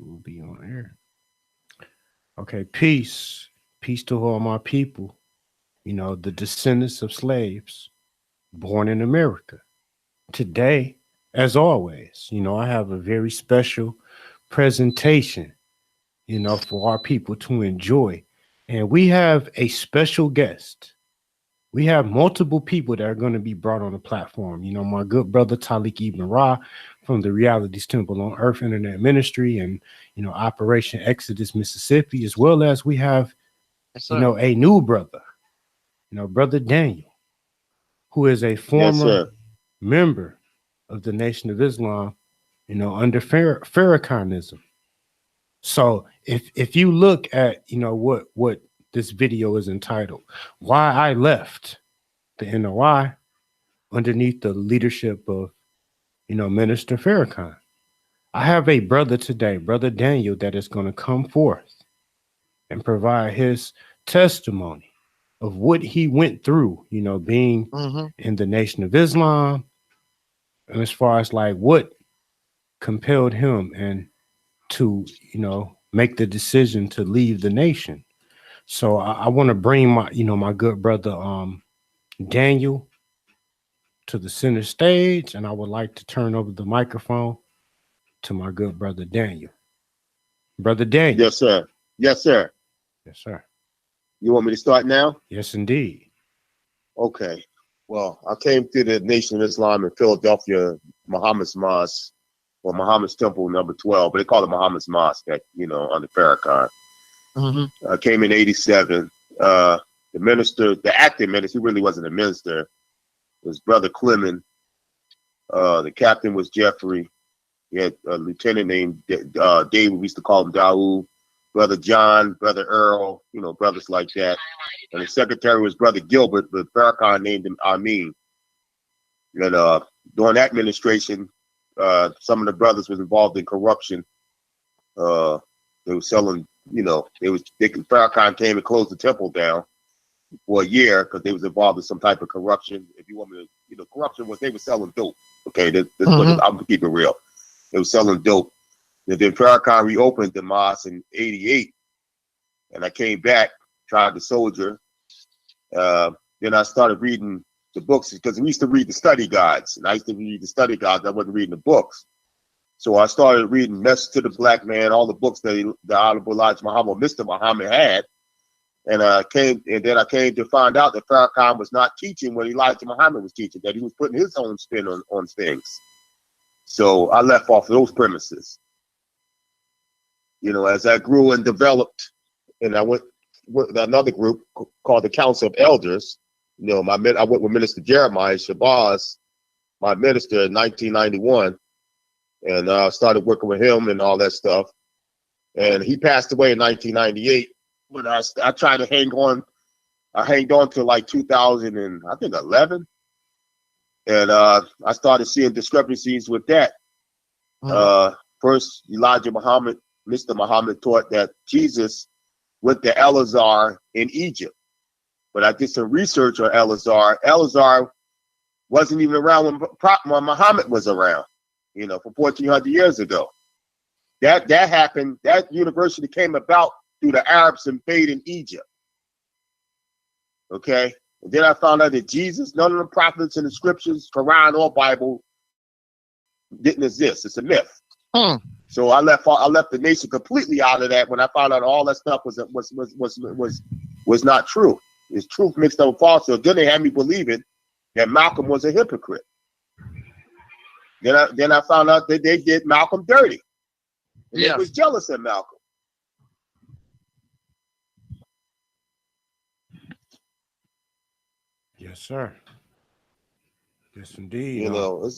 We'll be on air. Okay, peace. Peace to all my people. You know, the descendants of slaves born in America. Today, as always, you know, I have a very special presentation, you know, for our people to enjoy. And we have a special guest. We have multiple people that are going to be brought on the platform. You know, my good brother Taalik Ibn'rad from the Reality's Temple on Earth Internet Ministry and, you know, Operation Exodus, Mississippi, as well as we have, you know, a new brother, you know, Brother Daniel, who is a former member of the Nation of Islam, you know, under Farrakhanism. So if you look at, you know, what this video is entitled, Why I Left the NOI underneath the leadership of, you know, Minister Farrakhan. I have a brother today, Brother Daniel, that is going to come forth and provide his testimony of what he went through, you know, being in the Nation of Islam, and as far as like what compelled him and to, you know, make the decision to leave the nation. So I want to bring my, you know, my good brother Daniel to the center stage, and I would like to turn over the microphone to my good brother Daniel. Brother Daniel. Yes, sir. Yes, sir. Yes, sir. You want me to start now? Yes, indeed. Okay. Well, I came to the Nation of Islam in Philadelphia, Muhammad's Mosque, or Muhammad's Temple number 12, but they call it Muhammad's Mosque, you know, under Farrakhan. I came in 87. The minister, the acting minister, he really wasn't a minister, was Brother Clement. The captain was Jeffrey. He had a lieutenant named David. We used to call him Daoud. Brother John, Brother Earl, you know, brothers like that. And the secretary was Brother Gilbert, but Farrakhan named him Amin. And during that administration, some of the brothers was involved in corruption. They were selling, you know, Farrakhan came and closed the temple down for a year because they was involved in some type of corruption. If you want me to, you know, corruption was they were selling dope. Okay, this I'm gonna keep it real. They were selling dope. And then Farrakhan reopened the mosque in 88, and I came back, tried to soldier. Then I started reading the books because we used to read the study guides, and I used to read the study guides. I wasn't reading the books. So I started reading Message to the Black Man, all the books that the Honorable Elijah Muhammad, Mr. Muhammad had. And then I came to find out that Farrakhan was not teaching what Elijah Muhammad was teaching, that he was putting his own spin on things. So I left off of those premises. You know, as I grew and developed, and I went with another group called the Council of Elders. You know, I went with Minister Jeremiah Shabazz, my minister, in 1991, and I started working with him and all that stuff. And he passed away in 1998. But I tried to hang on. I hanged on to like 2011, and I started seeing discrepancies with that. First, Elijah Muhammad, Mr. Muhammad, taught that Jesus went to El-Azhar in Egypt. But I did some research on El-Azhar. El-Azhar wasn't even around when Muhammad was around, you know, for 1,400 years ago. That happened. That university came about through the Arabs invading Egypt. Okay? And then I found out that Jesus, none of the prophets in the scriptures, Quran or Bible, didn't exist. It's a myth. So I left the nation completely out of that when I found out all that stuff was not true. It's truth mixed up with falsehood. Then they had me believing that Malcolm was a hypocrite. Then I found out that they did Malcolm dirty. And they was jealous of Malcolm. Yes, sir. Yes, indeed. You know,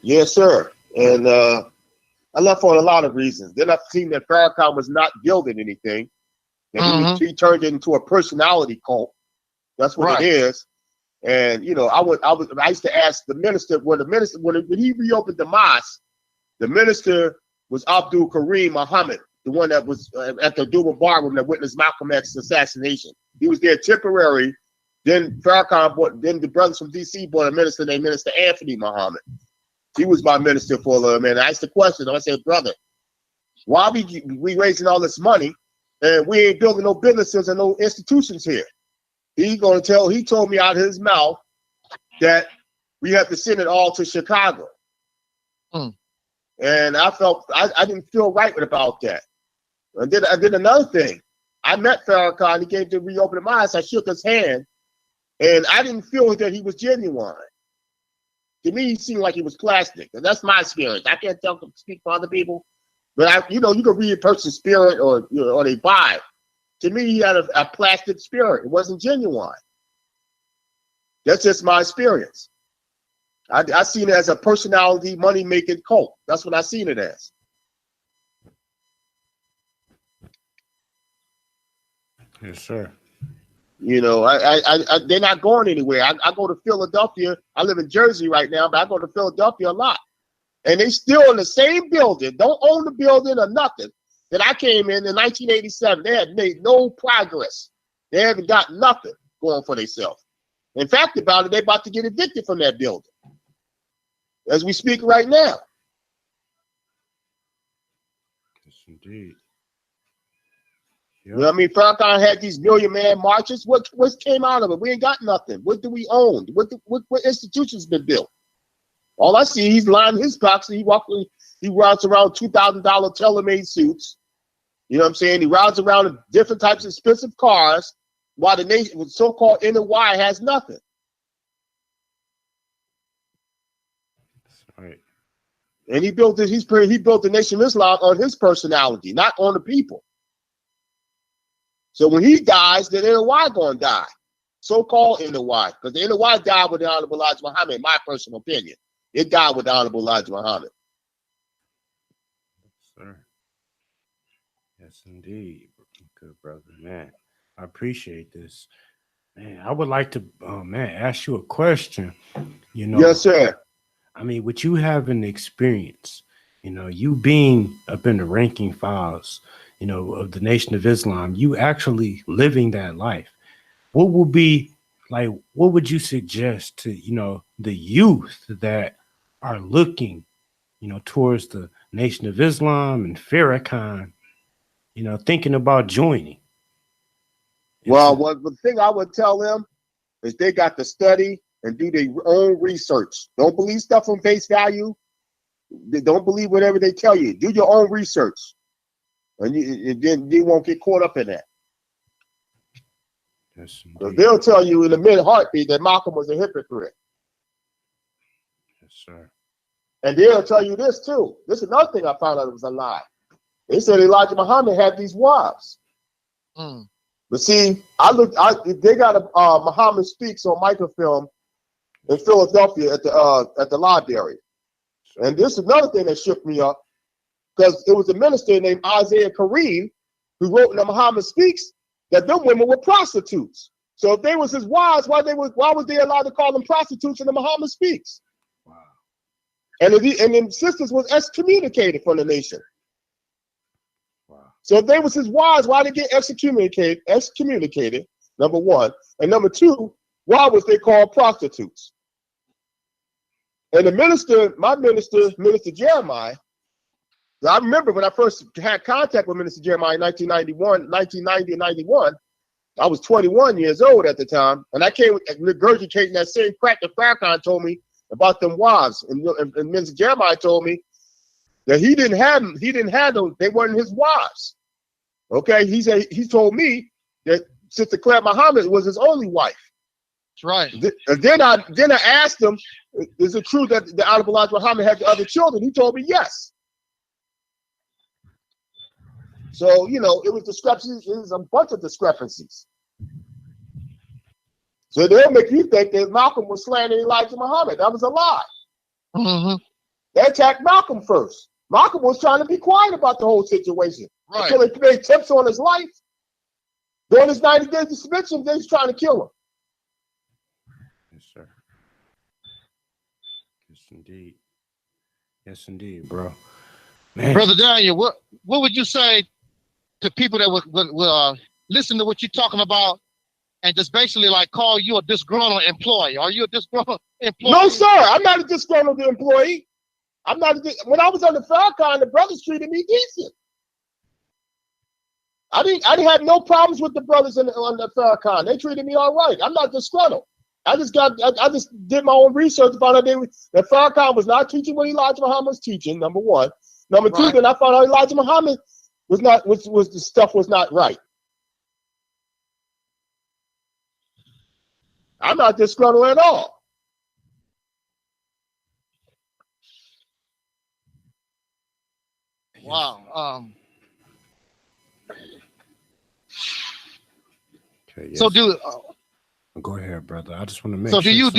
yes, sir. And I left for a lot of reasons. Then I've seen that Farrakhan was not building anything. That he turned it into a personality cult. That's what it is. And you know, I used to ask the minister when he reopened the mosque, the minister was Abdul Karim Muhammad, the one that was at the Duba Bar room that witnessed Malcolm X's assassination. He was there temporary. Then Farrakhan then the brothers from DC brought a minister named Minister Anthony Muhammad. He was my minister for a little minute. I asked the question. I said, brother, Why we raising all this money and we ain't building no businesses and no institutions here? He told me out of his mouth that we have to send it all to Chicago. And I didn't feel right about that. I did another thing. I met Farrakhan. He came to reopen my eyes. I shook his hand, and I didn't feel that he was genuine. To me, he seemed like he was plastic, and that's my experience. I can't speak for other people, but you can read a person's spirit or they vibe. To me, he had a plastic spirit. It wasn't genuine. That's just my experience. I seen it as a personality money-making cult. That's what I seen it as. Yes, sir. You know, they're not going anywhere. I go to Philadelphia. I live in Jersey right now, but I go to Philadelphia a lot. And they still in the same building, don't own the building or nothing, that I came in 1987. They had made no progress. They haven't got nothing going for themselves. In fact, about it, they're about to get evicted from that building as we speak right now. Yes, indeed. Yep. You know what I mean? Farrakhan had these million-man marches. What came out of it? We ain't got nothing. What do we own? What institutions been built? All I see, he's lining his pockets. He rides around $2,000 tailor-made suits. You know what I'm saying? He rides around in different types of expensive cars, while the nation, with so-called NY, has nothing. Right. And he built it. He built the Nation of Islam on his personality, not on the people. So when he dies, the NY gonna die, so-called NY, because the NY died with the Honorable Elijah Muhammad. In my personal opinion, it died with the Honorable Elijah Muhammad. Yes, sir. Yes, indeed. Good brother, man. I appreciate this, man. I would like to, ask you a question. You know, yes, sir. I mean, with you having the experience, you know, you being up in the ranking files, you know, of the Nation of Islam, you actually living that life. What would you suggest to, you know, the youth that are looking, you know, towards the Nation of Islam and Farrakhan, you know, thinking about joining? Well, the thing I would tell them is they got to study and do their own research. Don't believe stuff on face value. Don't believe whatever they tell you. Do your own research. And then you won't get caught up in that. Yes, they'll tell you in a mid-heartbeat that Malcolm was a hypocrite. Yes, sir. And they'll tell you this too. This is another thing I found out it was a lie. They said Elijah Muhammad had these wives. But see, they got a Muhammad Speaks on Micah film in Philadelphia at the library. And this is another thing that shook me up, because it was a minister named Isaiah Kareem who wrote in the Muhammad Speaks that them women were prostitutes. So if they was his wives, why was they allowed to call them prostitutes in the Muhammad Speaks? Wow. And then sisters was excommunicated from the nation. Wow. So if they was his wives, why did they get excommunicated? Number one. And number two, why was they called prostitutes? And the minister, Minister Jeremiah, I remember when I first had contact with Minister Jeremiah in 1990 and 91, I was 21 years old at the time, and I came regurgitating that same crap that Farrakhan told me about them wives. And Minister Jeremiah told me that he didn't have those, they weren't his wives. Okay, he told me that Sister Claire Muhammad was his only wife. That's right. And then I asked him, is it true that the Honorable Elijah Muhammad had the other children? He told me yes. So, you know, it was discrepancies. It was a bunch of discrepancies. So they'll make you think that Malcolm was slandering Elijah Muhammad. That was a lie. They attacked Malcolm first. Malcolm was trying to be quiet about the whole situation. Right. Until they made attempts on his life. During his 90 days of suspension, they was trying to kill him. Yes, sir. Yes, indeed. Yes, indeed, bro. Man. Brother Daniel, what would you say to people that would listen to what you're talking about and just basically like call you a disgruntled employee? Are you a disgruntled employee? No, sir. I'm not a disgruntled employee. When I was under Farrakhan, the brothers treated me decent. I didn't have no problems with the brothers on the Farrakhan. They treated me all right. I'm not disgruntled. I just did my own research about it. That Farrakhan was not teaching what Elijah Muhammad was teaching, number one. Number two, then I found out Elijah Muhammad was the stuff was not right. I'm not disgruntled at all. Wow. Okay, yes. So go ahead, brother. I just want to make so sure. do you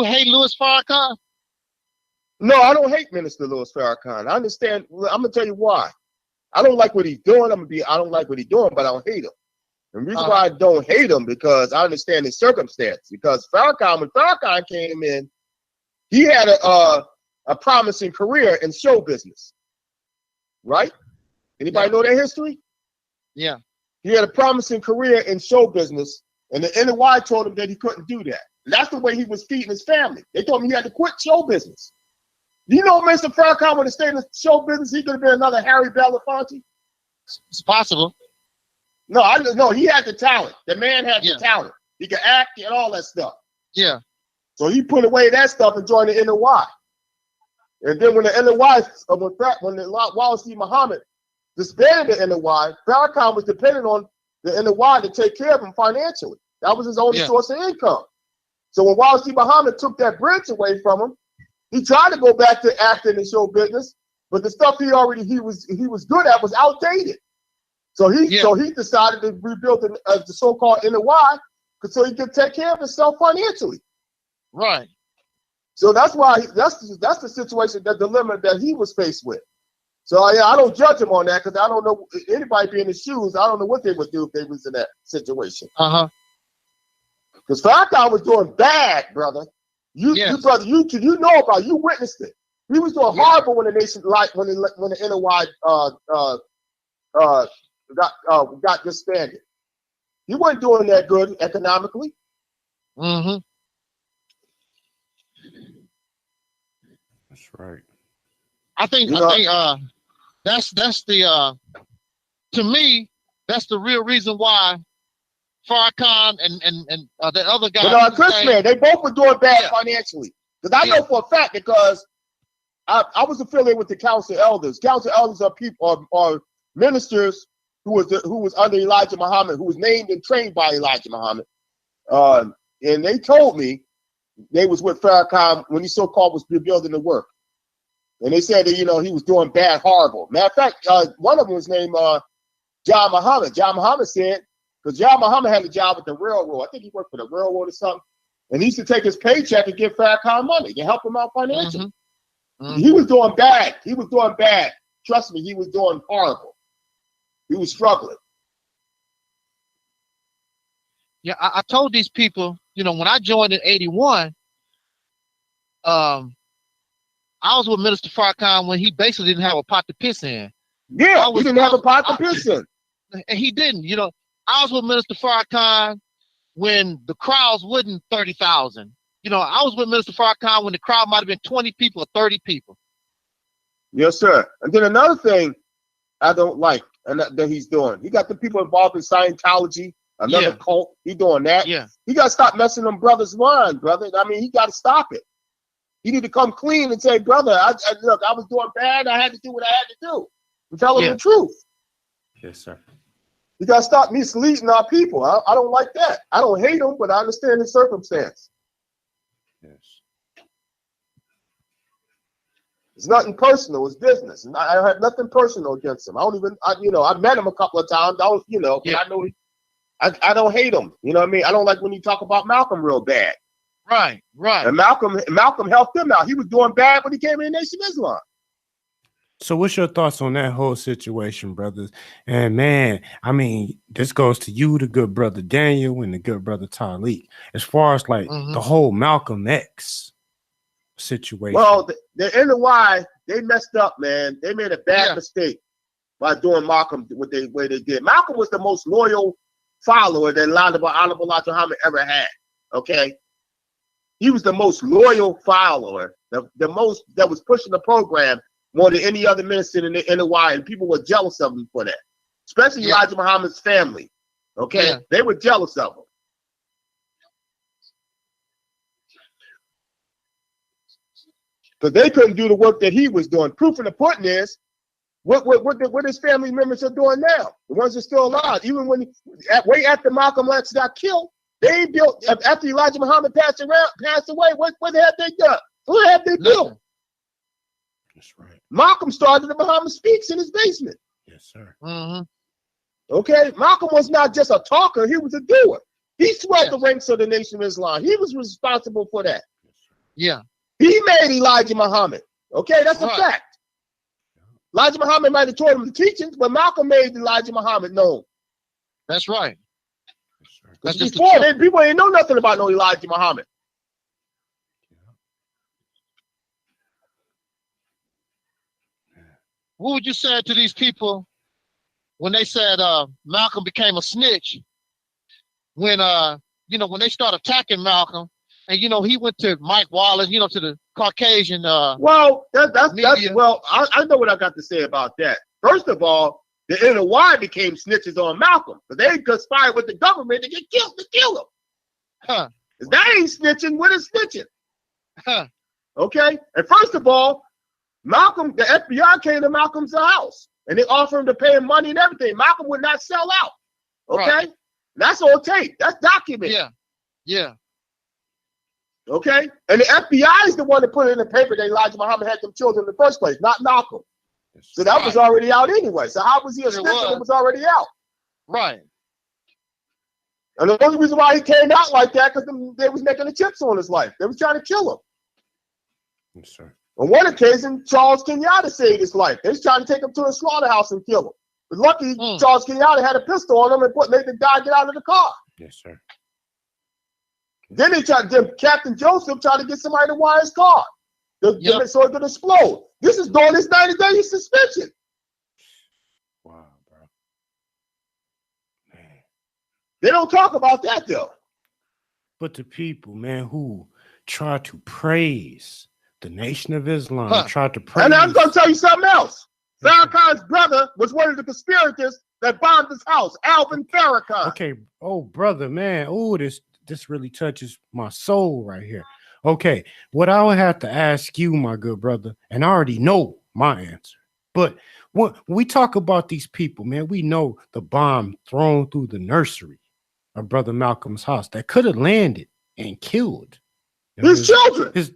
hate Louis Farrakhan? No, I don't hate Minister Louis Farrakhan. I understand. I'm gonna tell you why. I don't like what he's doing. I don't like what he's doing, but I don't hate him. And the reason why I don't hate him because I understand his circumstance. Because Farrakhan, when Farrakhan came in, he had a promising career in show business, right? Anybody know that history? Yeah. He had a promising career in show business, and the NY told him that he couldn't do that. And that's the way he was feeding his family. They told him he had to quit show business. You know, Mr. Farrakhan would have stayed in the show business, he could have been another Harry Belafonte. It's possible. No, he had the talent. The man had the talent. He could act and all that stuff. Yeah. So he put away that stuff and joined the NY. And then when the NY, when the Wallenstein Muhammad disbanded the NY, Farrakhan was dependent on the NY to take care of him financially. That was his only source of income. So when Wallenstein Muhammad took that bridge away from him, he tried to go back to acting and show business, but the stuff he was good at was outdated. So he decided to rebuild the so-called NY so he could take care of himself financially. Right. So that's why that's the situation, that dilemma that he was faced with. So yeah, I don't judge him on that because I don't know anybody be in his shoes. I don't know what they would do if they was in that situation. Because Farrakhan was doing bad, brother. You brother, you know about it. You witnessed it. He was doing horrible when the nation when the NY got disbanded. He wasn't doing that good economically. That's right. I think that's the to me that's the real reason why Farrakhan and the other guy. But Chris, man, they both were doing bad financially. Because I know for a fact, because I was affiliated with the council elders. Council elders are people are ministers who was under Elijah Muhammad, who was named and trained by Elijah Muhammad. And they told me they was with Farrakhan when he so-called was rebuilding the work. And they said that, he was doing bad, horrible. Matter of fact, one of them was named John Muhammad. John Muhammad said, because John Muhammad had a job with the railroad. I think he worked for the railroad or something. And he used to take his paycheck and give Farrakhan money to help him out financially. He was doing bad. He was doing bad. Trust me, he was doing horrible. He was struggling. Yeah, I told these people, when I joined in '81, I was with Minister Farrakhan when he basically didn't have a pot to piss in. Yeah, he didn't have a pot to piss in. And he didn't, I was with Minister Farrakhan when the crowds wasn't 30,000. I was with Minister Farrakhan when the crowd might have been 20 people or 30 people. Yes, sir. And then another thing I don't like and that he's doing, he got the people involved in Scientology, another cult. He doing that. Yeah. He got to stop messing them brothers' mind, brother. I mean, he got to stop it. He need to come clean and say, brother, look, I was doing bad. I had to do what I had to do. And tell them the truth. Yes, sir. You got to stop misleading our people. I don't like that. I don't hate them, but I understand the circumstance. Yes. It's nothing personal. It's business. And I have nothing personal against him. I met him a couple of times. But I know I don't hate him. You know what I mean? I don't like when you talk about Malcolm real bad. Right. And Malcolm helped him out. He was doing bad when he came in the Nation of Islam. So what's your thoughts on that whole situation, brothers? And man, I mean, this goes to you, the good brother Daniel, and the good brother Taalik. As far as like the whole Malcolm X situation. Well, the NY, they messed up, man. They made a bad mistake by doing Malcolm the way they did. Malcolm was the most loyal follower that Honorable Elijah Muhammad ever had. Okay, he was the most loyal follower, the most that was pushing the program more than any other minister in the NOI, and people were jealous of him for that, especially Elijah Muhammad's family. Okay, they were jealous of him. Because they couldn't do the work that he was doing. Proof in the pudding is what his family members are doing now. The ones that are still alive. Even when way after Malcolm X got killed, they built after Elijah Muhammad passed away. What the hell they done? What have they built? That's right. Malcolm started the Muhammad Speaks in his basement. Yes, sir. Okay, Malcolm was not just a talker; he was a doer. He swelled the ranks of the Nation of Islam. He was responsible for that. Yeah. He made Elijah Muhammad. Okay, that's a fact. Elijah Muhammad might have taught him the teachings, but Malcolm made Elijah Muhammad known. That's right. That's just before people ain't know nothing about no Elijah Muhammad. What would you say to these people when they said Malcolm became a snitch? When when they start attacking Malcolm, and he went to Mike Wallace, to the Caucasian. Well, that's well, I know what I got to say about that. First of all, the NOI became snitches on Malcolm, but they conspired with the government to kill him. Huh? If they ain't snitching, what is snitching? Huh? Okay, and first of all, Malcolm, the FBI came to Malcolm's house and they offered him to pay him money and everything. Malcolm would not sell out. Okay, right. That's on tape. That's documented. Yeah. Okay, and the FBI is the one that put it in the paper that Elijah Muhammad had them children in the first place, not Malcolm. So that was already out anyway. So how was he a snitch when it was already out? Right. And the only reason why he came out like that because they was making the chips on his life. They was trying to kill him. Yes, sir. On one occasion, Charles Kenyatta saved his life. They was trying to take him to a slaughterhouse and kill him. But lucky, Charles Kenyatta had a pistol on him and made the guy get out of the car. Yes, sir. Then Captain Joseph tried to get somebody to wire his car so it could explode. This is during his 90-day suspension. Wow, bro. Man. They don't talk about that though. But the people, man, who try to praise the Nation of Islam, try to praise. And I'm going to tell you something else. Farrakhan's brother was one of the conspirators that bombed his house, Alvin Farrakhan. Okay. Oh, brother, man. Oh, this really touches my soul right here. Okay, what I would have to ask you, my good brother, and I already know my answer, but when we talk about these people, man, we know the bomb thrown through the nursery of Brother Malcolm's house that could have landed and killed his children. His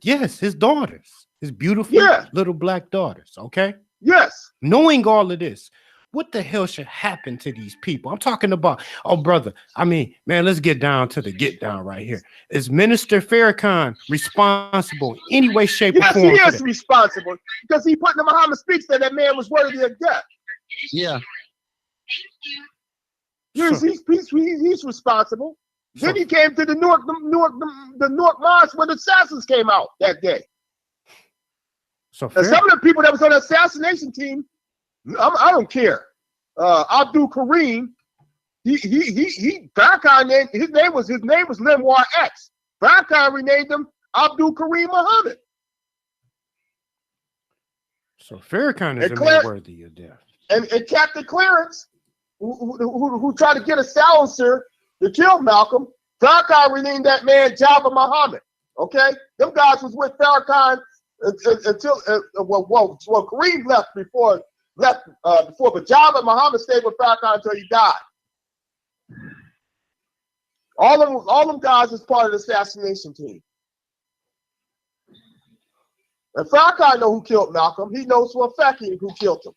daughters, his beautiful little black daughters, okay? Yes. Knowing all of this, what the hell should happen to these people? I'm talking about, oh, brother. I mean, man, let's get down to the get down right here. Is Minister Farrakhan responsible in any way, shape, or form? Yes, he is responsible because he put in the Muhammad Speaks that man was worthy of death. Yeah. Yes, he's responsible. Then he came to the Newark Mosque where the assassins came out that day. So some of the people that was on the assassination team, I don't care. Abdul Kareem, Farrakhan, his name was Lenoir X. Farrakhan renamed him Abdul Kareem Muhammad. So Farrakhan is a man worthy of death. And Captain Clarence, who tried to get a silencer to kill Malcolm, Farrakhan renamed that man Jabba Muhammad. Okay, them guys was with Farrakhan until Kareem left before. But Jabba Muhammad stayed with Farrakhan until he died. All them guys is part of the assassination team. And Farrakhan know who killed Malcolm. He knows for a fact who killed him.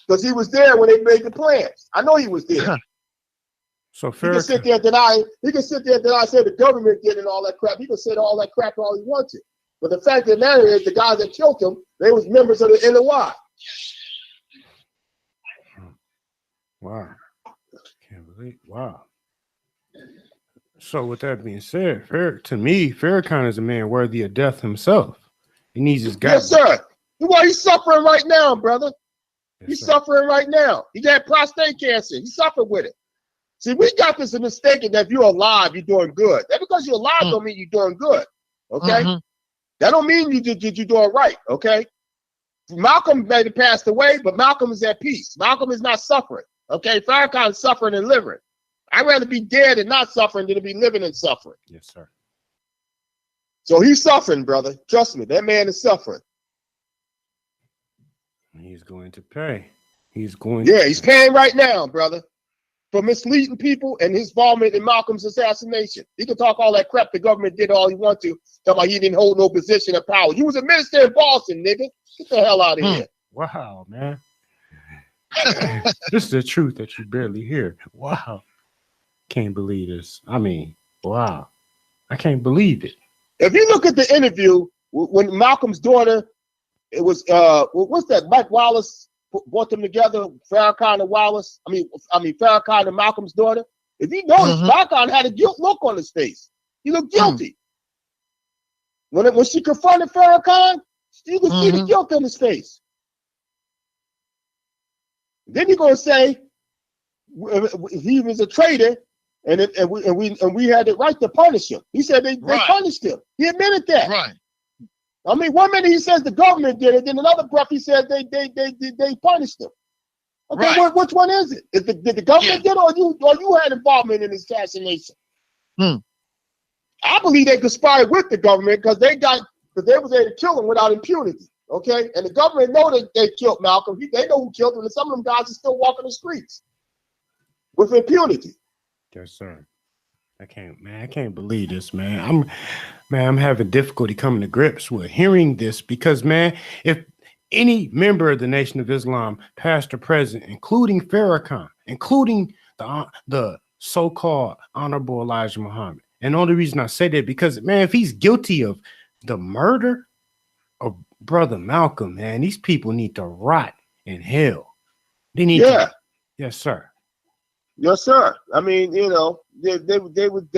Because he was there when they made the plans. I know he was there. So he can sit there and deny. He can sit there and deny, say the government did and all that crap. He can say all that crap all he wanted. But the fact of the matter is, the guys that killed him, they was members of the NOI. Wow. Can't believe. Wow. So with that being said, to me, Farrakhan is a man worthy of death himself. He needs his guy. Yes, sir. Well, he's suffering right now, brother. Yes, he's suffering right now. He got prostate cancer. He suffered with it. See, we got this mistaken that if you're alive, you're doing good. That because you're alive don't mean you're doing good. Okay? That don't mean you're doing right. Okay? Malcolm may have passed away, but Malcolm is at peace. Malcolm is not suffering. Okay, Farrakhan is suffering and living. I'd rather be dead and not suffering than to be living and suffering. Yes, sir. So he's suffering, brother. Trust me, that man is suffering. He's going to pay. He's going. Yeah, he's paying right now, brother, for misleading people and his involvement in Malcolm's assassination. He can talk all that crap the government did all he wants to. Talk about he didn't hold no position of power. You was a minister in Boston, nigga. Get the hell out of here. Wow, man. This is the truth that you barely hear. Wow. Can't believe this. I mean, wow. I can't believe it. If you look at the interview when Malcolm's daughter, it was what's that? Mike Wallace brought them together, Farrakhan and Wallace. I mean Farrakhan and Malcolm's daughter. If you notice, Farrakhan had a guilt look on his face. He looked guilty. When she confronted Farrakhan, you could see the guilt in his face. Then you're gonna say he was a traitor, and we had the right to punish him. He said they punished him. He admitted that. Right. I mean, 1 minute he says the government did it, then another breath he said they punished him. Okay, which one is it? Did the government did it, or you had involvement in this assassination? I believe they conspired with the government because they was able to kill him without impunity. Okay, and the government know that they killed Malcolm. They know who killed him, and some of them guys are still walking the streets with impunity. Yes, sir. I can't believe this, man. I'm having difficulty coming to grips with hearing this because, man, if any member of the Nation of Islam, past or present, including Farrakhan, including the so-called Honorable Elijah Muhammad, and the only reason I say that because, man, if he's guilty of the murder of Brother Malcolm, man, these people need to rot in hell. They need to. Yes, sir. Yes, sir. I mean, you know, they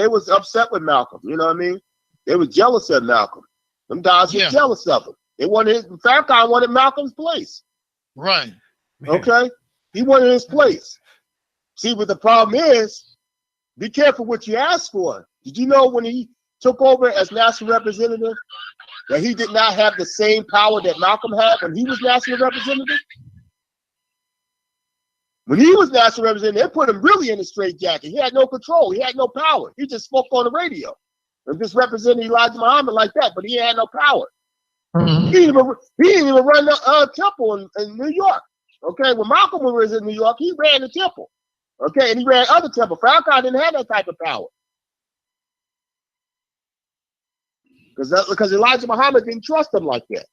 was upset with Malcolm. You know what I mean? They were jealous of Malcolm. Them guys were jealous of him. They wanted Farrakhan wanted Malcolm's place. Right. Man. Okay. He wanted his place. See, what the problem is, be careful what you ask for. Did you know when he took over as national representative that he did not have the same power that Malcolm had when he was national representative? When he was national representative, they put him really in a straitjacket. He had no control. He had no power. He just spoke on the radio and just represented Elijah Muhammad like that, but he had no power. He didn't even run the temple in New York. Okay, when Malcolm was in New York, he ran the temple. Okay, and he ran other temples. Farrakhan didn't have that type of power. Because Elijah Muhammad didn't trust him like that.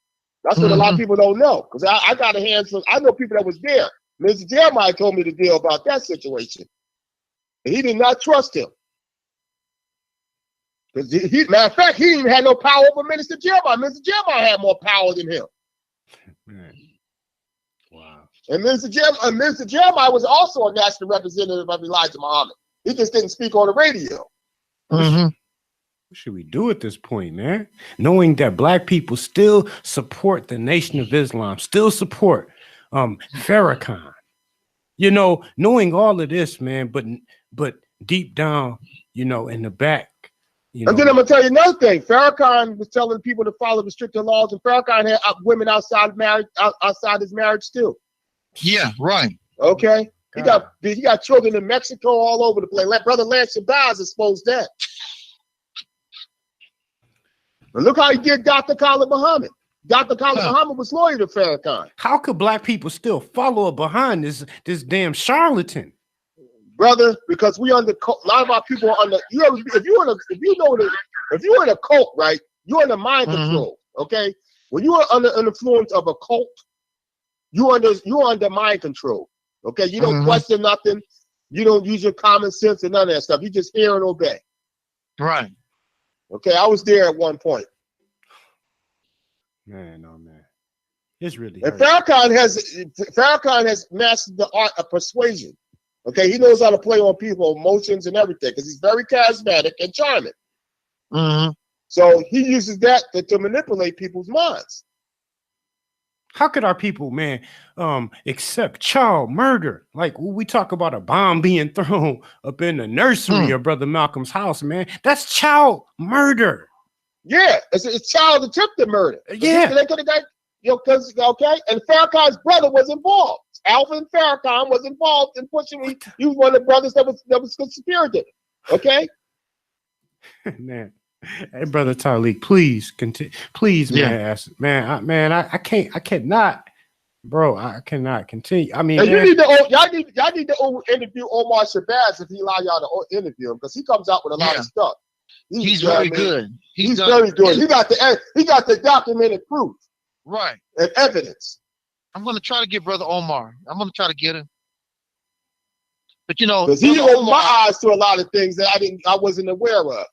That's what a lot of people don't know. Because I got a hand, so I know people that was there. Mr. Jeremiah told me the deal about that situation. And he did not trust him. Matter of fact, he didn't even have no power over Minister Jeremiah. Mr. Jeremiah had more power than him. Man. Wow. And Mr. Jeremiah was also a national representative of Elijah Muhammad. He just didn't speak on the radio. What should we do at this point, man? Knowing that black people still support the Nation of Islam, still support Farrakhan. You know, knowing all of this, man, but deep down, you know, in the back, you know. And then I'm gonna tell you another thing. Farrakhan was telling people to follow the stricter laws, and Farrakhan had women outside his marriage too. Yeah, right. Okay. He got children in Mexico all over the place. Brother Lance Shabazz exposed that. And look how he did Dr. Khalid Muhammad. Dr. Khalid Muhammad was loyal to Farrakhan. How could black people still follow behind this damn charlatan? Brother, because we under a lot of our people are under. If you're in a cult, right? You're under mind control. Okay, when you are under an influence of a cult, you're under mind control. Okay, you don't question nothing. You don't use your common sense and none of that stuff. You just hear and obey. Right. Okay, I was there at one point. Man, oh man, it's really. And Farrakhan has mastered the art of persuasion. Okay, he knows how to play on people's emotions and everything because he's very charismatic and charming. So he uses that to manipulate people's minds. How could our people, man, accept child murder? Like when we talk about a bomb being thrown up in the nursery of Brother Malcolm's house, man, that's child murder. Yeah, it's child attempted murder. Yeah, because okay, and Farrakhan's brother was involved. Alvin Farrakhan was involved in pushing me. He was one of the brothers that was conspirator. Okay, Man, hey, brother Taalik, please continue. Please, man, I cannot, bro. I cannot continue. I mean, and y'all need to interview Omar Shabazz if he allow y'all to interview him, because he comes out with a lot of stuff. He's very good. He's very good. He got the documented proof, right, and evidence. I'm gonna try to get Brother Omar. I'm gonna try to get him. But you know, because he opened my eyes to a lot of things that I wasn't aware of.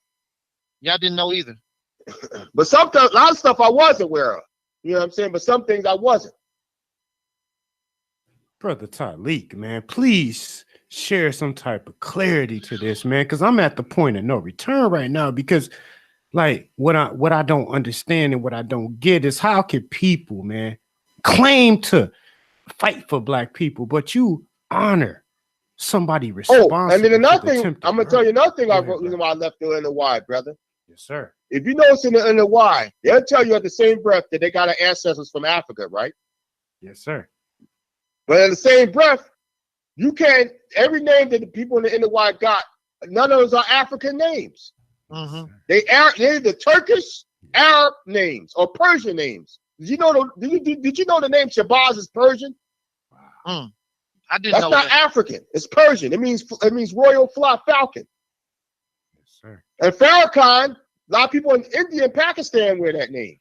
Yeah, I didn't know either. But sometimes a lot of stuff I was aware of. You know what I'm saying? But some things I wasn't. Brother Taalik, man, please share some type of clarity to this, man, because I'm at the point of no return right now. Because, like, what I don't understand and what I don't get is how can people, man, claim to fight for black people, but you honor somebody responsible? Oh, and then another thing, I'm gonna tell you another thing. Reason why I left the NY, brother. Yes, sir. If you notice in the NY, they'll tell you at the same breath that they got ancestors from Africa, right? Yes, sir. But in the same breath, you can't. Every name that the people in the NY got, none of those are African names. Mm-hmm. They're the Turkish, Arab names or Persian names. Did you know the name Shabazz is Persian? Wow. I didn't know That's not African. It's Persian. It means royal fly falcon. Yes, sir. And Farrakhan, a lot of people in India and Pakistan wear that name.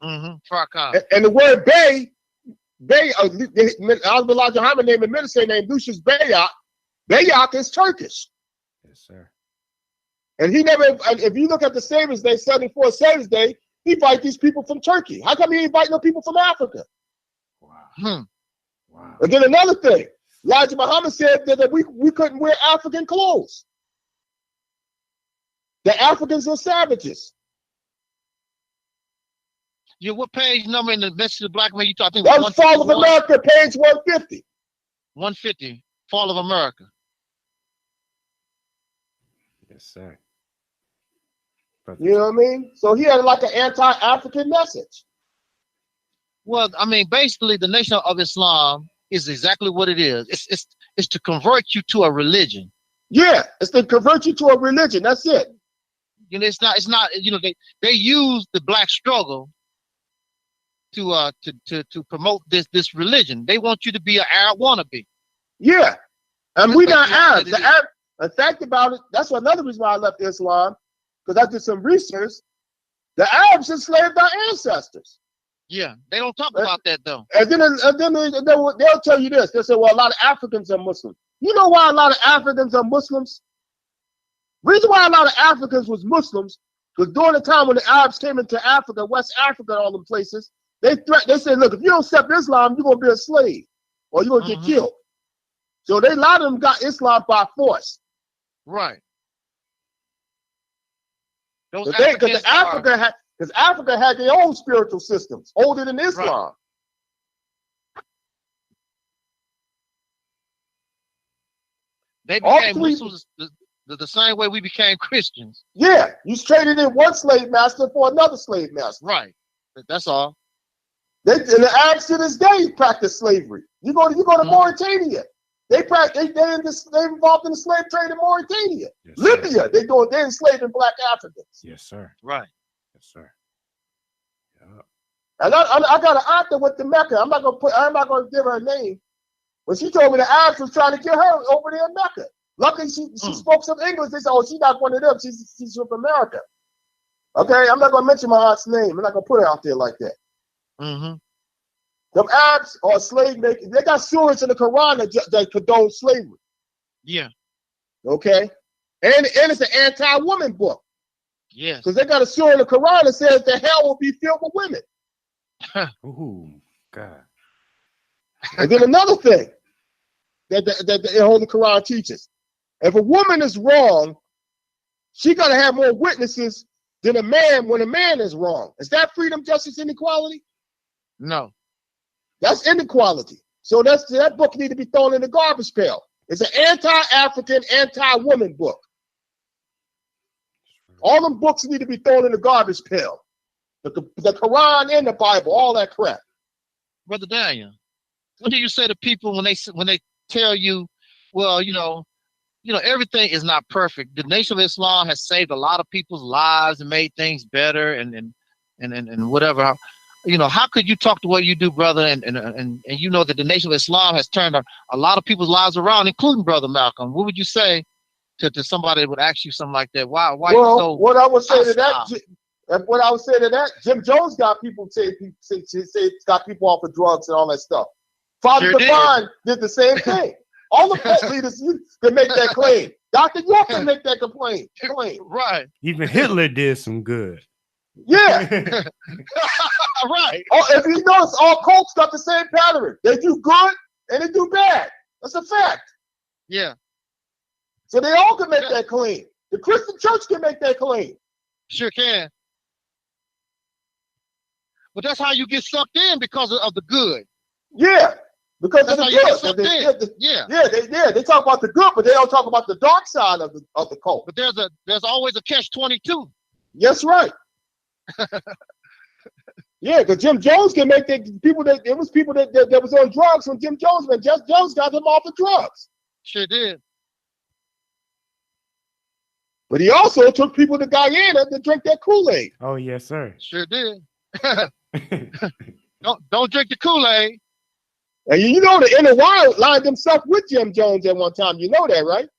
Mm-hmm. Farrakhan. And the word Bey, Elijah Muhammad named a minister named Lucius Bayak. Bayak is Turkish. Yes, sir. And he never, if you look at the Savior's Day, 74 Savior's Day, he invite these people from Turkey. How come he invite no people from Africa? Wow. Wow. And then another thing, Elijah Muhammad said that we couldn't wear African clothes. The Africans are savages. Yeah, what page number in the Message of the Black Man you talking? That was Fall of America, page 150. 150, Fall of America. Yes, sir. You know what I mean? So he had like an anti-African message. Well, I mean, basically, the Nation of Islam is exactly what it is. It's to convert you to a religion. Yeah, it's to convert you to a religion. That's it. You know, it's not. You know, they use the black struggle to promote this religion. They want you to be an Arab wannabe. Yeah, and we're not Arabs. The Arab, in fact about it, that's another reason why I left Islam, because I did some research. The Arabs enslaved our ancestors. Yeah, they don't talk about that though. And then they'll tell you this. They'll say, well, a lot of Africans are Muslims. You know why a lot of Africans are Muslims? Reason why a lot of Africans was Muslims, because during the time when the Arabs came into Africa, West Africa, all them places, they said, look, if you don't accept Islam, you're going to be a slave or you're going to get killed. So a lot of them got Islam by force. Right. Because Africa had their own spiritual systems older than Islam. Right. They became Muslims the same way we became Christians. Yeah, you traded in one slave master for another slave master. Right. That's all. And the Arabs to this day practice slavery. You go to Mauritania. They involved in the slave trade in Mauritania. Yes, Libya, they're enslaving black Africans. Yes, sir. Right. Yes, sir. Yeah. And I got an aunt that went to Mecca. I'm not gonna give her a name. But she told me the Arabs was trying to get her over there in Mecca. Luckily she spoke some English. They said, oh, she's not one of them. She's from America. Okay, I'm not gonna mention my aunt's name. I'm not gonna put her out there like that. Mm-hmm. The Arabs are slave makers. They got surahs in the Quran that condone slavery. Yeah. Okay. And it's an anti-woman book. Yes. Because they got a surah in the Quran that says the hell will be filled with women. Ooh, God. And then another thing that the Holy Quran teaches: if a woman is wrong, she got to have more witnesses than a man when a man is wrong. Is that freedom, justice, and equality? No. That's inequality. So that book need to be thrown in the garbage pail. It's an anti-African, anti-woman book. All them books need to be thrown in the garbage pail. The Quran and the Bible, all that crap. Brother Daniel, what do you say to people when they tell you, well, everything is not perfect. The Nation of Islam has saved a lot of people's lives and made things better and whatever. How could you talk the way you do, brother? And you know that the Nation of Islam has turned a lot of people's lives around, including Brother Malcolm. What would you say to somebody that would ask you something like that? Why? Well, so what I would say hostile? to that, Jim Jones got people got people off of drugs and all that stuff. Father Sure Divine did the same thing. All the cult leaders can make that claim. Dr. York can make that claim. Right. Even Hitler did some good. Yeah. Right. Oh, if you notice, all cults got the same pattern. They do good and they do bad. That's a fact. Yeah. So they all can make that claim. The Christian church can make that claim. Sure can. But that's how you get sucked in because of the good. Yeah. Because That's of how the you get sucked good. in. They talk about the good, but they don't talk about the dark side of the cult. But there's always a catch-22. Yes, right. Yeah, because Jim Jones can make people that was on drugs when Jim Jones got them off the drugs. Sure did. But he also took people to Guyana to drink that Kool-Aid. Oh, yes, sir. Sure did. Don't drink the Kool-Aid. And you know the Inner Wild lined himself with Jim Jones at one time. You know that, right?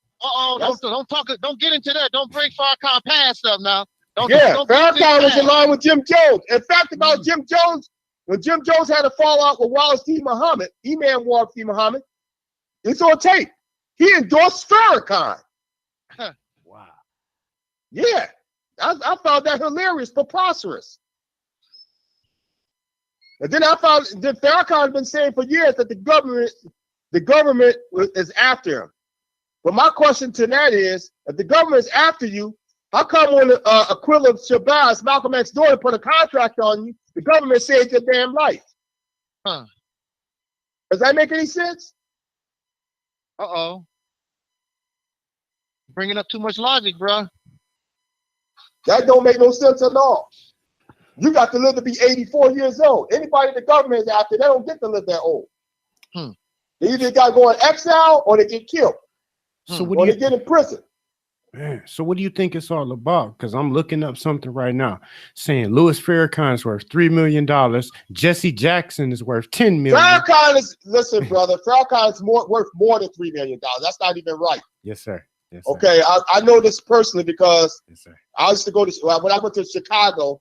Don't get into that. Don't bring Farrakhan past up now. Don't Farrakhan was in line with Jim Jones. In fact, about Jim Jones, when Jim Jones had a fallout with Wallace D. Muhammad, Imam Wallace D. Muhammad, it's on tape. He endorsed Farrakhan. Wow. Yeah, I found that hilarious, preposterous. And then I found that Farrakhan has been saying for years that the government is after him. But my question to that is, if the government is after you, how come when Aquila of Shabazz, Malcolm X daughter, put a contract on you, the government saved your damn life? Huh. Does that make any sense? Uh-oh. Bringing up too much logic, bro. That don't make no sense at all. You got to live to be 84 years old. Anybody the government is after, they don't get to live that old. They either got to go in exile or they get killed. So or they get in prison. Man, so what do you think it's all about? Because I'm looking up something right now saying Louis Farrakhan is worth $3 million. Jesse Jackson is worth $10 million. Farrakhan is, listen, brother, Farrakhan is worth more than $3 million. That's not even right. Yes, sir. Yes, sir. Okay, I know this personally because yes, sir. I used to go to, when I went to Chicago,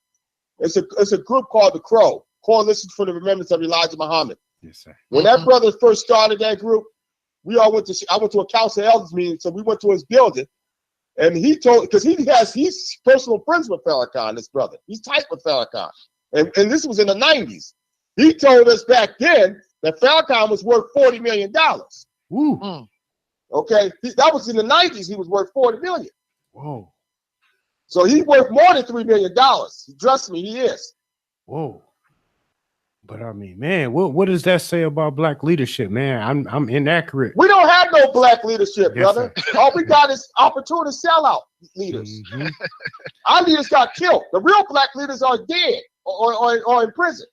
it's a group called the CROW, Coalition for the Remembrance of Elijah Muhammad. Yes, sir. When that brother first started that group, I went to a council of elders meeting, so we went to his building. And he told, because he's personal friends with Farrakhan, this brother. He's tight with Farrakhan. And this was in the 90s. He told us back then that Farrakhan was worth $40 million. Woo. Okay, that was in the 90s. He was worth $40 million. Whoa. So he's worth more than $3 million. Trust me, he is. Whoa. But I mean, man, what does that say about black leadership, man? I'm inaccurate. We don't have no black leadership, yes, brother. Sir. All we got is opportunity sellout leaders. Mm-hmm. Our leaders got killed. The real black leaders are dead or in prison.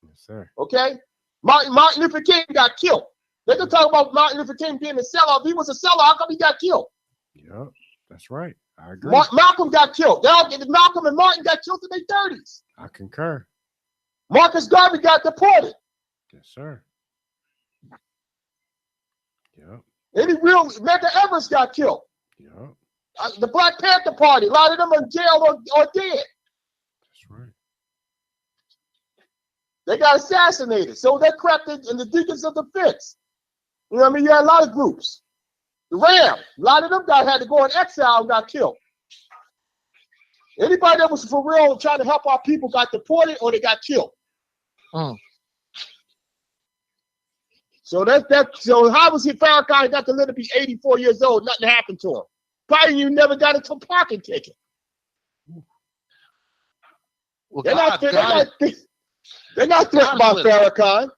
Yes, sir. Okay? Martin Luther King got killed. They can talk about Martin Luther King being a sellout. If he was a sellout, how come he got killed? Yep, that's right. I agree. Malcolm got killed. Malcolm and Martin got killed in their 30s. I concur. Marcus Garvey got deported. Yes, sir. Yep. Any real Medgar Evers got killed. Yep. The Black Panther Party, a lot of them are in jail or dead. That's right. They got assassinated. So they crept in the Deacons of Defense. You know what I mean? You had a lot of groups. The Ram, a lot of them had to go in exile and got killed. Anybody that was for real trying to help our people got deported or they got killed. So so how was Farrakhan got to live to be 84 years old? Nothing happened to him. Probably you never got a parking ticket. Well, they're not threatened by Farrakhan.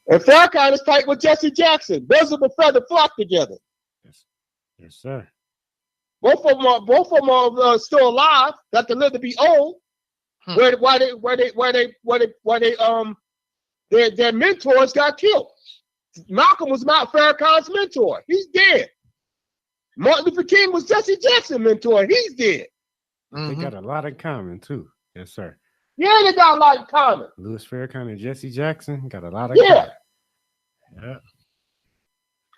And Farrakhan is tight with Jesse Jackson. Bosom and feather flock together. Yes, sir. Both of them are still alive. Got to live to be old. Where their mentors got killed. Malcolm was Farrakhan's mentor. He's dead. Martin Luther King was Jesse Jackson's mentor. He's dead. They got a lot in common too. Yes, sir. Yeah, they got a lot in common. Louis Farrakhan and Jesse Jackson got a lot of common. Yeah.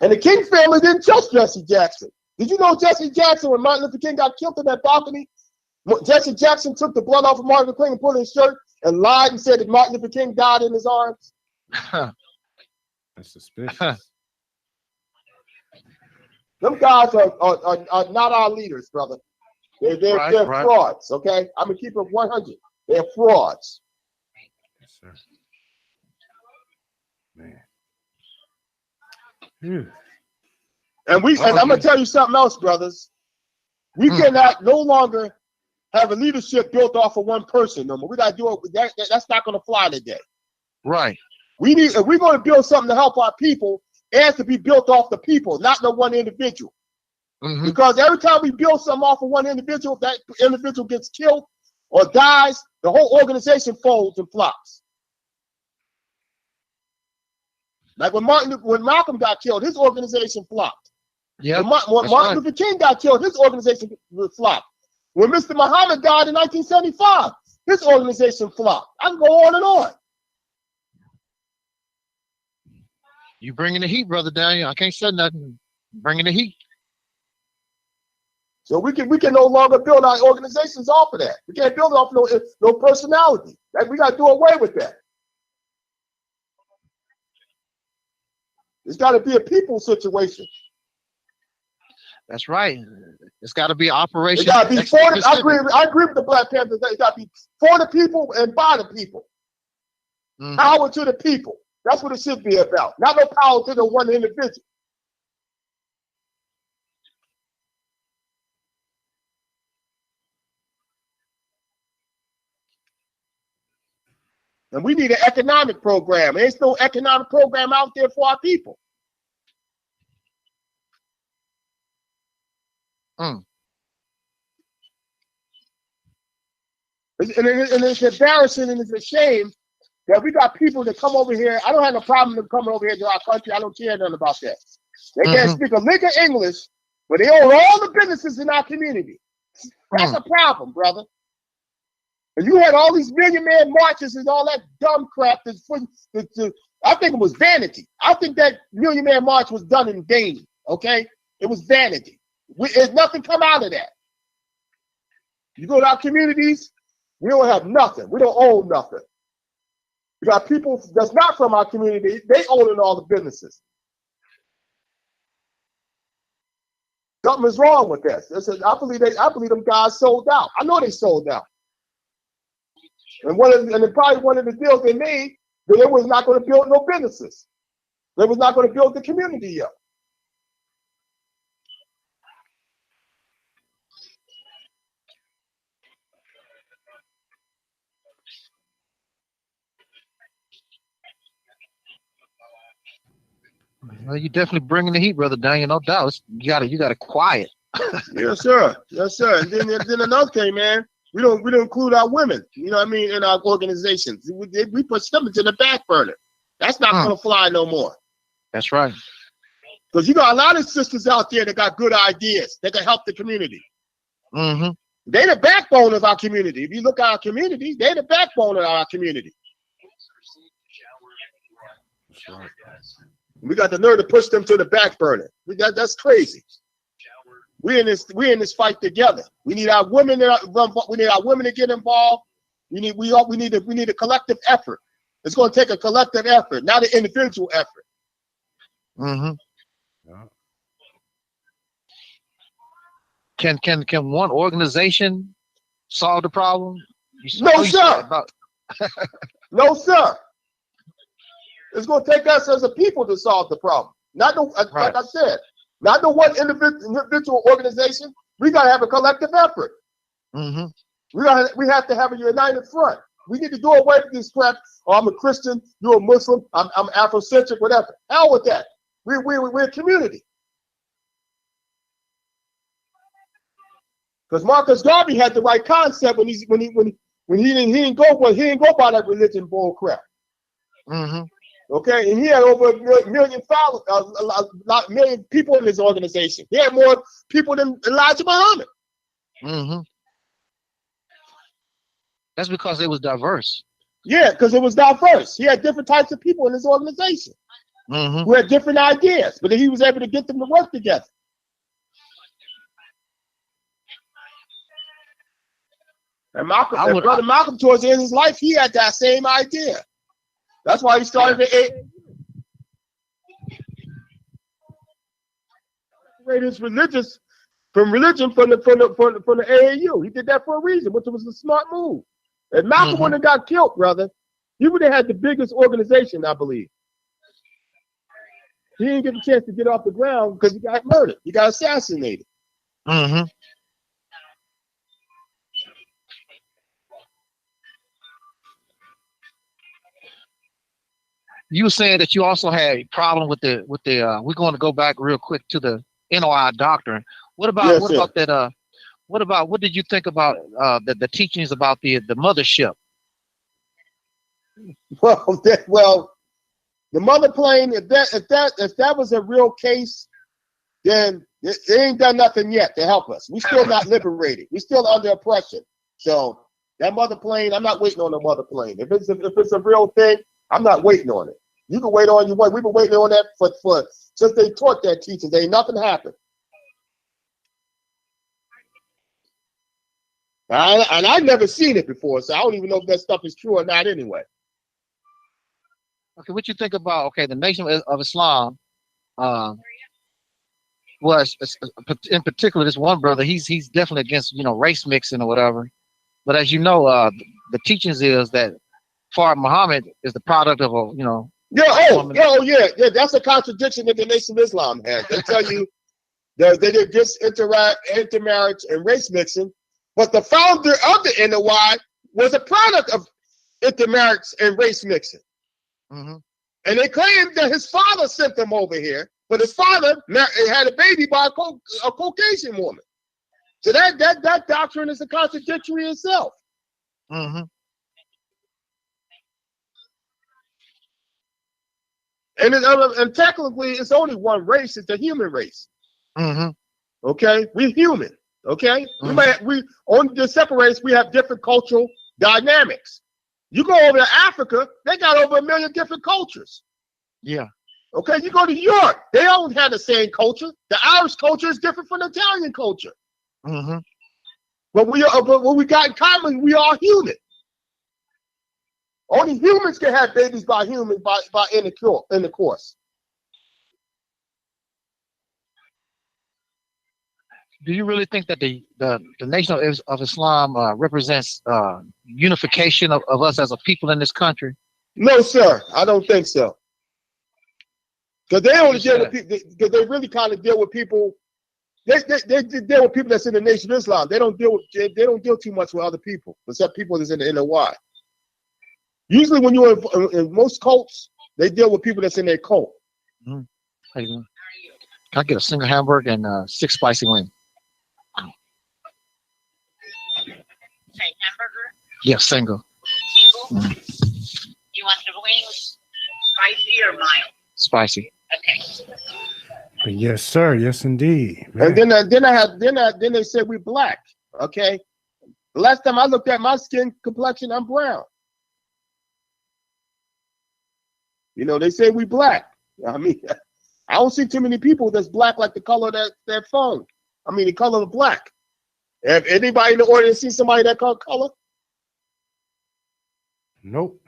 And the King family didn't trust Jesse Jackson. Did you know Jesse Jackson, when Martin Luther King got killed in that balcony, Jesse Jackson took the blood off of Martin Luther King and put it in his shirt and lied and said that Martin Luther King died in his arms? That's suspicious. Them guys are not our leaders, brother. They're frauds, okay? I'm going to keep it 100. They're frauds. Yes, sir. Man. Whew. And I'm going to tell you something else, brothers. We cannot no longer have a leadership built off of one person no more. We got to do it. That's not going to fly today. Right. If we're going to build something to help our people, it has to be built off the people, not no one individual. Because every time we build something off of one individual, that individual gets killed or dies, the whole organization folds and flops. Like when Malcolm got killed, his organization flopped. Yeah. When Martin Luther King got killed, his organization flopped. When Mr. Muhammad died in 1975, his organization flopped. I can go on and on. You bringing the heat, brother Daniel. I can't say nothing. Bringing the heat. So we can no longer build our organizations off of that. We can't build it off no personality. Like, we got to do away with that. It's got to be a people situation. That's right. It's got to be operation. It got to be for the, I agree with the Black Panthers. It got to be for the people and by the people. Power to the people. That's what it should be about. Not no power to the one individual. And we need an economic program. There's no economic program out there for our people. And it's embarrassing and it's a shame that we got people that come over here. I don't have no problem with them coming over here to our country. I don't care nothing about that. They can't speak a lick of English, but they own all the businesses in our community. That's a problem, brother. And you had all these Million Man marches and all that dumb crap. I think it was vanity. I think that Million Man march was done in vain, okay? It was vanity. There's nothing come out of that. You go to our communities, we don't have nothing. We don't own nothing. We got people that's not from our community. They owning all the businesses. Something is wrong with this. I believe them guys sold out. I know they sold out. And probably one of the deals they made, that they was not going to build no businesses. They was not going to build the community up. Well, you definitely bringing the heat, brother Daniel. No doubt. You got to quiet. Yes, sir. Yes, sir. And then another thing, man. We don't include our women. You know what I mean? In our organizations, we push them into the back burner. That's not going to fly no more. That's right. Because you got a lot of sisters out there that got good ideas that can help the community. They're the backbone of our community. If you look at our community, they're the backbone of our community. That's right. We got the nerve to push them to the back burner. That's crazy. We're in this fight together. We need our women. We need our women to get involved. We need a collective effort. It's going to take a collective effort, not an individual effort. Can one organization solve the problem? No, sir. No, sir. It's going to take us as a people to solve the problem. Not like I said, not the one individual organization. We got to have a collective effort. We have to have a united front. We need to do away with this crap. Oh, I'm a Christian, you're a Muslim, I'm Afrocentric, whatever. Hell with that. We're a community. Because Marcus Garvey had the right concept when when he didn't go by that religion bull crap. Okay, and he had over a million followers, a million people in his organization. He had more people than Elijah Muhammad. That's because it was diverse. Yeah, because it was diverse. He had different types of people in his organization who had different ideas, but he was able to get them to work together. And Brother Malcolm, towards the end of his life, he had that same idea. That's why he started the AAU. His religion from the AAU. He did that for a reason, which was a smart move. If Malcolm wouldn't have got killed, brother, he would have had the biggest organization, I believe. He didn't get a chance to get off the ground because he got murdered. He got assassinated. You were saying that you also had a problem with the we're going to go back real quick to the NOI doctrine. What about what did you think about the teachings about the mothership? Well, the mother plane, if that was a real case, then it ain't done nothing yet to help us. We still not liberated. We still under oppression. So that mother plane, I'm not waiting on the mother plane. If it's a real thing, I'm not waiting on it. You can wait on your way. We've been waiting on that for since they taught that teaching. There ain't nothing happened. And I've never seen it before, so I don't even know if that stuff is true or not anyway. Okay, what you think about, the Nation of Islam was, in particular, this one brother, he's definitely against, race mixing or whatever. But as you know, the teachings is that Farrakhan Muhammad is the product of a, yeah, that's a contradiction that the Nation of Islam has. They tell you that they did just intermarriage and race mixing, but the founder of the NOI was a product of intermarriage and race mixing. And they claimed that his father sent them over here, but his father had a baby by a Caucasian woman. So that doctrine is a contradictory itself. And technically, it's only one race. It's the human race. Okay, we're human. Okay, we only to separate us. We have different cultural dynamics. You go over to Africa, they got over 1 million different cultures. Yeah. Okay, you go to Europe, they don't have the same culture. The Irish culture is different from the Italian culture. But what we got in common, we are human. Only humans can have babies by humans by intercourse. Do you really think that the Nation of Islam represents unification of us as a people in this country? No, sir. I don't think so. Because they only deal with people. Because they really kind of deal with people. They deal with people that's in the Nation of Islam. They don't deal too much with other people, except people that's in the NOI. Usually, when you're in most cults, they deal with people that's in their cult. How you doing? Can I get a single hamburger and 6 spicy wings? Say hamburger? Yeah, single. Single? You want the wings spicy or mild? Spicy. Okay. Yes, sir. Yes, indeed. Man. And then they said we black. Okay. The last time I looked at my skin complexion, I'm brown. They say we black. I mean, I don't see too many people that's black like the color of that phone. I mean, the color of black. Have anybody in the audience seen somebody that color? Nope.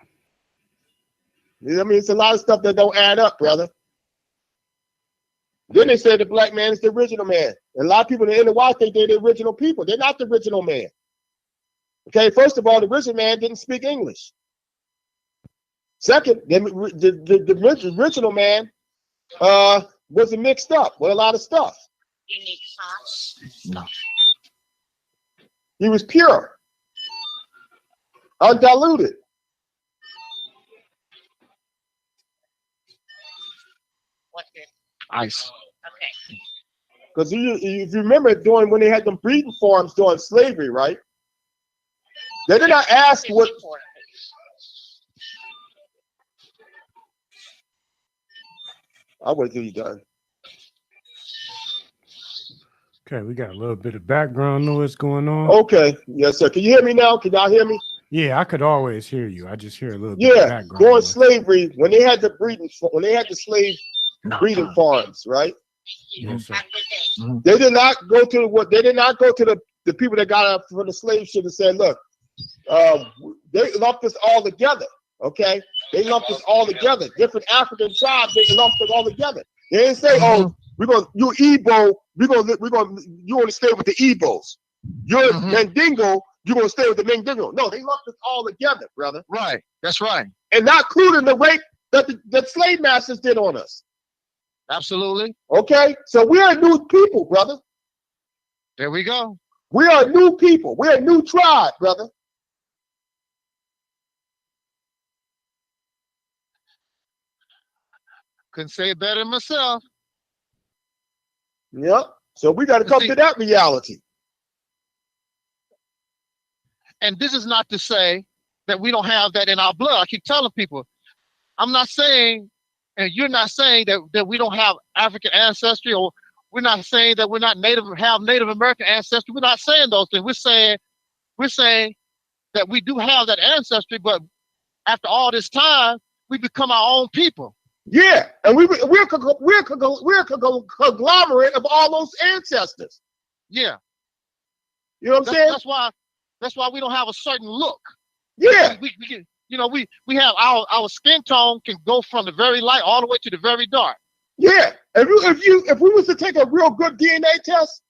I mean, it's a lot of stuff that don't add up, brother. Then they said the black man is the original man. And a lot of people in the NOI think they're the original people. They're not the original man. Okay, first of all, the original man didn't speak English. Second, the original man wasn't mixed up with a lot of stuff. You need sauce? No. He was pure, undiluted. What's this? Ice. Okay. Because if you remember when they had them breeding farms during slavery, right? They did not ask what. I'll wait till you're done. Okay, we got a little bit of background noise going on. Okay, yes, sir. Can you hear me now? Can y'all hear me? Yeah, I could always hear you. I just hear a little bit of Yeah, background during noise. slavery, when they had the slave breeding farms, right? Yes, sir. They did not go to what they did not go to the people that got up from the slave ship and said, look, they lumped us all together. Okay, they lumped us all together. Different African tribes, they lumped us all together. They didn't say, oh, you Igbo, you want to stay with the Igbos. You're Mandingo, you're gonna stay with the Mandingo. No, they lumped us all together, brother. Right. That's right. And not including the rape that the slave masters did on us. Absolutely. Okay, so we are a new people, brother. There we go. We are a new people. We're a new tribe, brother. Couldn't say it better than myself. Yep. So we got to come to that reality. And this is not to say that we don't have that in our blood. I keep telling people, I'm not saying, and you're not saying that we don't have African ancestry, or we're not saying that we're not have Native American ancestry. We're not saying those things. We're saying that we do have that ancestry, but after all this time, we become our own people. Yeah, and we're a conglomerate of all those ancestors. Yeah, you know what I'm saying? That's why we don't have a certain look. Yeah, we we have our skin tone can go from the very light all the way to the very dark. Yeah, if we was to take a real good DNA test,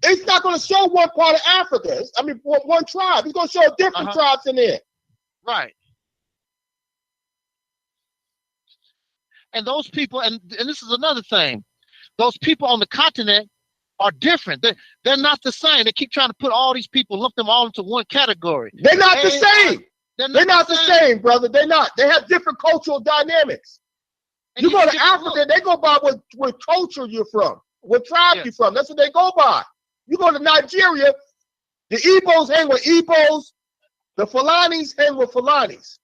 it's not going to show one part of Africa. I mean, one tribe. It's going to show different tribes in there. Right. And those people, and this is another thing, those people on the continent are different. They're not the same. They keep trying to put all these people, lump them all into one category. They're not the same. They're not the same, brother. They're not. They have different cultural dynamics. And you go to Africa, they go by what culture you're from, what tribe you're from. That's what they go by. You go to Nigeria, the Igbos hang with Igbos, the Fulanis hang with Fulanis.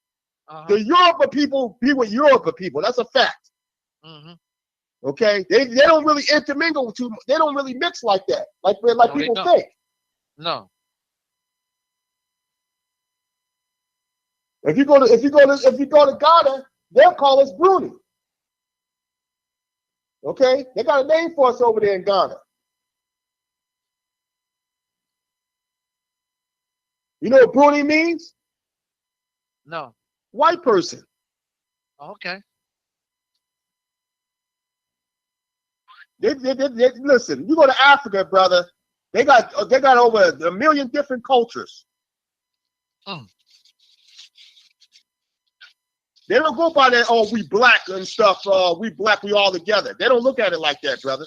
The Yoruba people be with Yoruba people. That's a fact. Okay, they don't really intermingle with you. They don't really mix like that, like people think. No. If you go to Ghana, they'll call us Bruni. Okay, they got a name for us over there in Ghana. You know what Bruni means? No. White person. Okay. Listen, you go to Africa, brother. They got over 1 million different cultures. They don't go by that. Oh, we black and stuff. We black. We all together. They don't look at it like that, brother.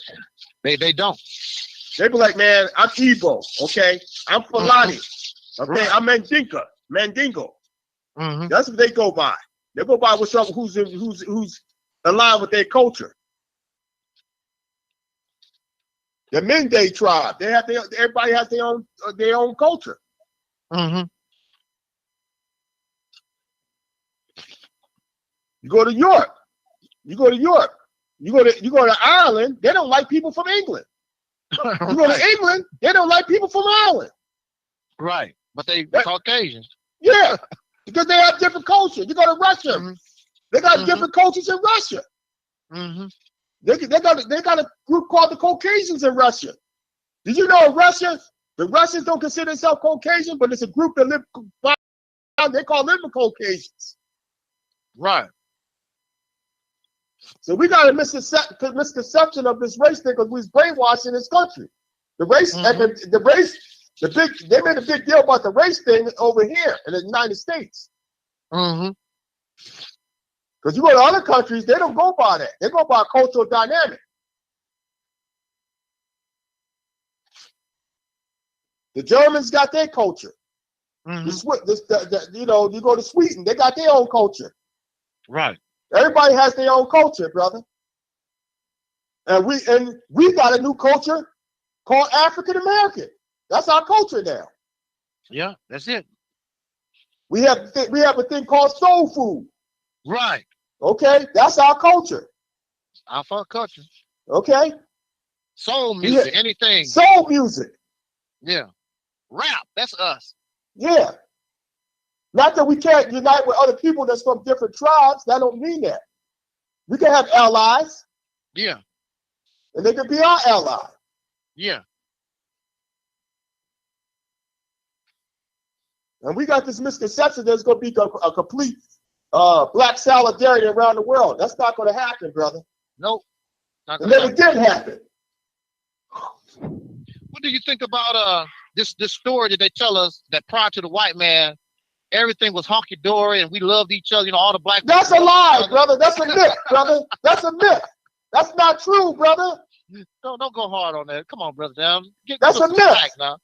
They don't. They be like, man, I'm Igbo. Okay, I'm Fulani. Okay, I'm Mandingo. That's what they go by. They go by what's up, who's aligned with their culture. The Mende tribe, everybody has their own culture. You go to Europe. You go to Ireland, they don't like people from England. You go to England, they don't like people from Ireland. Right. But they Caucasians. Yeah. Because they have different culture. You go to Russia, they got different cultures in Russia. They got a group called the Caucasians in Russia. Did you know in Russia, the Russians don't consider themselves Caucasian, but it's a group that live by, they call them the Caucasians. Right. So we got a misconception of this race thing because we was brainwashed in this country. The race, they made a big deal about the race thing over here in the United States. Because you go to other countries, they don't go by that. They go by cultural dynamic. The Germans got their culture. You go to Sweden, they got their own culture. Right. Everybody has their own culture, brother. And we got a new culture called African American. That's our culture now. Yeah, that's it. We have a thing called soul food. Right. Okay, that's our culture. Our culture. Okay. Soul music, anything. Soul music. Yeah. Rap, that's us. Yeah. Not that we can't unite with other people that's from different tribes. That don't mean that. We can have allies. Yeah. And they can be our ally. Yeah. And we got this misconception there's going to be a complete black solidarity around the world. That's not going to happen, brother. Nope. It never did happen. What do you think about this story that they tell us that prior to the white man, everything was honky-dory and we loved each other, you know, all the black That's a lie, brother. That's a myth, brother. That's a myth. That's not true, brother. Don't go hard on that. Come on, brother. Down. That's a myth. Now.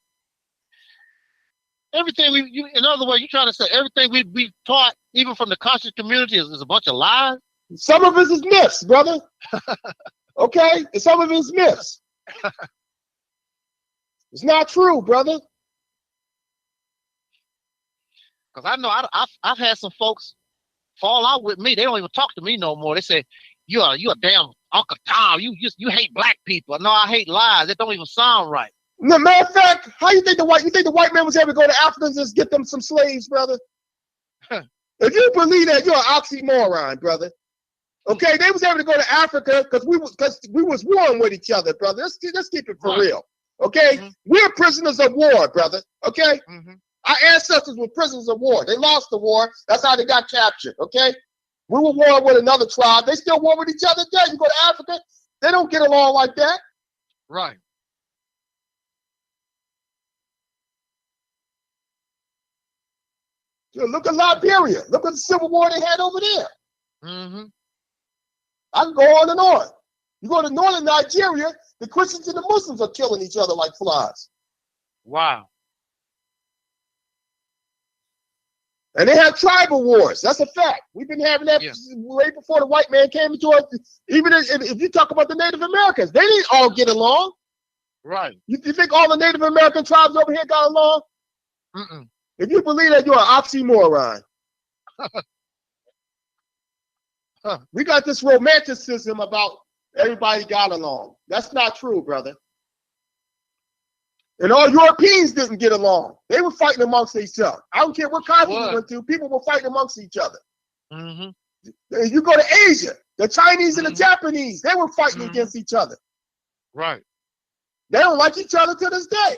Everything in other words, you're trying to say everything we taught, even from the conscious community, is a bunch of lies? Some of it is myths, brother. Okay? And some of it is myths. It's not true, brother. Because I know I've had some folks fall out with me. They don't even talk to me no more. They say, you a damn Uncle Tom. You hate black people. No, I hate lies. It don't even sound right. No, matter of fact, how you think the white man was able to go to Africa and just get them some slaves, brother? If you believe that, you're an oxymoron, brother. Okay, they was able to go to Africa because we was warring with each other, brother. Let's keep it for real. Okay, we're prisoners of war, brother. Okay, our ancestors were prisoners of war. They lost the war. That's how they got captured. Okay, we were warring with another tribe. They still war with each other today. You go to Africa, they don't get along like that. Right. Look at Liberia. Look at the civil war they had over there. I can go on and on. You go to northern Nigeria, the Christians and the Muslims are killing each other like flies. Wow. And they have tribal wars. That's a fact. We've been having that way before the white man came into us. Even if you talk about the Native Americans, they didn't all get along. Right. You think all the Native American tribes over here got along? If you believe that, you're an oxymoron. We got this romanticism about everybody got along. That's not true, brother. And all Europeans didn't get along. They were fighting amongst each other. I don't care what continent you went to, people were fighting amongst each other. You go to Asia, the Chinese and the Japanese, they were fighting against each other. Right. They don't like each other to this day.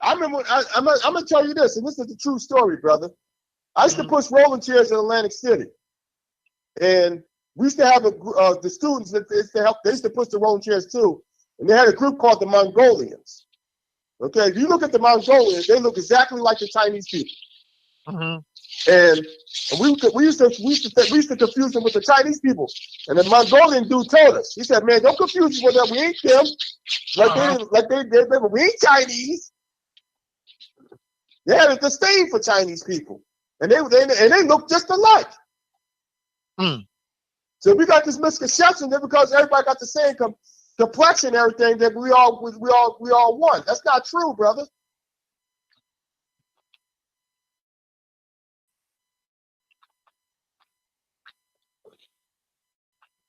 I remember, I'm going to tell you this, and this is the true story, brother. I used to push rolling chairs in Atlantic City. And we used to have the students that they used to push the rolling chairs too. And they had a group called the Mongolians. Okay, if you look at the Mongolians, they look exactly like the Chinese people. And we used to confuse them with the Chinese people. And the Mongolian dude told us, he said, "Man, don't confuse us with them. We ain't them. We ain't Chinese." They had a disdain for Chinese people, and they look just alike. So we got this misconception that because everybody got the same complexion and everything, that we all one. That's not true, brother.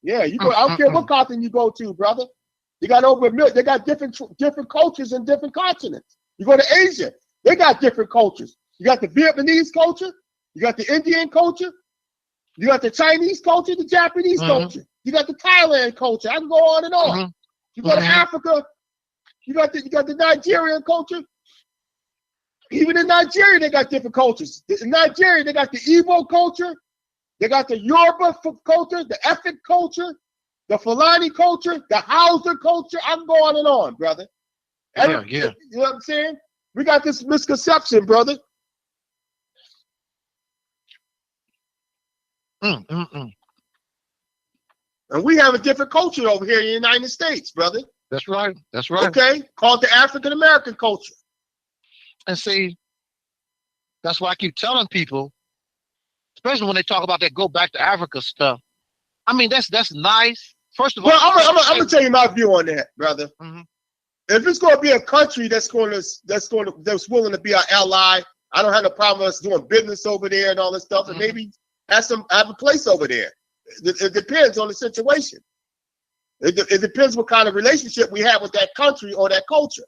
Yeah, you go. I don't care what continent you go to, brother. They got different cultures in different continents. You go to Asia, they got different cultures. You got the Vietnamese culture, you got the Indian culture, you got the Chinese culture, the Japanese culture, you got the Thailand culture. I can go on and on. You go to Africa, you got the Nigerian culture. Even in Nigeria, they got different cultures. In Nigeria, they got the Igbo culture, they got the Yoruba culture, the Efik culture, the Fulani culture, the Hausa culture. I can go on and on, brother. You know what I'm saying? We got this misconception, brother. And we have a different culture over here in the United States, brother. That's right. That's right. Okay, called the African American culture. And see, that's why I keep telling people, especially when they talk about that go back to Africa stuff. I mean, that's nice. First of all, I'm gonna tell you my view on that, brother. if it's going to be a country that's willing to be our ally, I don't have no problem with us doing business over there and all this stuff, and maybe have a place over there. It depends on the situation. It depends what kind of relationship we have with that country or that culture.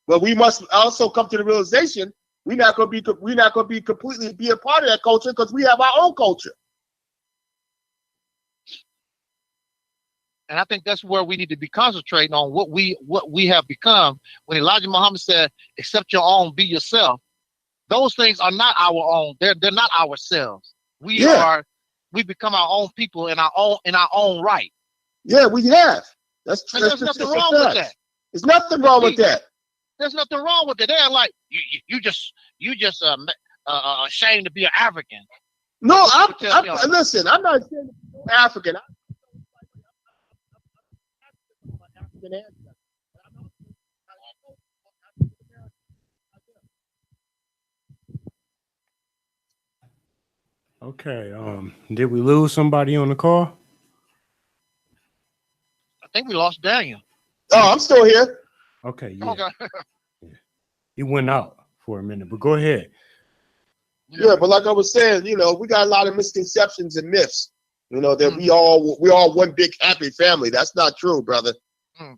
But we must also come to the realization we're not going to be completely be a part of that culture because we have our own culture. And I think that's where we need to be concentrating on what we have become. When Elijah Muhammad said, "Accept your own, be yourself," those things are not our own. They're not ourselves. We become our own people in our own right. Yeah, we have. There's nothing wrong with that. There's nothing wrong with that. There's nothing wrong with it. They're like you just ashamed to be an African. No, listen. I'm not ashamed to be African. Okay. Did we lose somebody on the call? I think we lost Daniel. Oh, I'm still here. Okay. Yeah. Okay. Yeah. He went out for a minute, but go ahead. Yeah, but like I was saying, we got a lot of misconceptions and myths. That we all one big happy family. That's not true, brother. How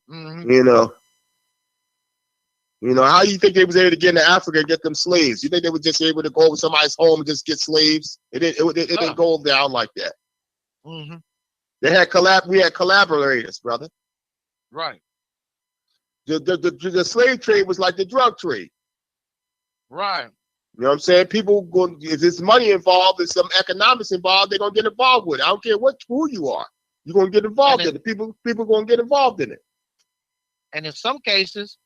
you think they was able to get into Africa and get them slaves? You think they were just able to go over somebody's home and just get slaves? It didn't go down like that. We had collaborators, brother. Right. The slave trade was like the drug trade. Right. You know what I'm saying? People if there's money involved, there's some economics involved, they're gonna get involved with it. I don't care who you are. You're gonna get involved in it. People gonna get involved in it. And in some cases,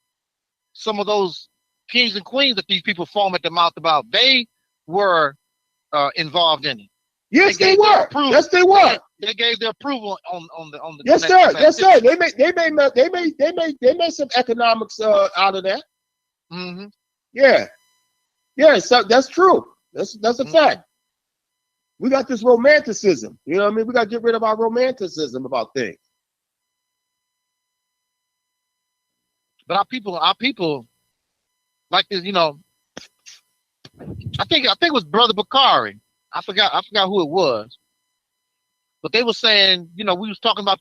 some of those kings and queens that these people foam at the mouth about, they were involved in it. Yes, they were. Yes, they were. They gave their approval on the. Yes, sir. Yes, sir. They made some economics out of that. Yeah. Yeah, so that's true. That's a fact. We got this romanticism. You know what I mean? We got to get rid of our romanticism about things. But our people like this, I think it was Brother Bakari. I forgot who it was. But they were saying, we was talking about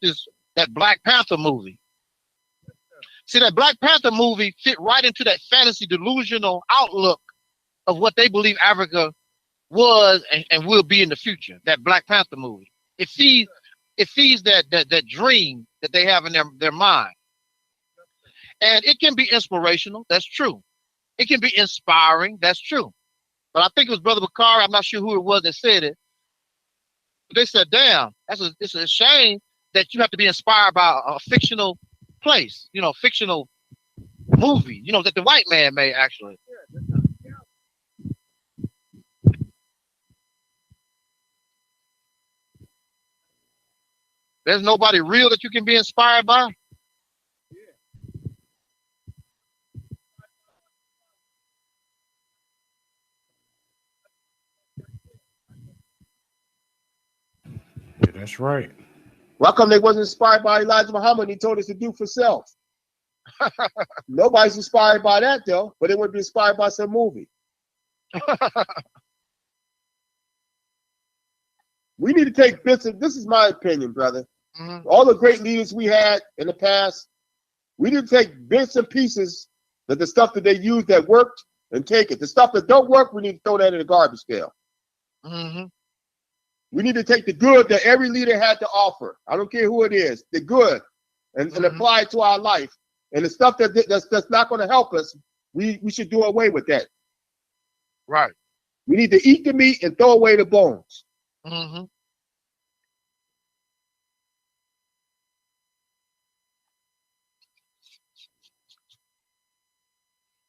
that Black Panther movie. See, that Black Panther movie fit right into that fantasy delusional outlook of what they believe Africa was and will be in the future. That Black Panther movie. It feeds that dream that they have in their mind. And it can be inspirational. That's true. It can be inspiring. That's true. But I think it was Brother Bakari. I'm not sure who it was that said it. But they said, damn, it's a shame that you have to be inspired by a fictional place, fictional movie, that the white man made, actually. There's nobody real that you can be inspired by. Yeah, that's right. Why come they wasn't inspired by Elijah Muhammad? He told us to do for self. Nobody's inspired by that though, but they would be inspired by some movie. We need to take bits of, this is my opinion, brother. All the great leaders we had in the past, we need to take bits and pieces of the stuff that they used that worked and take it. The stuff that don't work, we need to throw that in the garbage pail. We need to take the good that every leader had to offer. I don't care who it is, the good, and apply it to our life. And the stuff that's not going to help us, we should do away with that. Right. We need to eat the meat and throw away the bones.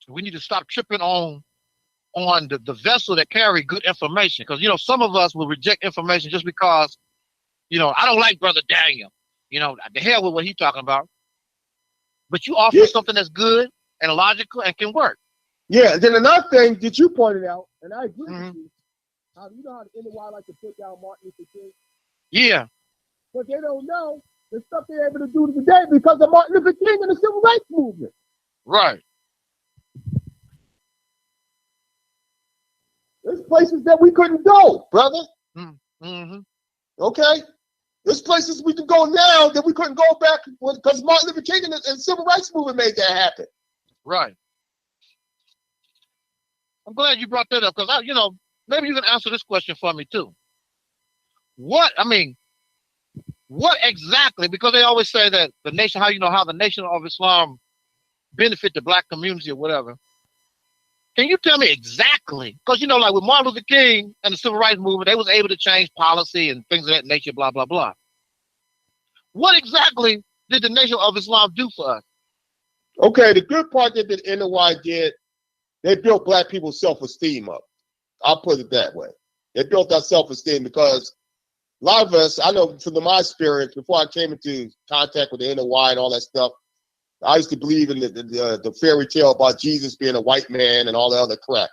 We need to stop tripping on the vessel that carry good information. Because, some of us will reject information just because, I don't like Brother Daniel. The hell with what he's talking about. But you offer something that's good and logical and can work. Yeah, then another thing that you pointed out, and I agree with you, you know how the NY like to put down Martin Luther King? Yeah. But they don't know the stuff they're able to do today because of Martin Luther King and the Civil Rights Movement. Right. There's places that we couldn't go, brother. Mm-hmm. Okay? There's places we can go now that we couldn't go back because Martin Luther King and the Civil Rights Movement made that happen. Right. I'm glad you brought that up because, maybe you can answer this question for me too. What exactly, because they always say that the nation, how the Nation of Islam benefit the black community or whatever. Can you tell me exactly? Because, like with Martin Luther King and the Civil Rights Movement, they was able to change policy and things of that nature, blah, blah, blah. What exactly did the Nation of Islam do for us? Okay, the good part that the NOI did, they built black people's self-esteem up. I'll put it that way. They built our self-esteem because a lot of us, I know from my experience, before I came into contact with the NOI and all that stuff, I used to believe in the fairy tale about Jesus being a white man and all that other crap.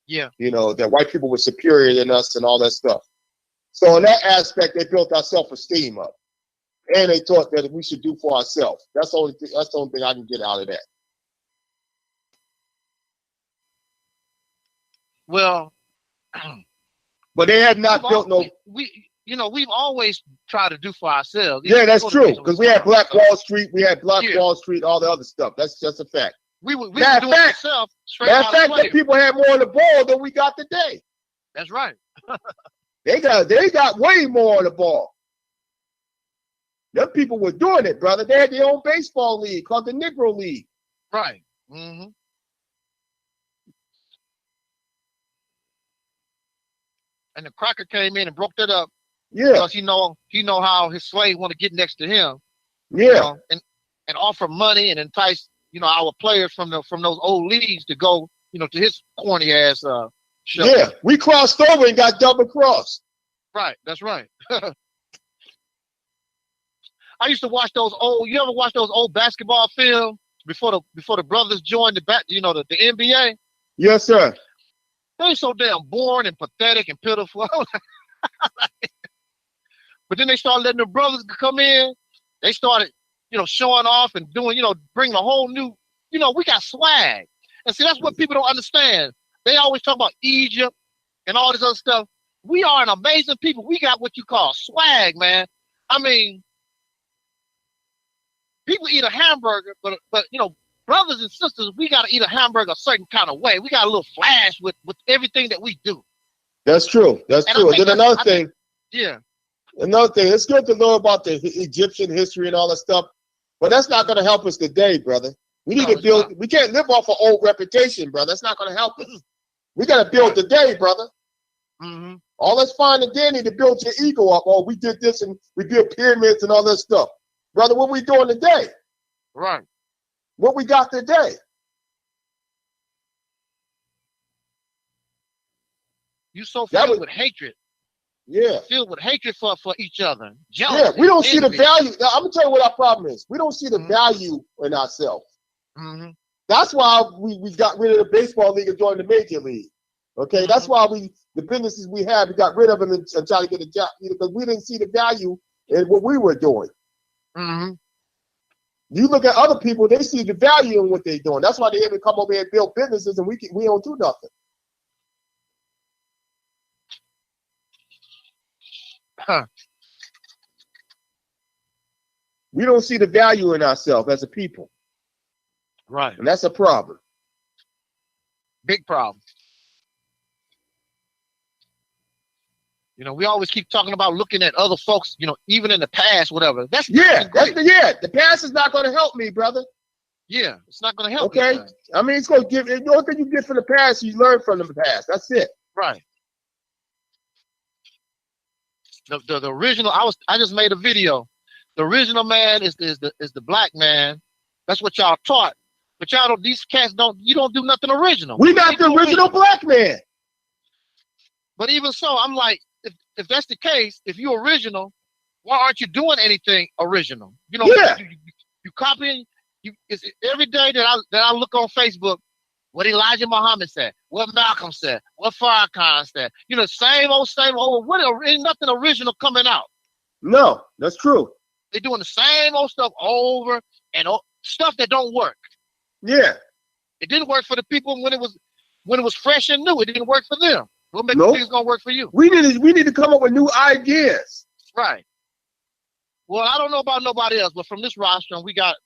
Yeah. That white people were superior than us and all that stuff. So in that aspect, they built our self-esteem up. And they taught that we should do for ourselves. That's the only thing I can get out of that. Well, but they had not built no. We've always tried to do for ourselves. Yeah, that's true. Because we had Black Wall Street, we had Black Wall Street, all the other stuff. That's just a fact. We were doing it ourselves. Matter of fact, that people had more on the ball than we got today. That's right. They got way more on the ball. Them people were doing it, brother. They had their own baseball league called the Negro League. Right. Mm-hmm. And the cracker came in and broke that up. Yeah. Because he know how his slave want to get next to him. Yeah. And offer money and entice, our players from those old leagues to go, to his corny ass show. Yeah. We crossed over and got double crossed. Right. That's right. I used to watch those old. You ever watch those old basketball films before the brothers joined the NBA? Yes, sir. They're so damn boring and pathetic and pitiful. But then they started letting the brothers come in. They started, showing off and doing, bringing a whole new, we got swag. And see, that's what people don't understand. They always talk about Egypt and all this other stuff. We are an amazing people. We got what you call swag, man. I mean, people eat a hamburger, but brothers and sisters, we got to eat a hamburger a certain kind of way. We got a little flash with everything that we do. That's true. That's true. And then another thing. Another thing, it's good to know about the Egyptian history and all that stuff, but that's not going to help us today, brother. We need to build. We can't live off an old reputation, brother. That's not going to help us. We got to build today, brother. Mm-hmm. All that's fine and dandy to build your ego up. Oh, we did this and we built pyramids and all that stuff. Brother, what we doing today? Right. What we got today? You so filled with hatred. Yeah. Filled with hatred for each other. Jealousy, yeah, we don't see the value. Now, I'm going to tell you what our problem is. We don't see the value in ourselves. Mm-hmm. That's why we got rid of the baseball league and joined the major league. Okay, mm-hmm. That's why the businesses we had, we got rid of them and tried to get a job because we didn't see the value in what we were doing. Mm-hmm. You look at other people, they see the value in what they're doing. That's why they're able to come over here and build businesses and we don't do nothing. Huh. We don't see the value in ourselves as a people. Right. And that's a problem. Big problem. We always keep talking about looking at other folks, even in the past, whatever. That's the past is not going to help me, brother. Yeah, it's not going to help. Okay. I mean, it's going to give. The only thing you get from the past, you learn from the past. That's it. Right. The original. I just made a video. The original man is the black man. That's what y'all taught. But y'all don't. These cats don't. You don't do nothing original. We're not the original black man. But even so, I'm like, if that's the case, if you're original, why aren't you doing anything original? You copying. It's every day that I look on Facebook, what Elijah Muhammad said, what Malcolm said, what Farrakhan said. Same old. What ain't nothing original coming out. No, that's true. They're doing the same old stuff over and stuff that don't work. Yeah. It didn't work for the people when it was fresh and new. It didn't work for them. What makes you think it's gonna work for you? We need to come up with new ideas. Right. Well, I don't know about nobody else, but from this roster, we got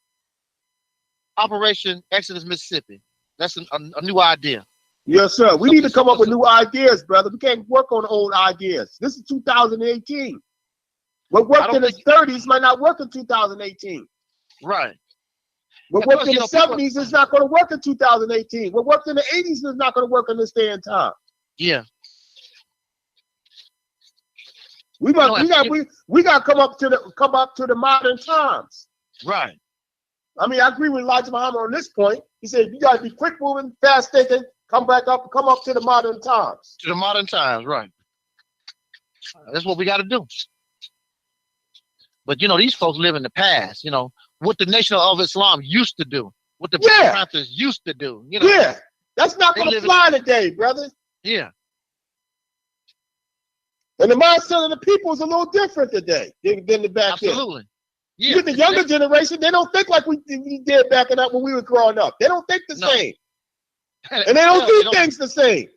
Operation Exodus Mississippi. That's a new idea. Yes, sir. We need to come up with new ideas, brother. We can't work on old ideas. This is 2018. What worked in the 30s might not work in 2018. Right. What worked in the 70s is not going to work in 2018. What worked in the 80s is not going to work in this day and time. Yeah. We got to come up to the modern times. Right. I mean, I agree with Elijah Muhammad on this point. He said you got to be quick moving, fast thinking, come up to the modern times. To the modern times, right. That's what we got to do. But these folks live in the past, what the Nation of Islam used to do, what the Black Panthers used to do. Yeah. That's not going to fly today, brother. Yeah. And the mindset of the people is a little different today than the back then. Absolutely. Yeah. With the younger generation, they don't think like we did back when we were growing up. They don't think the same. And they don't do things the same.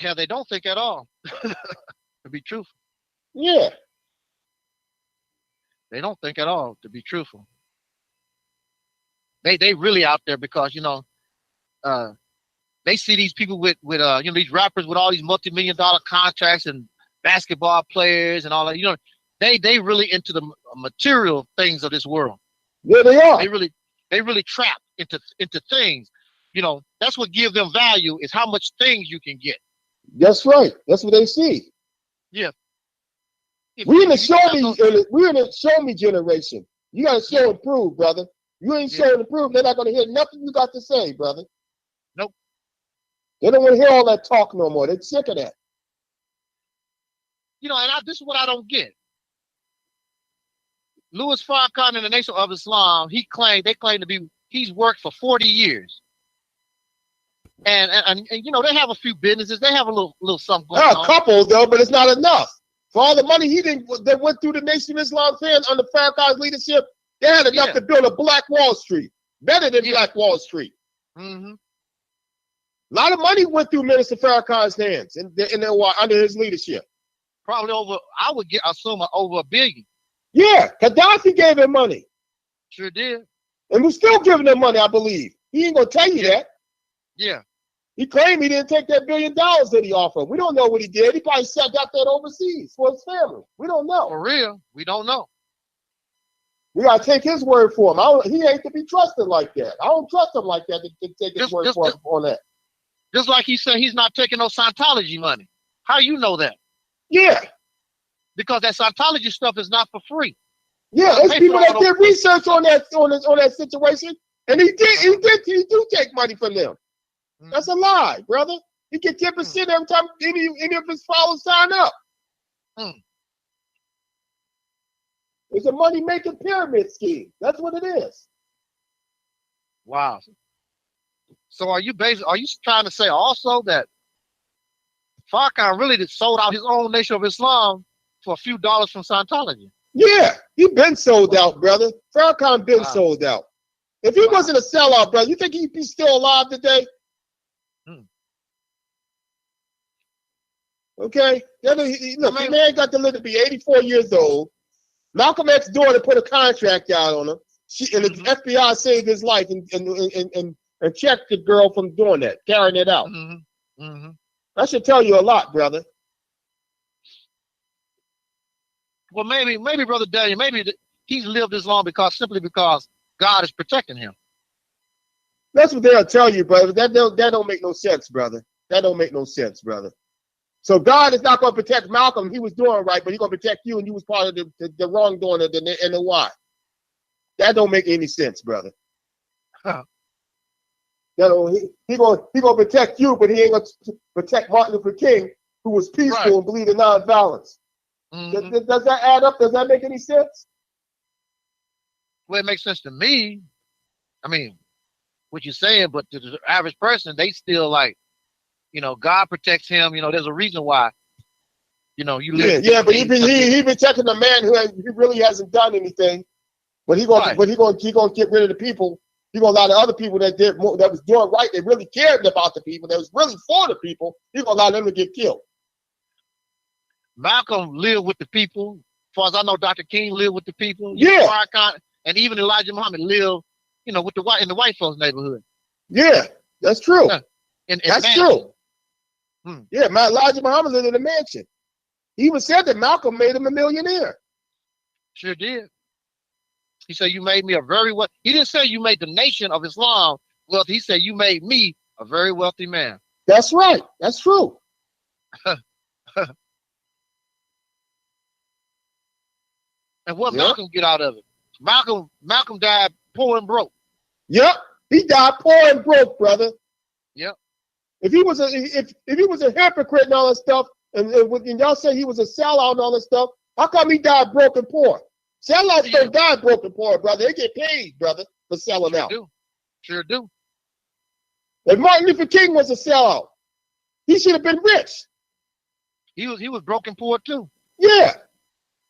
Yeah, they don't think at all. To be truthful. Yeah. They don't think at all, to be truthful. They really out there because, they see these people with these rappers with all these multi-million-dollar contracts and basketball players and all that. They really into the material things of this world. Yeah, they are. They really trapped into things. That's what gives them value is how much things you can get. That's right. That's what they see. Yeah. We're in the show me generation. You gotta show and prove, brother. You ain't showing and prove, they're not gonna hear nothing you got to say, brother. Nope. They don't want to hear all that talk no more. They're sick of that. This is what I don't get. Louis Farrakhan in the Nation of Islam, they claim he's worked for 40 years. And they have a few businesses. They have a little something going on. A couple though, but it's not enough. For all the money that went through the Nation of Islam fans under Farrakhan's leadership, they had enough to build a Black Wall Street, better than Black Wall Street. Mm-hmm. A lot of money went through Minister Farrakhan's hands under his leadership. Probably assume over $1 billion. Yeah, Gaddafi gave him money. Sure did. And we're still giving him money, I believe. He ain't gonna tell you that. Yeah. He claimed he didn't take that $1 billion that he offered. We don't know what he did. He probably got that overseas for his family. We don't know. For real, we don't know. We gotta take his word for him. He ain't to be trusted like that. I don't trust him like that to take his word for him on that. Just like he said he's not taking no Scientology money. How you know that? Yeah. Because that Scientology stuff is not for free. Yeah, there's people that did research on that situation, and he do take money from them. Mm-hmm. That's a lie, brother. He get 10% every time any of his followers sign up. Mm. It's a money-making pyramid scheme. That's what it is. Wow. So are you trying to say also that Farrakhan really sold out his own Nation of Islam for a few dollars from Scientology? Yeah, he been sold out, brother. Farrakhan been sold out. If he wasn't a sellout, brother, you think he'd be still alive today? Okay? Look, the man got to live to be 84 years old. Malcolm X's daughter put a contract out on him. And the FBI saved his life and checked the girl from doing that, carrying it out. Mm-hmm. Mm-hmm. That should tell you a lot, brother. Well, maybe, Brother Daniel, he's lived this long simply because God is protecting him. That's what they'll tell you, brother. That don't make no sense, brother. That don't make no sense, brother. So God is not going to protect Malcolm. He was doing right, but he's going to protect you, and you was part of the wrongdoing of the NOI. That don't make any sense, brother. Huh. He gonna protect you, but he ain't gonna protect Martin Luther King, who was peaceful and believed in nonviolence. Mm-hmm. Does that add up? Does that make any sense? Well, it makes sense to me. I mean, what you're saying, but to the average person, they still like, God protects him. There's a reason why You know, you Yeah, live. yeah, but he been checking a man who really hasn't done anything, but he gonna get rid of the people. He gonna allow the other people that did more, that was doing right, that really cared about the people, that was really for the people. He gonna allow them to get killed. Malcolm lived with the people. As far as I know, Dr. King lived with the people. Yeah. Farrakhan, and even Elijah Muhammad lived, you know, with the white in the white folks' neighborhood. Yeah, that's true. In That's mansion. true. Yeah, Elijah Muhammad lived in a mansion. He even said that Malcolm made him a millionaire. Sure did. He said, you made me a very well. He didn't say you made the nation of Islam wealthy. He said, you made me a very wealthy man. That's right. That's true. And what Malcolm get out of it? Malcolm died poor and broke. Yep. He died poor and broke, brother. Yep. If he was a hypocrite and all that stuff, and y'all say he was a sellout and all that stuff, how come he died broke and poor? Sellouts don't die broke and poor, brother. They get paid, brother, for selling out. Sure do. If Martin Luther King was a sellout, he should have been rich. He was broke and poor too. Yeah.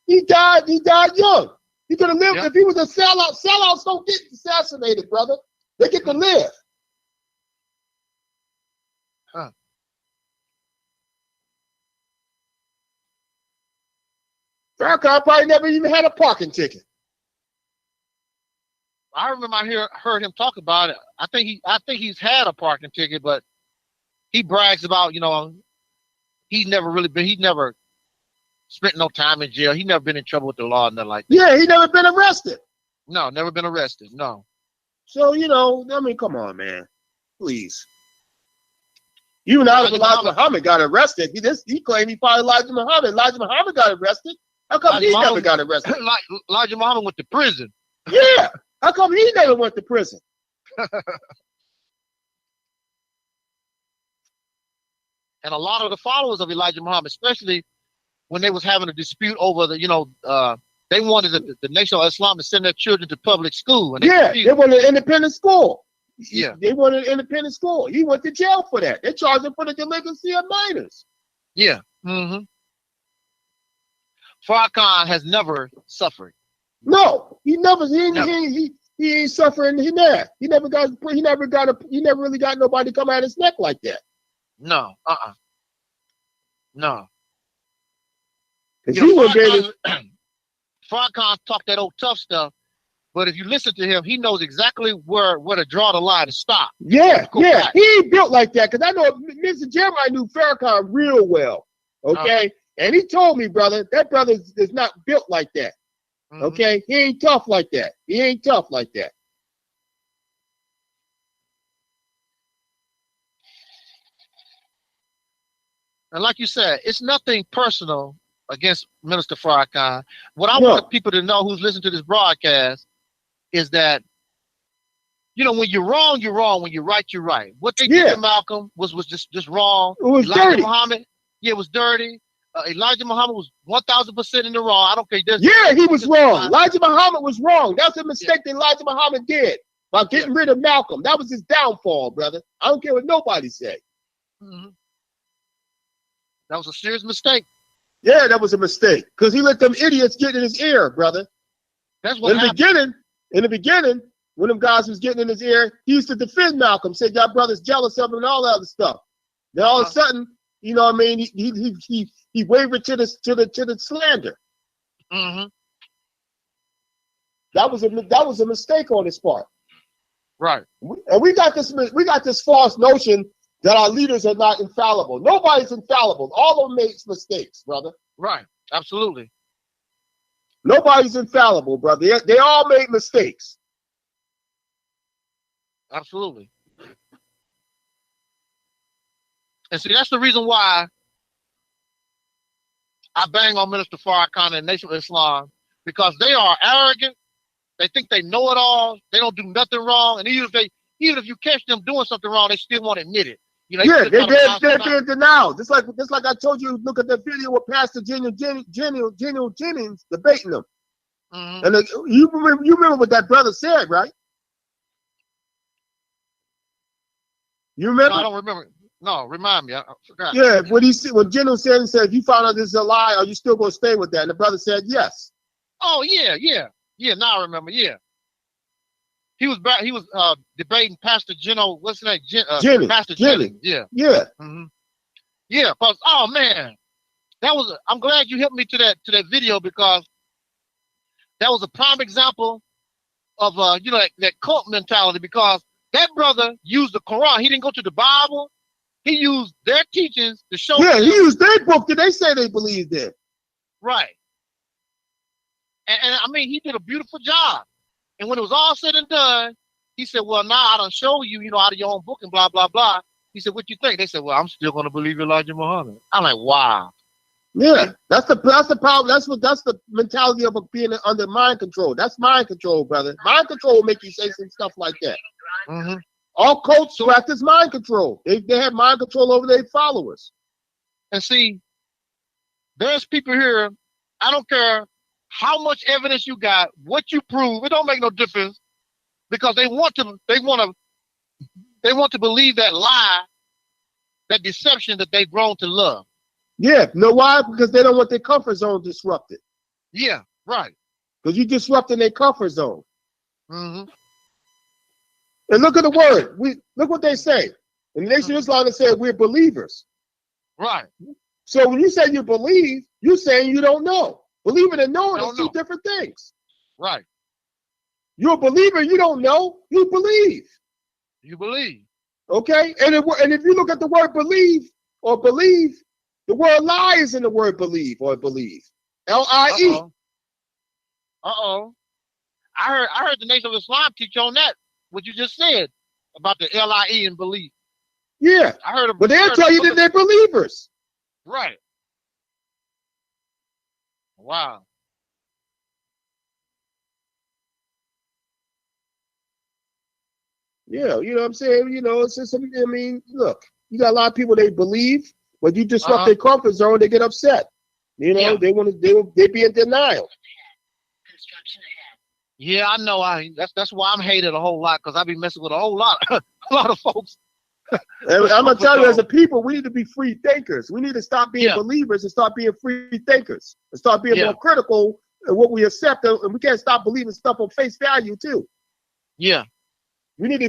He died young. He could have lived. If he was a sellout. Sellouts don't get assassinated, brother. They get to live. Huh. Farrakhan probably never even had a parking ticket. I remember I heard him talk about it. I think he's had a parking ticket, but he brags about, you know, he's never spent no time in jail. He never been in trouble with the law, nothing like that. Yeah, he never been arrested. No, never been arrested. No. So, you know, I mean, come on, man. Please. Even Elijah Muhammad got arrested. He claimed he followed Elijah Muhammad. Elijah Muhammad got arrested. How come he never got arrested? Elijah Muhammad went to prison. Yeah. How come he never went to prison? And a lot of the followers of Elijah Muhammad, especially when they was having a dispute over the, you know, they wanted the Nation of Islam to send their children to public school. And they wanted an independent school. Yeah. They wanted an independent school. He went to jail for that. They charged him for the delinquency of minors. Yeah. Farrakhan has never suffered. No, he ain't suffering. He never really got nobody come out his neck like that. No. No. Farrakhan talked that old tough stuff, but if you listen to him, he knows exactly where to draw the line and stop. Yeah. He ain't built like that, because I know Mr. Jeremiah knew Farrakhan real well. Okay. And he told me, brother, that brother is not built like that. Okay. He ain't tough like that. And like you said, it's nothing personal against Minister Farrakhan. What I want people to know who's listening to this broadcast is that, you know, when you're wrong, you're wrong. When you're right, you're right. What they did to Malcolm was just wrong. It was dirty. Muhammad, it was dirty. Elijah Muhammad was 1,000% in the wrong. I don't care. He was wrong. Elijah Muhammad was wrong. That's a mistake that Elijah Muhammad did by getting rid of Malcolm. That was his downfall, brother. I don't care what nobody say. That was a serious mistake. Yeah, that was a mistake, because he let them idiots get in his ear, brother. That's what happened. In the beginning, when them guys was getting in his ear, he used to defend Malcolm, said y'all brothers jealous of him and all that other stuff. Then all of a sudden, you know what I mean, he wavered to the slander. That was a mistake on his part. Right. And we got this false notion that our leaders are not infallible. Nobody's infallible. All of them make mistakes, brother. Right. Absolutely. Nobody's infallible, brother. They all make mistakes. Absolutely. And see, that's the reason why I bang on Minister Farrakhan and Nation of Islam, because they are arrogant. They think they know it all. They don't do nothing wrong. And even if you catch them doing something wrong, they still won't admit it. You know, they're in denial. Just like I told you, look at the video with Pastor General Jennings debating them. And you remember what that brother said, right? You remember? No, I don't remember. No, remind me. I forgot. Yeah, when General said, if you found out this is a lie, are you still going to stay with that? And the brother said yes. Oh yeah. Now I remember. Yeah, he was debating Pastor Geno. What's his name? Jenny. Pastor Jenny. Yeah. Yeah. Mm-hmm. Yeah. Cause oh man, I'm glad you helped me to that video, because that was a prime example of that cult mentality, because that brother used the Quran. He didn't go to the Bible. He used their teachings to show. Yeah, he used their book that they say they believed in. Right. And I mean, he did a beautiful job. And when it was all said and done, he said, well, now I done show you, out of your own book and blah, blah, blah. He said, what you think? They said, well, I'm still going to believe Elijah Muhammad. I'm like, wow. Yeah, that's the problem. That's the mentality of being under mind control. That's mind control, brother. Mind control will make you say some stuff like that. Mm-hmm. All cults practice mind control. They have mind control over their followers. And see, there's people here, I don't care how much evidence you got, what you prove, it don't make no difference, because they want to believe that lie, that deception that they've grown to love. Yeah, know why? Because they don't want their comfort zone disrupted. Yeah, right. Because you're disrupting their comfort zone. Mm-hmm. And look at the word. Look what they say. In the Nation of Islam, they say we're believers. Right. So when you say you believe, you're saying you don't know. Believing and knowing are two different things. Right. You're a believer, you don't know, you believe. You believe. Okay? And if you look at the word believe or believe, the word lie is in the word believe or believe. L-I-E. Uh-oh. I heard the Nation of Islam teach on that, what you just said about the L-I-E and believe. Yeah. I heard them. But they'll tell you that they're believers. Right. Wow. Yeah, you know what I'm saying? It's just, look, you got a lot of people, they believe, but you disrupt their comfort zone, they get upset. They be in denial. Yeah, I know. That's why I'm hated a whole lot, because I be messing with a whole lot of folks. And I'm gonna tell you, as a people, we need to be free thinkers. We need to stop being believers and start being free thinkers, and start being more critical in what we accept. And we can't stop believing stuff on face value too. Yeah. We need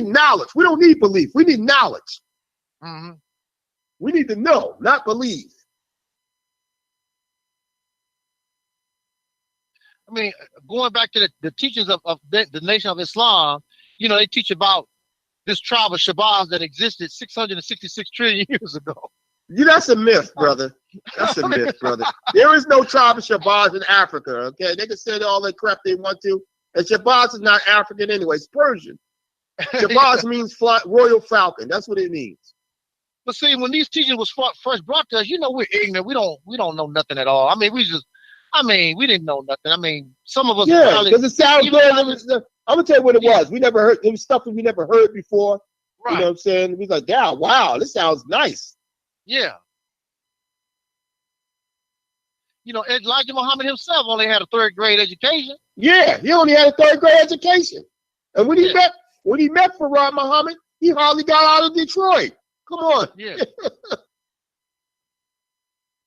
knowledge. We don't need belief. We need knowledge. Mm-hmm. We need to know, not believe. I mean, going back to the teachings of the Nation of Islam, they teach about this tribe of Shabazz that existed 666 trillion years ago. Yeah, that's a myth, brother. That's a myth, brother. There is no tribe of Shabazz in Africa, okay? They can say all that crap they want to. And Shabazz is not African anyway. It's Persian. Shabazz means royal falcon. That's what it means. But see, when these teachings was first brought to us, we're ignorant. We don't know nothing at all. I mean, we didn't know nothing. I mean, some of us. Yeah, because it sounds good. I'm gonna tell you what it was. We never heard. It was stuff that we never heard before. Right. You know what I'm saying? We was like, yeah, wow, this sounds nice. Yeah. Elijah Muhammad himself only had a 3rd grade education. Yeah, he only had a 3rd grade education. And when he met Farrakhan Muhammad, he hardly got out of Detroit. Come on. Yeah.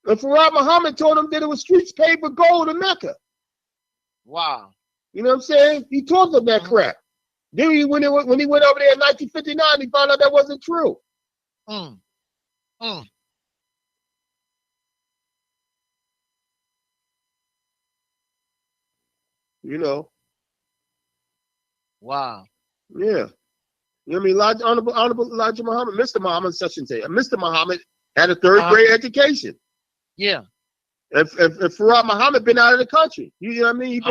And Farrakhan Muhammad told him that it was streets paved with gold in Mecca. Wow. You know what I'm saying? He told them that crap. Then when he went over there in 1959, he found out that wasn't true. Wow. Yeah. Honorable Elijah Muhammad, Mr. Muhammad, such and say. Mr. Muhammad had a 3rd grade education. Yeah. If Farrakhan Muhammad been out of the country, you know what I mean?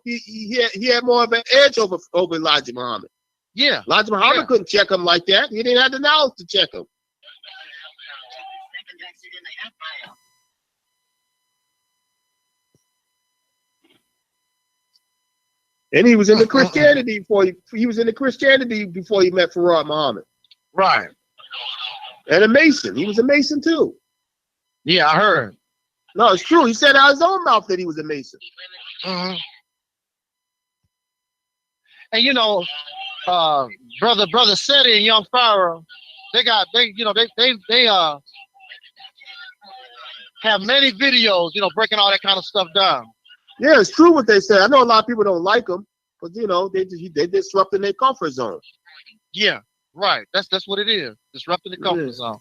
He had more of an edge over Elijah Muhammad. Yeah. Elijah Muhammad couldn't check him like that. He didn't have the knowledge to check him. And he was in the Christianity before he met Farrakhan Muhammad. Right. And a Mason. He was a Mason too. Yeah, I heard. No, it's true. He said out of his own mouth that he was a Mason. Mm-hmm. And brother Seti and young Pharaoh, have many videos, breaking all that kind of stuff down. Yeah, it's true what they say. I know a lot of people don't like them, but they disrupting their comfort zone. Yeah, right. That's what it is. Disrupting the comfort zone.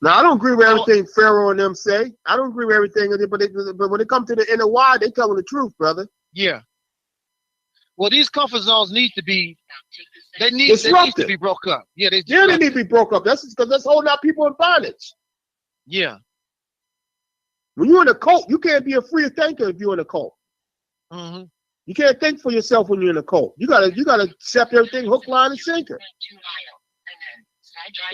Now I don't agree with everything Pharaoh and them say. I don't agree with everything, but when it comes to the inner why, they telling the truth, brother. Yeah. Well, these comfort zones need to be. They need to be broke up. Yeah, they need to be broke up. That's because that's holding out people in bondage. Yeah. When you're in a cult, you can't be a free thinker if you're in a cult. Mm-hmm. You can't think for yourself when you're in a cult. You gotta accept everything hook, line, and sinker.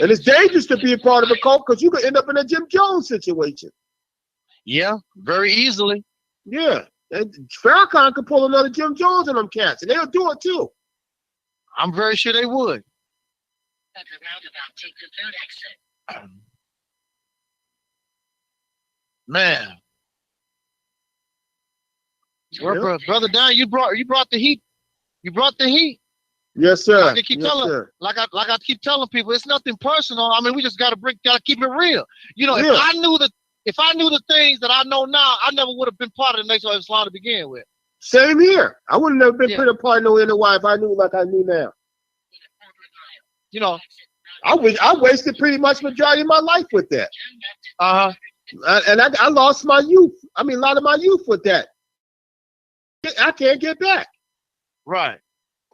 And it's dangerous to be a part of a cult because you could end up in a Jim Jones situation. Yeah, very easily. Yeah. And Farrakhan could pull another Jim Jones on them cats, and they'll do it too. I'm very sure they would. At the roundabout, take the 3rd exit. Man. Well, brother Dan, you brought the heat. You brought the heat. Yes, sir. Like I keep telling people, it's nothing personal. I mean, we just gotta keep it real. If I knew the things that I know now, I never would have been part of the Nation of Islam to begin with. Same here. I would have never been put a part of no inner why if I knew like I knew now. I wasted pretty much majority of my life with that. And I lost my youth. I mean, a lot of my youth with that. I can't get back. Right.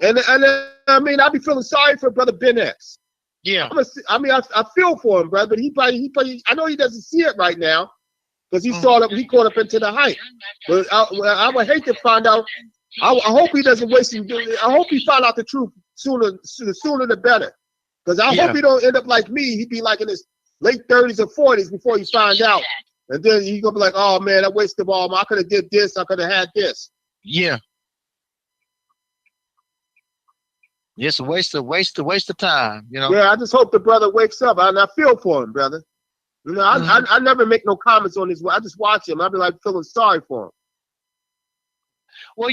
And I mean, I'd be feeling sorry for Brother Ben X. Yeah. I feel for him, brother, but he probably I know he doesn't see it right now because he caught up into the hype. But I would hate to find out. I hope he doesn't waste him. I hope he found out the truth sooner the better. Because I hope he don't end up like me. He'd be like in his late 30s or 40s before he finds out. And then he's gonna be like, oh man, I wasted all. I could have did this, I could have had this. Yeah. Just a waste of time, Yeah, I just hope the brother wakes up, and I feel for him, brother. I never make no comments on this. I just watch him. I be like feeling sorry for him. Well,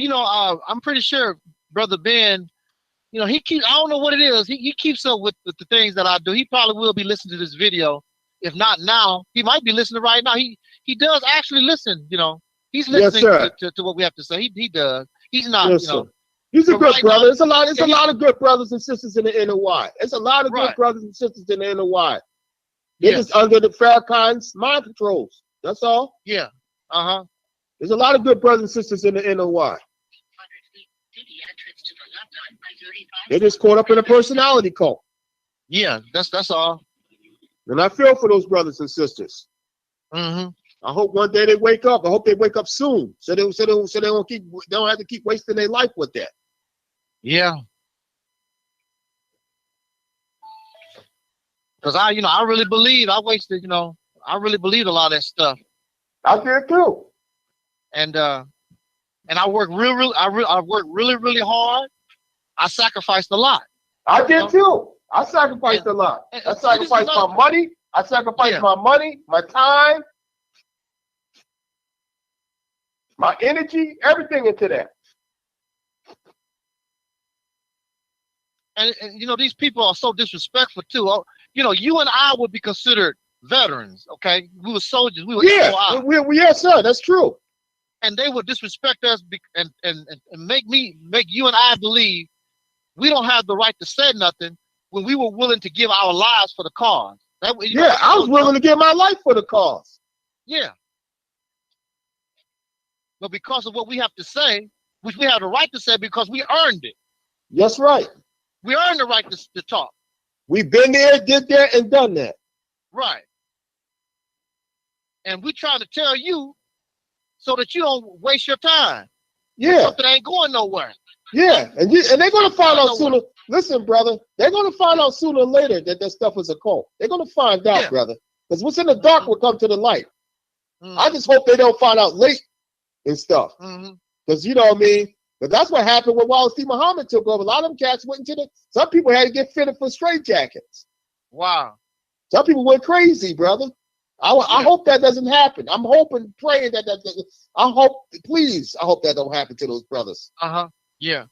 I'm pretty sure Brother Ben, he keeps. I don't know what it is. He keeps up with the things that I do. He probably will be listening to this video. If not now, he might be listening right now. He does actually listen. He's listening to what we have to say. He does. He's not. Yes, he's a good brother. It's a lot of good brothers and sisters in the inner why. It's a lot of good brothers and sisters in the inner why. They're just under the Farrakhan's mind controls. That's all. Yeah. There's a lot of good brothers and sisters in the inner why. They're just caught up in a personality cult. Yeah, that's all. And I feel for those brothers and sisters. I hope one day they wake up. I hope they wake up soon, so they don't have to keep wasting their life with that. Yeah. Because I really believe I wasted. I really believed a lot of that stuff. I did too. And I work I worked really hard. I sacrificed a lot. I did too. I sacrificed a lot. I sacrificed my money. I sacrificed my money, my time, my energy, everything into that. And these people are so disrespectful too. You and I would be considered veterans, okay? We were soldiers. We were yes, sir. That's true. And they would disrespect us and make you and I believe we don't have the right to say nothing when we were willing to give our lives for the cause. I was willing to give my life for the cause. Yeah. But because of what we have to say, which we have the right to say because we earned it. That's right. We earned the right to talk. We've been there, did that, and done that. Right. And we trying to tell you so that you don't waste your time. Yeah. Something ain't going nowhere. Yeah. And they're going to find out sooner. Listen, brother, they're going to find out sooner or later that stuff is a cult. They're going to find out, brother. Because what's in the dark will come to the light. I just hope they don't find out late and stuff. Because you know what I mean? But that's what happened when Wallace D. Muhammad took over. A lot of them cats went into some people had to get fitted for straitjackets. Wow. Some people went crazy, brother. I hope that doesn't happen. I'm hoping, praying that I hope that don't happen to those brothers. Yeah.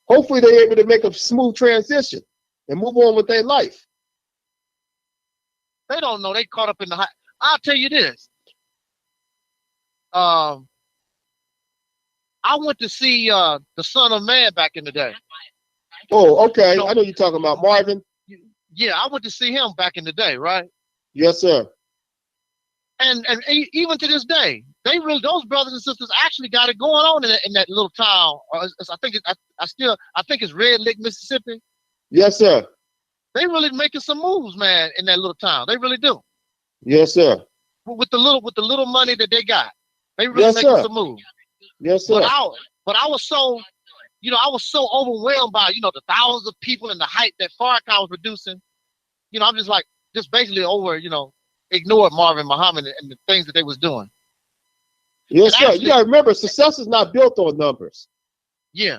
Hopefully they're able to make a smooth transition. and move on with their life. They don't know. They caught up in the hype. I'll tell you this. I went to see the Son of Man back in the day. Oh, okay. So, I know you're talking about Marvin. Yeah, I went to see him back in the day, right? Yes, sir. And even to this day, they really, those brothers and sisters actually got it going on in that little town. I think it's Red Lick, Mississippi. Yes, sir. They really making some moves, man, in that little town. They really do. Yes, sir. With the little money that they got, they really Yes, making sir. some moves. Yes, sir. But I was so, I was so overwhelmed by, the thousands of people and the hype that Farrakhan was producing. I'm just basically over, ignored Marvin Muhammad and the things that they was doing. Yes, and sir. actually, You gotta remember, success is not built on numbers. Yeah.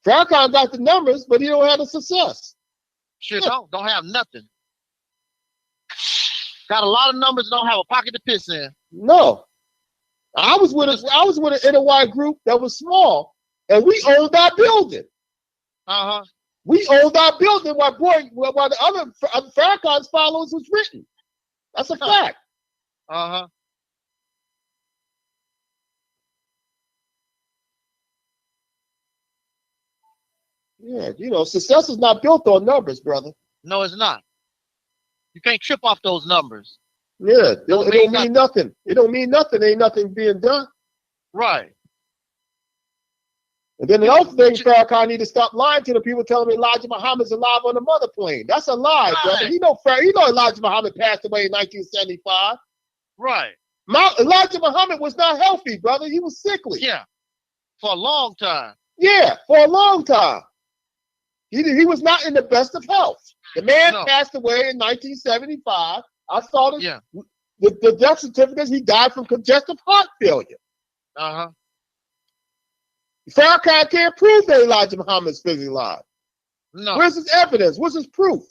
Farrakhan got the numbers, but he don't have the success. Sure don't have nothing. Got a lot of numbers, don't have a pocket to piss in. No. I was with an NOI group that was small, and we owned our building. Uh-huh. We owned our building while the other Farrakhan's followers was written. That's a fact. Uh-huh. Yeah, success is not built on numbers, brother. No, it's not. You can't trip off those numbers. Yeah, it don't mean nothing. It don't mean nothing. Ain't nothing being done. Right. And then the other thing, Farrakhan need to stop lying to the people telling me Elijah Muhammad's alive on the mother plane. That's a lie, brother. You know Elijah Muhammad passed away in 1975. Right. Elijah Muhammad was not healthy, brother. He was sickly. Yeah. For a long time. Yeah, for a long time. He was not in the best of health. The man passed away in 1975. I saw the death certificates. He died from congestive heart failure. Uh-huh. Farrakhan can't prove that Elijah Muhammad's physically alive. No. Where's his evidence? What's his proof?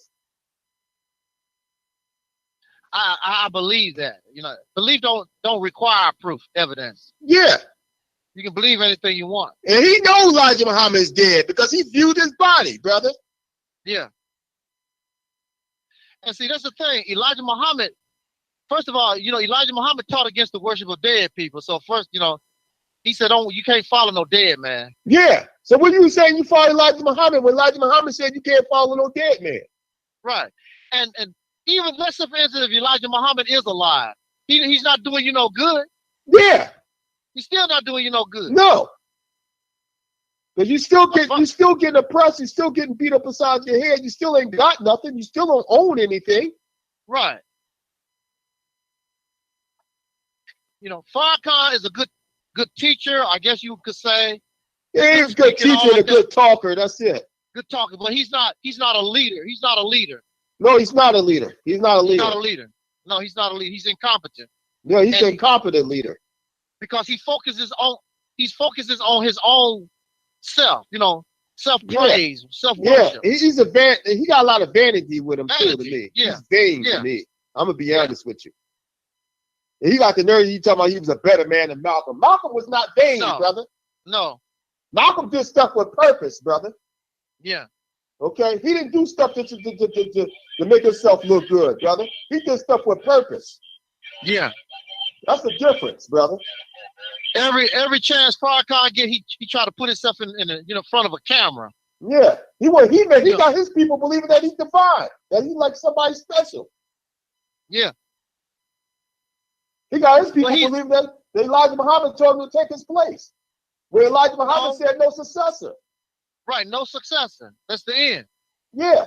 I believe that. Belief don't require proof, evidence. Yeah. You can believe anything you want. And he knows Elijah Muhammad is dead because he viewed his body, brother. Yeah. And see, that's the thing. Elijah Muhammad, first of all, Elijah Muhammad taught against the worship of dead people. So first, he said, you can't follow no dead man. Yeah. So when you were saying you follow Elijah Muhammad, when Elijah Muhammad said you can't follow no dead man. Right. And even let's say, for instance, if Elijah Muhammad is alive, he's not doing you no good. Yeah. He's still not doing you no good. No. Because you still getting oppressed, you're still getting beat up beside your head, you still ain't got nothing, you still don't own anything. Right. Farrakhan is a good teacher, I guess you could say. Yeah, he's a good teacher and a good talker, that's it. Good talker, but he's not a leader. He's not a leader. No, he's not a leader. He's not a leader. He's not a leader. No, he's not a leader. He's incompetent. No, he's an incompetent leader. Because he focuses on his own self, self-praise, self-worship. Yeah, he got a lot of vanity with him too, to me. Yeah. He's vain to me. I'm gonna be honest with you. And he got the nerve, you talking about he was a better man than Malcolm. Malcolm was not vain, brother. No. Malcolm did stuff with purpose, brother. Yeah. Okay? He didn't do stuff to make himself look good, brother. He did stuff with purpose. Yeah. That's the difference, brother. Every chance Farrakhan get, he try to put himself in front of a camera. Yeah. He got his people believing that he's divine, that he's like somebody special. Yeah. He got his people believing that Elijah Muhammad told him to take his place. Where Elijah Muhammad said no successor. Right, no successor. That's the end. Yeah.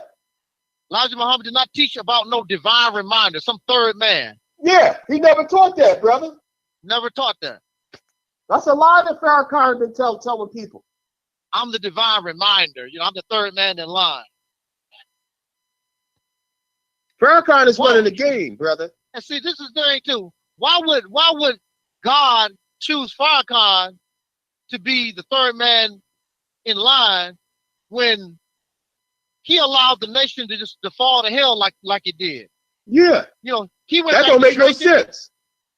Elijah Muhammad did not teach about no divine reminder, some third man. Yeah, he never taught that, brother. Never taught that. That's a lie that Farrakhan been telling people. I'm the divine reminder. I'm the third man in line. Farrakhan is running the game, brother. And see, this is the thing too. Why would God choose Farrakhan to be the third man in line when he allowed the nation to fall to hell like it did? Yeah. He went. That don't make no sense.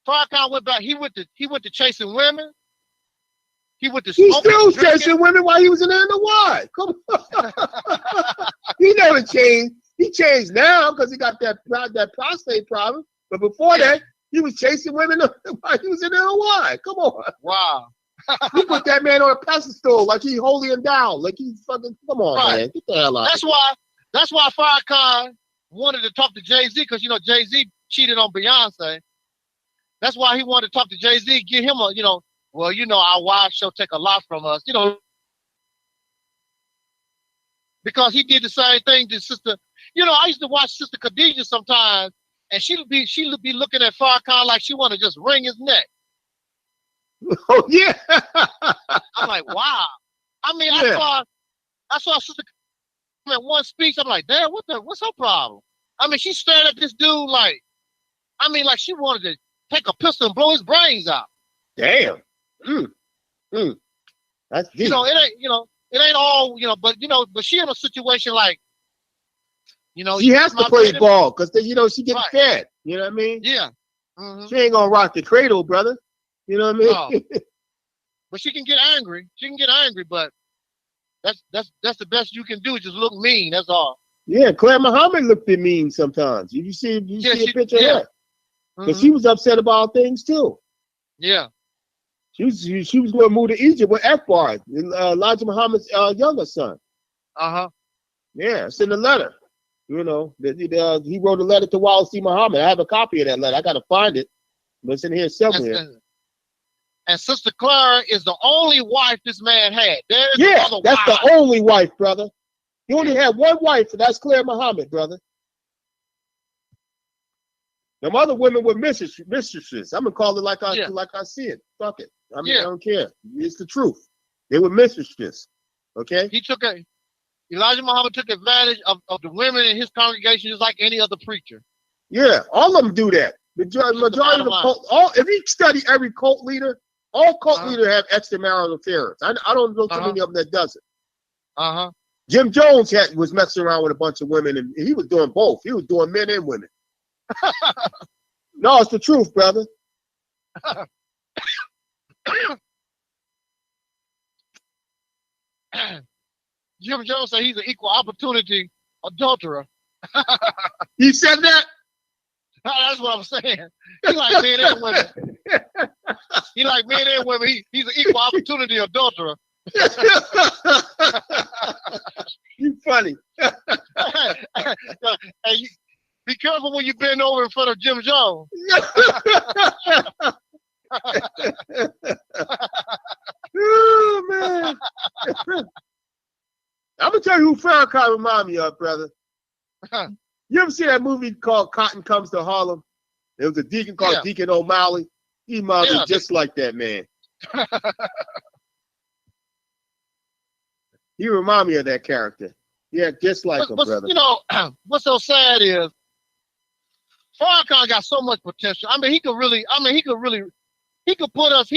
Farrakhan went back. He went to chasing women. He went to smoking. He still chasing women while he was in NOI. Come on. He He never changed. He changed now because he got that prostate problem. But before that, he was chasing women while he was in Hawaii. Come on. Wow. You put that man on a pedestal like he holy and down. Like he's fucking, come on, man. Get the hell out. That's why Farrakhan wanted to talk to Jay-Z, because you know Jay-Z cheated on Beyonce. That's why he wanted to talk to Jay-Z, get him a, well, our wives shall take a lot from us, because he did the same thing to Sister. I used to watch Sister Khadijah sometimes, and she'd be looking at Farrakhan like she wanted to just wring his neck. Oh yeah. I'm like, wow. I mean, I saw Sister in one speech. I'm like, damn, what's her problem? I mean, she stared at this dude like she wanted to take a pistol and blow his brains out. Damn. That's deep. It ain't all, but she in a situation like, she has to play ball because she getting fed. You know what I mean? Yeah. Mm-hmm. She ain't gonna rock the cradle, brother. You know what I mean? No. But she can get angry. But that's the best you can do. Just look mean. That's all. Yeah, Claire Muhammad looked mean sometimes. You see a picture of her? Because she was upset about things too. Yeah. She was going to move to Egypt with F.O.I, Elijah Muhammad's younger son. Yeah, it's in the letter. He wrote a letter to Wallace C. Muhammad. I have a copy of that letter. I got to find it. But it's in here somewhere. And Sister Clara is the only wife this man had. That's the only wife, brother. He only had one wife, and that's Claire Muhammad, brother. Them other women were mistresses. I'm gonna call it like I see it. Fuck it. I don't care. It's the truth. They were mistresses. Okay. Elijah Muhammad took advantage of the women in his congregation just like any other preacher. Yeah, all of them do that. Majority of the cult. If you study every cult leader, all cult leaders have extramarital affairs. I don't know too many of them that doesn't. Jim Jones was messing around with a bunch of women, and he was doing both. He was doing men and women. No, it's the truth, brother. Jim Jones said he's an equal opportunity adulterer. You said that? That's what I'm saying. He like men and women. He like men and women. He's an equal opportunity adulterer. You funny. Hey, be careful when you bend over in front of Jim Jones. Oh man. I'm gonna tell you who Farrakhan remind me of, brother. You ever see that movie called Cotton Comes to Harlem? There was a deacon called Deacon O'Malley. He reminds me just like that, man. He remind me of that character. Yeah, just like him, brother. What's so sad is Farrakhan got so much potential. I mean, he could put us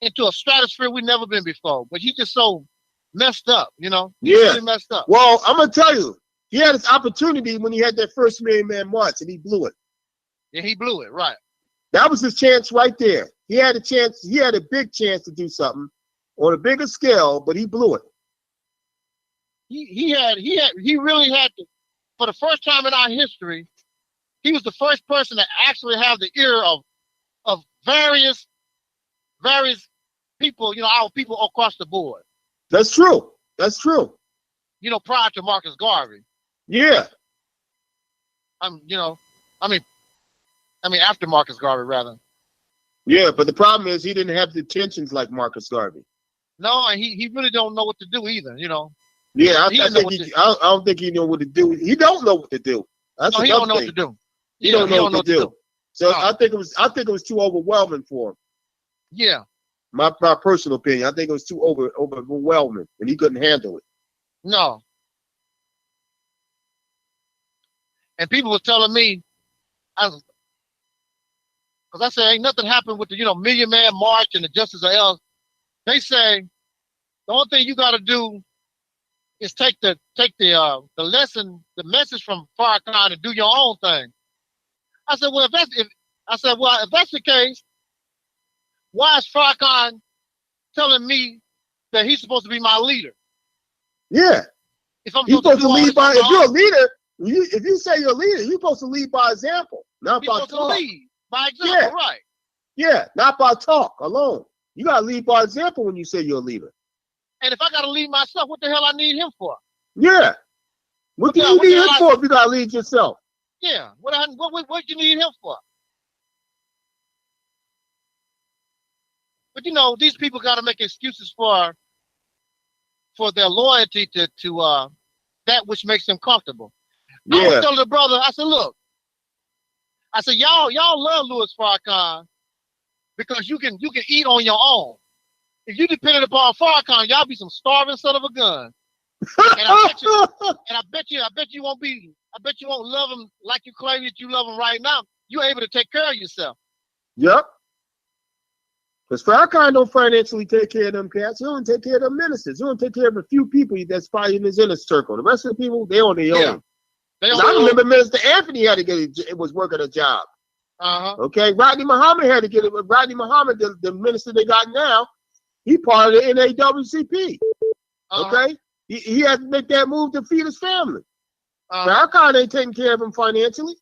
into a stratosphere we've never been before. But he's just so messed up, He's really messed up. Well, I'm gonna tell you, he had his opportunity when he had that first Million Man March, and he blew it. Yeah, he blew it, right. That was his chance right there. He had a chance. He had a big chance to do something on a bigger scale, but he blew it. He really had to. For the first time in our history, he was the first person to actually have the ear of various people, our people across the board. That's true. That's true. Prior to Marcus Garvey. Yeah. After Marcus Garvey, rather. Yeah, but the problem is he didn't have the tensions like Marcus Garvey. No, and he really don't know what to do either, Yeah, I don't think he know what to do. He don't know what to do. That's he don't know what to do. He don't know what to do. So I think it was too overwhelming for him. Yeah. My personal opinion, I think it was too overwhelming, and he couldn't handle it. No. And people was telling me, because I said ain't nothing happened with the Million Man March and the Justice of L. They say the only thing you got to do is take the lesson, the message from Farrakhan, and do your own thing. I said, well, if that's the case, why is Farrakhan telling me that he's supposed to be my leader? Yeah. If I'm You're supposed to do all lead this by. on If my you're a own, leader, if you say you're a leader, you're supposed to lead by example, not you're by supposed to talk. lead by example, Yeah. right? Yeah, not by talk alone. You gotta lead by example when you say you're a leader. And if I gotta lead myself, what the hell I need him for? Yeah. What do the- you what the need hell him I- for if you gotta lead yourself? Yeah, what you need him for? But you know, these people got to make excuses for their loyalty to that which makes them comfortable. I was Yeah. telling the brother, I said, look, I said, y'all love Louis Farrakhan because you can eat on your own. If you depended upon Farrakhan, y'all be some starving son of a gun. And I bet you won't love him like you claim that you love him right now. You're able to take care of yourself. Yep. Because Farrakhan don't financially take care of them cats. He don't take care of them ministers. He don't take care of a few people that's probably in his inner circle. The rest of the people, they on their own. I remember Minister Anthony had to was working a job. Okay, Rodney Muhammad had to get it. Rodney Muhammad, the minister they got now, he part of the NAWCP. Okay, he had to make that move to feed his family. Farrakhan ain't taking care of him financially.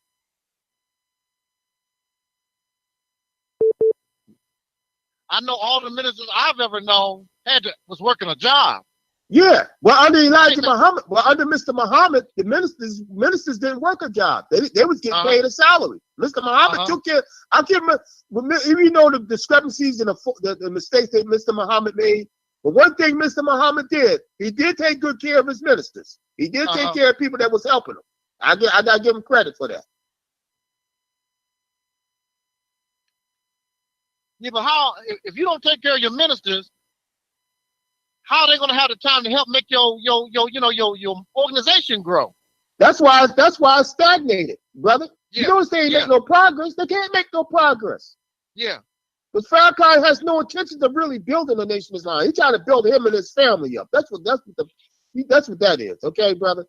I know all the ministers I've ever known was working a job. Yeah, well, under Elijah Muhammad, under Mr. Muhammad, the ministers didn't work a job. They was getting paid a salary. Mr. Muhammad took care. I'll give him. You know the discrepancies and the mistakes that Mr. Muhammad made. But one thing Mr. Muhammad did, he did take good care of his ministers. He did take care of people that was helping him. I gotta give him credit for that. Yeah, but how if you don't take care of your ministers, how are they going to have the time to help make your organization grow? That's why it's stagnated, brother. Yeah. You notice they ain't make no progress. They can't make no progress. Yeah. Because Farrakhan has no intention of really building the Nation of Islam. He's trying to build him and his family up. That's what that is. Okay, brother.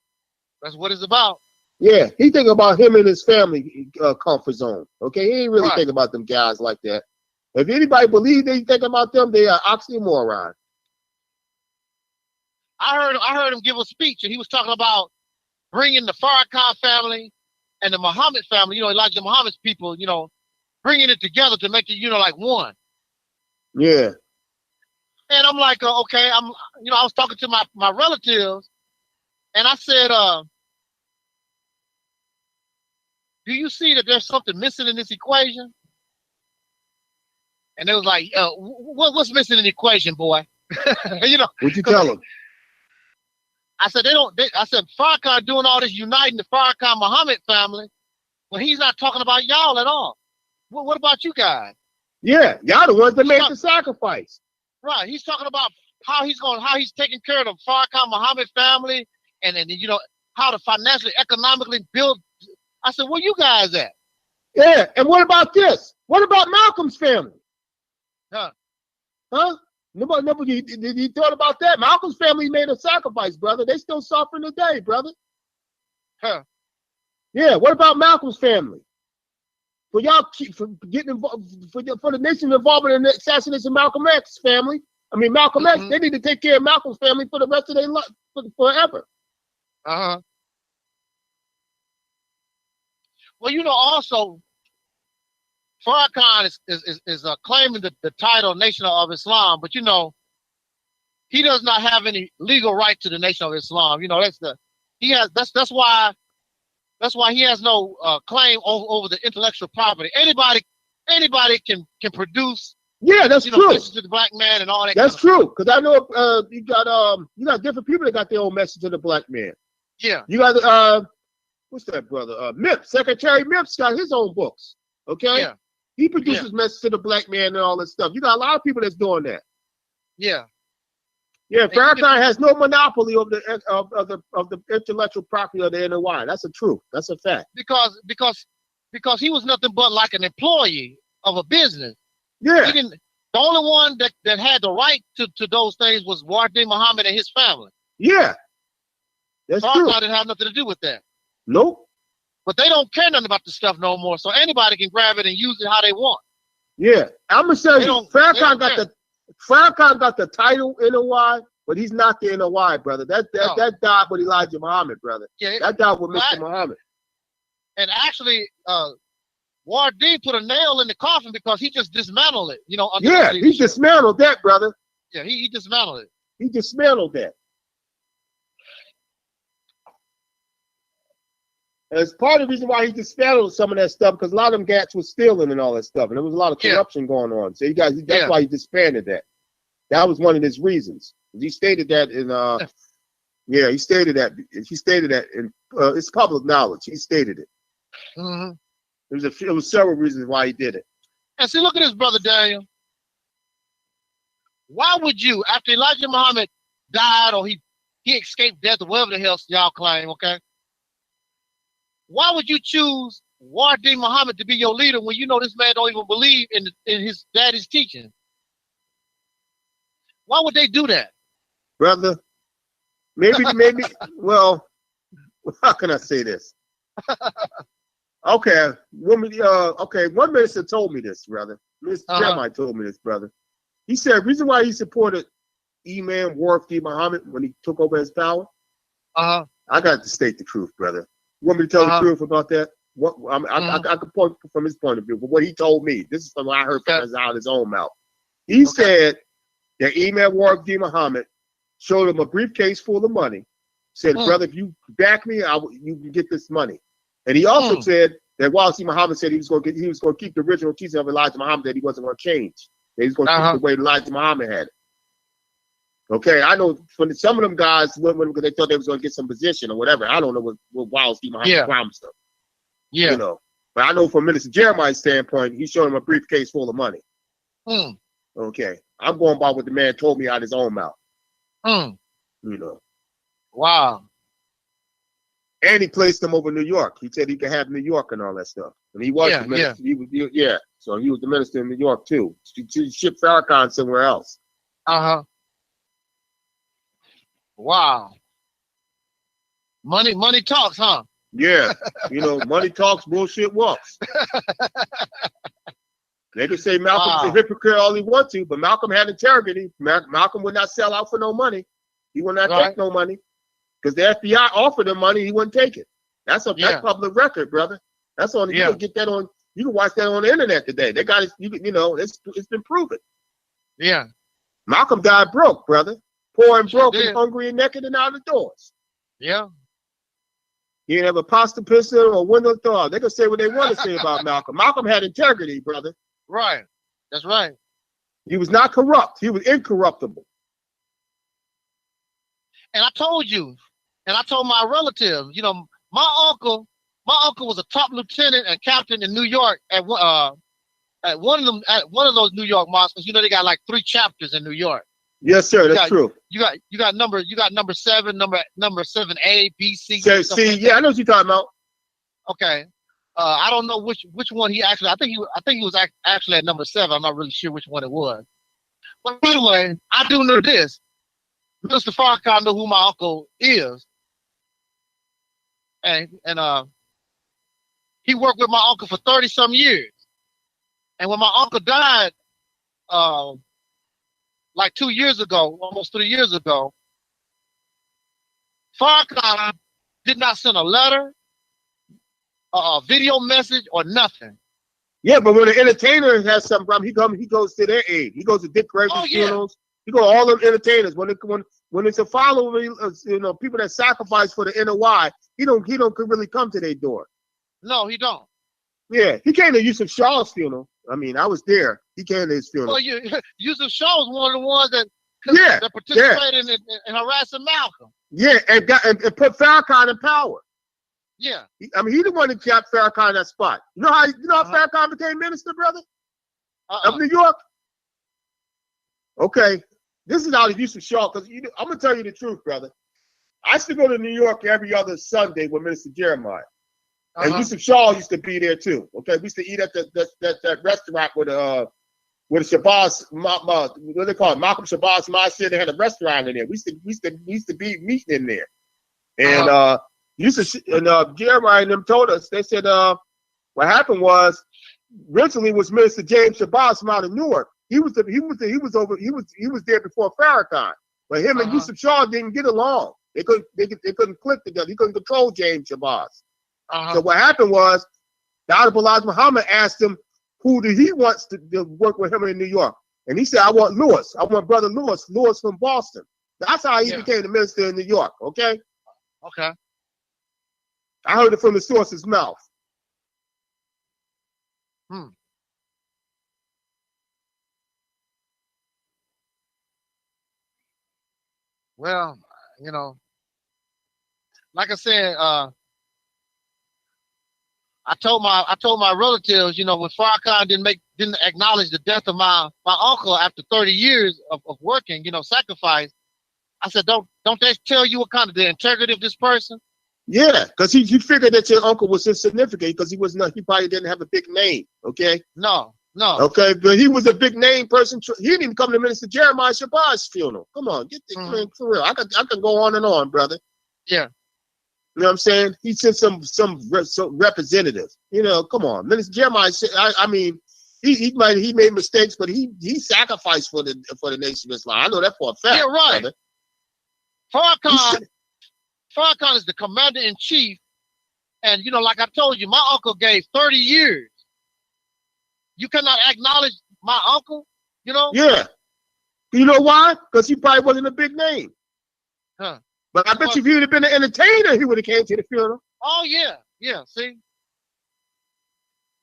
That's what it's about. Yeah, he think about him and his family comfort zone. Okay, he ain't really think about them guys like that. If anybody believes they think about them, they are oxymoron. I heard him give a speech, and he was talking about bringing the Farrakhan family and the Muhammad family, Elijah Muhammad's people, bringing it together to make it, like one. Yeah. And I'm like, okay, I was talking to my relatives, and I said, do you see that there's something missing in this equation? And they was like, what's missing in the equation, boy? What'd you tell them? I said, I said, Farrakhan doing all this uniting the Farrakhan Muhammad family, when he's not talking about y'all at all. What about you guys? Yeah, y'all the ones that made the sacrifice. Right. He's talking about how he's taking care of the Farrakhan Muhammad family and how to financially, economically build. I said, where you guys at? Yeah, and what about this? What about Malcolm's family? Huh? Nobody, you thought about that? Malcolm's family made a sacrifice, brother. They still suffering today, brother. Yeah, what about Malcolm's family? For y'all for getting involved, for the nation involvement in the assassination of Malcolm X's family. I mean, Malcolm X, they need to take care of Malcolm's family for the rest of their life, forever. Well, also, Farrakhan is claiming the title Nation of Islam, but he does not have any legal right to the Nation of Islam. That's why he has no claim over the intellectual property. Anybody can produce. Yeah, that's true. Message to the black man and all that. That's true, because I know you got different people that got their own message to the black man. Yeah. You got what's that brother? Mipps, Secretary Mipps got his own books. Okay. Yeah. He produces message to the black man and all that stuff. You got a lot of people that's doing that. Yeah. Yeah, Farrakhan has no monopoly of the intellectual property of the NOI. That's a truth. That's a fact. Because he was nothing but like an employee of a business. Yeah. The only one that had the right to those things was Wardi Muhammad and his family. Yeah. That's true. Farrakhan didn't have nothing to do with that. Nope. But they don't care nothing about the stuff no more. So anybody can grab it and use it how they want. Yeah. I'm gonna tell you, Farrakhan got the title NOI, but he's not the NOI, brother. That died with Elijah Muhammad, brother. Yeah, that died with Mr. Muhammad. And actually, Wardee put a nail in the coffin because he just dismantled it. You know. Yeah, he dismantled that, brother. Yeah, he dismantled it. He dismantled that. And it's part of the reason why he dismantled some of that stuff, because a lot of them cats was stealing and all that stuff, and there was a lot of corruption going on. So that's why he disbanded that. That was one of his reasons. He stated that in he stated that in it's public knowledge. He stated it. Mm-hmm. There was several reasons why he did it. And see, look at this, brother Daniel. Why would you, after Elijah Muhammad died or he escaped death or whatever the hell y'all claim, okay? Why would you choose Wardee Muhammad to be your leader when you know this man don't even believe in his daddy's teaching? Why would they do that? Brother, maybe, well, how can I say this? Okay, one minister told me this, brother. Mr. Jeremiah told me this, brother. He said the reason why he supported Imam Wardee Muhammad when he took over his power. I got to state the truth, brother. You want me to tell the truth about that? I can point from his point of view, but what he told me, this is from what I heard from out of his own mouth. He said that Imam Wardee Muhammad showed him a briefcase full of money. Said, brother, if you back me, you can get this money. And he also said that Wardee Muhammad said he was going to keep the original teaching of Elijah Muhammad, that he wasn't going to change. That he was going to keep the way Elijah Muhammad had it. Okay, I know from some of them guys went because they thought they was going to get some position or whatever. I don't know what Wardee Muhammad promised them. Yeah, you know, but I know from Minister Jeremiah's standpoint, he showed him a briefcase full of money. Okay, I'm going by what the man told me out of his own mouth. You know. Wow. And he placed him over New York. He said he could have New York and all that stuff. And he was the minister. So he was the minister in New York too. To ship Farrakhan somewhere else. Wow. Money talks, huh? Yeah. You know, money talks, bullshit walks. They could say Malcolm's a hypocrite all he wants to, but Malcolm had integrity. Malcolm would not sell out for no money. He would not take no money. Because the FBI offered him money, he wouldn't take it. That's public record, brother. That's on. You can get that on. You can watch that on the internet today. They got it. You know, it's been proven. Yeah. Malcolm died broke, brother. Poor and broke and hungry and naked and out of the doors. Yeah. He didn't have a pasta piston or window thaw. They can say what they want to say about Malcolm. Malcolm had integrity, brother. Right. That's right. He was not corrupt. He was incorruptible. And I told you, and I told my relatives, you know, my uncle was a top lieutenant and captain in New York at one of those New York mosques. You know, they got like 3 chapters in New York. Yes, sir. That's true. You got number 7, number 7A, B, C. See, yeah, I know what you're talking about. Okay. I don't know which one he actually. I think he was actually at number 7. I'm not really sure which one it was. But anyway, I do know this. Mr. Farrakhan knew who my uncle is, and he worked with my uncle for 30-some years. And when my uncle died, like 2 years ago, almost 3 years ago, Farrakhan did not send a letter, a video message, or nothing. Yeah, but when an entertainer has some problem, he goes to their aid. He goes to Dick Gregory's funerals. You go all them entertainers. When it's a follower, you know, people that sacrifice for the NOI, he don't really come to their door. No, he don't. Yeah, he came to Yusuf Shah's funeral. I mean, I was there. He came to his funeral. Well, Yusuf Shah was one of the ones that participated in harassing Malcolm. Yeah, and put Farrakhan in power. Yeah. I mean, he the one that kept Farrakhan in that spot. You know how Farrakhan became minister, brother? Of New York? Okay. This is out of Yusuf Shah, because I'm going to tell you the truth, brother. I used to go to New York every other Sunday with Minister Jeremiah. And Yusuf Shah used to be there too. Okay, we used to eat at that restaurant with Shabazz, what do they call it? Malcolm Shabazz Masjid. They had a restaurant in there. We used to be meeting in there. And Jeremiah and them told us, they said what happened was originally was Minister James Shabazz from out of Newark. He was there before Farrakhan. But him and Yusuf Shah didn't get along. They couldn't click together. He couldn't control James Shabazz. So what happened was, the Honorable Elijah Muhammad asked him who did he wants to work with him in New York. And he said, I want Lewis. I want Brother Lewis from Boston. That's how he became the minister in New York, okay? Okay. I heard it from the source's mouth. Well, you know, like I said, I told my relatives, you know, when Farrakhan didn't acknowledge the death of my uncle after 30 years of working, you know, sacrifice. I said, don't they tell you what kind of the integrity of this person? Yeah, because he figured that your uncle was insignificant because he probably didn't have a big name. Okay. No. Okay, but he was a big name person. He didn't even come to Minister Jeremiah Shabazz's funeral. Come on, get the for real. I can go on and on, brother. Yeah. You know what I'm saying? He sent some representative. You know, come on, Minister Jeremiah. I mean, he made mistakes, but he sacrificed for the Nation of Islam. I know that for a fact. Yeah, right. Brother. Farrakhan is the commander-in-chief, and you know, like I told you, my uncle gave 30 years. You cannot acknowledge my uncle, you know? Yeah. You know why? Because he probably wasn't a big name. But I bet you if he would have been an entertainer, he would have came to the funeral. Oh yeah, see?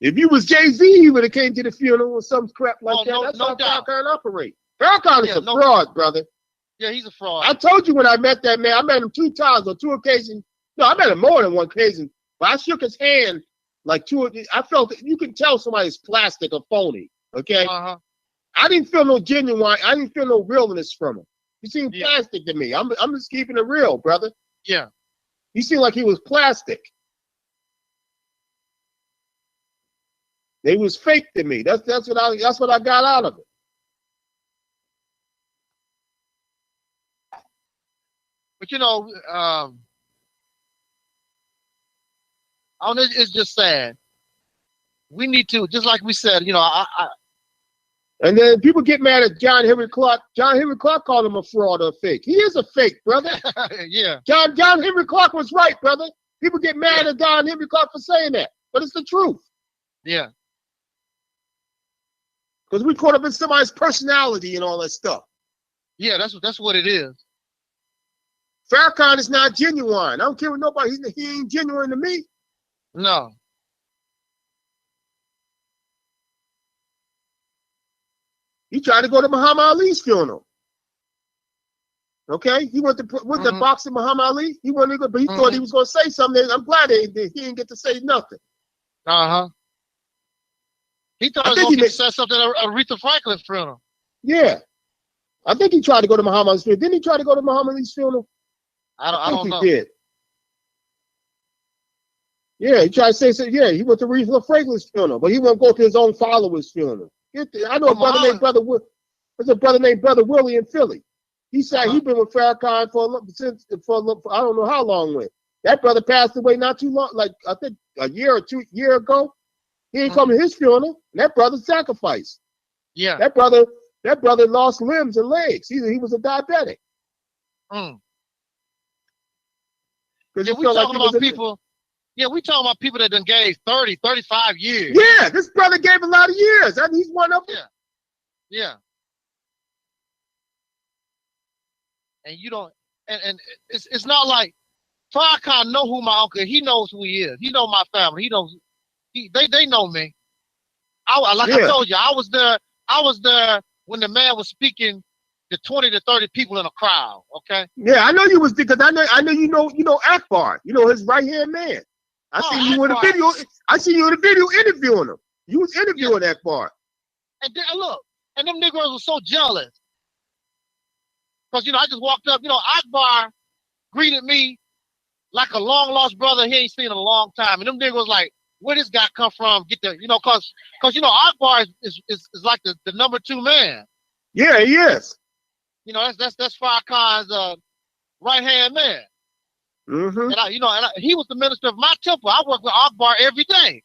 If you was Jay-Z, he would have came to the funeral or some crap like that. That's how Farrakhan operate. Farrakhan is a fraud, brother. Yeah, he's a fraud. I told you when I met that man, I met him 2 times on 2 occasions. No, I met him more than 1 occasion. But I shook his hand like 2. I felt that you can tell somebody's plastic or phony. Okay. I didn't feel no genuine. I didn't feel no realness from him. He seemed plastic to me. I'm just keeping it real, brother. Yeah. He seemed like he was plastic. They was fake to me. That's what I got out of it. But you know, it's just sad. We need to, just like we said, you know, and then people get mad at John Henry Clark. John Henry Clark called him a fraud or a fake. He is a fake, brother. Yeah. John Henry Clark was right, brother. People get mad at John Henry Clark for saying that, but it's the truth. Yeah. Because we caught up in somebody's personality and all that stuff. Yeah, that's what it is. Farrakhan is not genuine. I don't care what nobody. He ain't genuine to me. No. He tried to go to Muhammad Ali's funeral. Okay, he went to boxing Muhammad Ali. He wanted to go, but he thought he was going to say something. I'm glad he didn't get to say nothing. He thought he was going to say something at Aretha Franklin's funeral. Yeah, I think he tried to go to Muhammad Ali's funeral. Didn't he try to go to Muhammad Ali's funeral? I don't know. He did. Yeah, he tried to say something. Yeah, he went to Aretha Franklin's funeral, but he won't go to his own followers' funeral. I know a brother named There's a brother named Brother Willie in Philly. He said he's been with Farrakhan for I don't know how long with. That brother passed away not too long, like I think a year or 2 years ago. He ain't come to his funeral. That brother sacrificed. Yeah. That brother lost limbs and legs. He was a diabetic. Yeah, we talking about people. Yeah, we talking about people that done gave 30, 35 years. Yeah, this brother gave a lot of years. I mean, he's one of them. Yeah. And you don't, and it's not like Farrakhan know who my uncle is. He knows who he is. He know my family. He knows. They know me. I told you, I was there when the man was speaking to 20 to 30 people in a crowd. Okay. Yeah, I know you was because I know you know Akbar. You know his right hand man. I seen you in the video. I seen you in the video interviewing him. You was interviewing Akbar. And then, look, and them Negroes were so jealous. Because, you know, I just walked up, you know, Akbar greeted me like a long lost brother he ain't seen in a long time. And them Negroes like, where this guy come from? Get the, you know, cause you know, Akbar is like the number 2 man. Yeah, he is. You know, that's Farrakhan's right hand man. And he was the minister of my temple. I work with Akbar every day.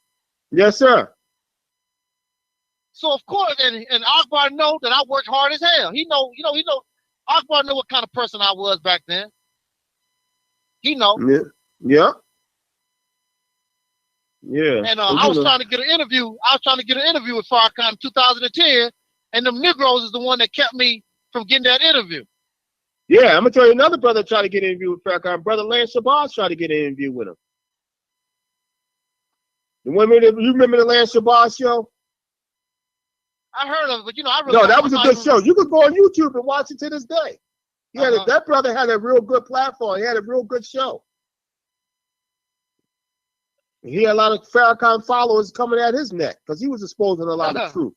Yes, sir. So of course, and Akbar know that I worked hard as hell. He know Akbar knew what kind of person I was back then. He know. Yeah. And I was trying to get an interview. I was trying to get an interview with Farrakhan in 2010, and them Negroes is the one that kept me from getting that interview. Yeah, I'm gonna tell you another brother tried to get an interview with Farrakhan. Brother Lance Shabazz tried to get an interview with him. You remember the Lance Shabazz show? I heard of it, but I really no, that was a good show. You could go on YouTube and watch it to this day. That brother had a real good platform. He had a real good show. He had a lot of Farrakhan followers coming at his neck because he was exposing a lot of truth.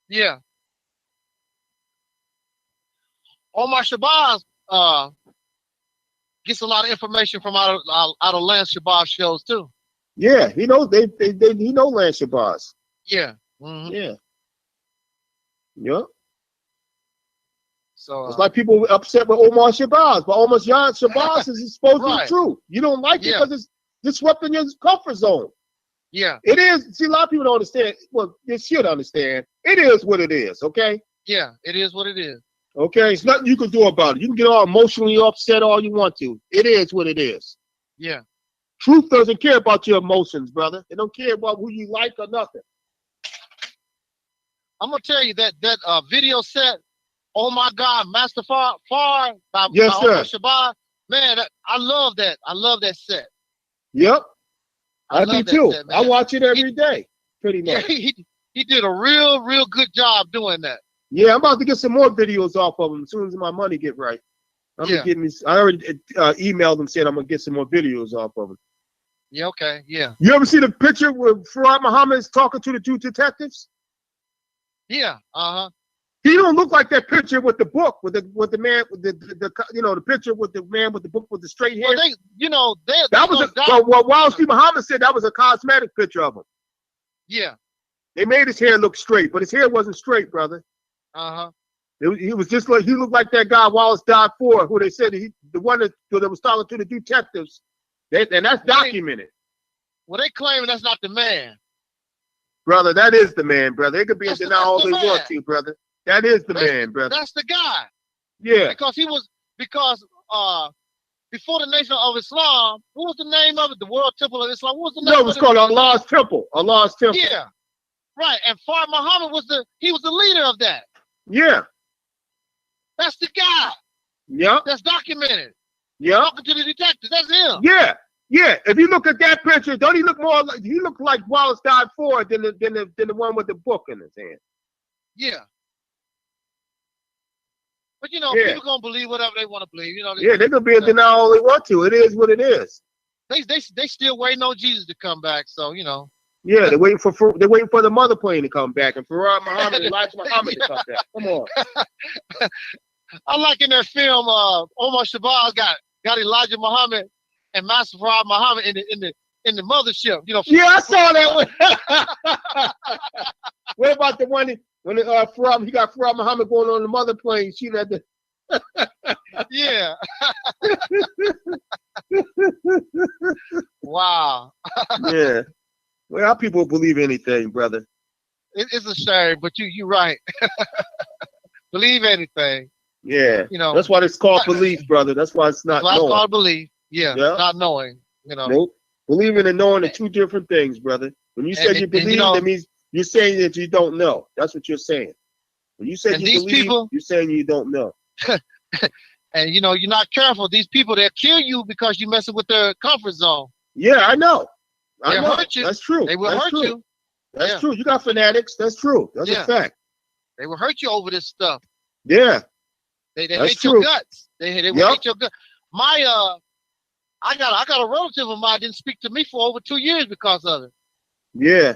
Yeah. Omar Shabazz gets a lot of information from out of Lance Shabazz shows too. Yeah, he knows he know Lance Shabazz. Yeah. Yeah. Yep. So it's like people were upset with Omar Shabazz, but Omar Shabazz is exposing the truth. You don't like it because it's disrupting your comfort zone. Yeah. It is. See, a lot of people don't understand. Well, they should understand. It is what it is, okay? Yeah, it is what it is. Okay, it's nothing you can do about it. You can get all emotionally upset all you want to. It is what it is. Yeah. Truth doesn't care about your emotions, brother. It don't care about who you like or nothing. I'm gonna tell you that video set, oh my God, Master Far by Omar Shabazz. Man, I love that. I love that set. Yep. I do too. Set, I watch it every day, pretty much. Yeah, he did a real good job doing that. Yeah, I'm about to get some more videos off of him as soon as my money get right. I already emailed him saying I'm gonna get some more videos off of him. Yeah, okay, yeah. You ever see the picture where Farrakhan Muhammad is talking to the two detectives? Yeah, He don't look like that picture with the book with the man with the picture with the man with the book with the straight hair. Well, Realist Muhammad said that was a cosmetic picture of him. Yeah. They made his hair look straight, but his hair wasn't straight, brother. He was just like, he looked like that guy Wallace died for, who they said the one that was talking to the detectives. And that's documented. Well, they claiming that's not the man. Brother, that is the man, brother. They could be in denial all they want to, brother. That is the man, brother. That's the guy. Yeah. Because before the Nation of Islam, what was the name of it? The World Temple of Islam. What was the name? No, it was called Allah's Temple. Allah's Temple. Yeah. Right. And Farrakhan Muhammad was the leader of that. Yeah. That's the guy. Yeah. That's documented. Yeah. Talking to the detectives. That's him. Yeah. Yeah. If you look at that picture, don't he look more like he looked like Wallace died for than the one with the book in his hand? Yeah. But people gonna believe whatever they want to believe. They're gonna be in denial all they want to. It is what it is. They still waiting on Jesus to come back. So Yeah, they're waiting for the mother plane to come back and Farrakhan Muhammad and Elijah Muhammad to come back. Come on. I like in that film, Omar Shabazz got Elijah Muhammad and Master Farrakhan Muhammad in the mothership. Yeah, I saw that one. What about the one when he got Farrakhan Muhammad going on the mother plane? She had the yeah. Wow. Yeah. Well, how people believe anything, brother. It's a shame, but you're right. Believe anything. Yeah. That's why it's called belief, brother. That's why it's not knowing. It's called belief. Yeah. Not knowing. Nope. Believing and knowing are two different things, brother. When you say you believe, that means you're saying that you don't know. That's what you're saying. When you say you believe, you're saying you don't know. And you're not careful. These people, they'll kill you because you're messing with their comfort zone. Yeah, I know. I know. Hurt you. That's true. They will hurt you. That's true. You got fanatics. That's true. That's a fact. They will hurt you over this stuff. Yeah. They hate your guts. They will hate your guts. I got a relative of mine didn't speak to me for over 2 years because of it. Yeah.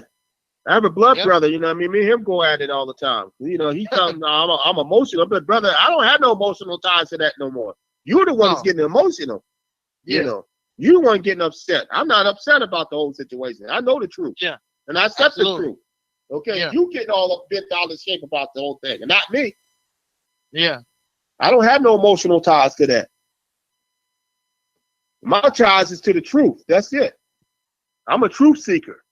I have a blood brother, me and him go at it all the time. He tells me I'm emotional, but brother, I don't have no emotional ties to that no more. You're the one that's getting emotional. Yeah. You're the one getting upset. I'm not upset about the whole situation. I know the truth. Yeah. And I accept the truth. Okay. Yeah. You getting all up bent out of shape about the whole thing, and not me. Yeah. I don't have no emotional ties to that. My ties is to the truth. That's it. I'm a truth seeker.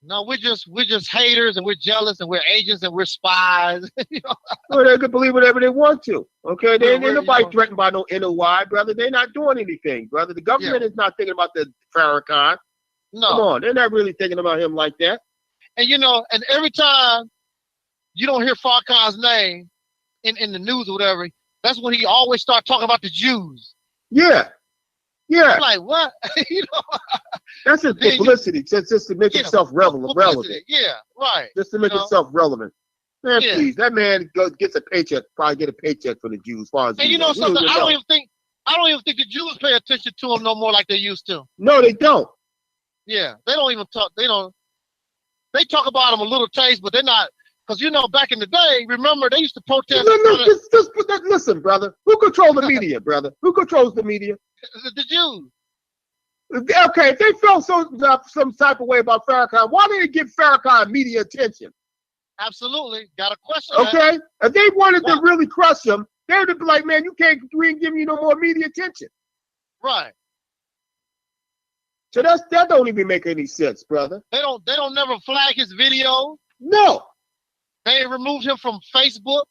No, we're just haters, and we're jealous, and we're agents, and we're spies. You know? Well, they can believe whatever they want to. Okay, they ain't nobody you know, threatened by no NOI, brother. They're not doing anything, brother. The government is not thinking about the Farrakhan. No. Come on, they're not really thinking about him like that. And you know, and every time you don't hear Farrakhan's name in the news or whatever, that's when he always start talking about the Jews. Yeah. Yeah. I'm like, what? You know, that's just publicity, just to make himself relevant. Yeah, right. Just to make himself relevant. Man, Yeah. please, that man gets a paycheck, probably get a paycheck from the Jews. As far as and you know something, I don't even think the Jews pay attention to him no more like they used to. No, they don't. Yeah, they don't even talk. They They talk about him a little taste, but they're not. Because you know, back in the day, remember they used to protest. Listen, brother. Who controls the media, brother? Who controls the media? The Jews. Okay, if they felt some type of way about Farrakhan, why did they give Farrakhan media attention? Absolutely, got a question. Okay, if they wanted to really crush him, they would be like, man, we ain't giving you no more media attention. Right. So that don't even make any sense, brother. They don't never flag his video. No. They removed him from Facebook.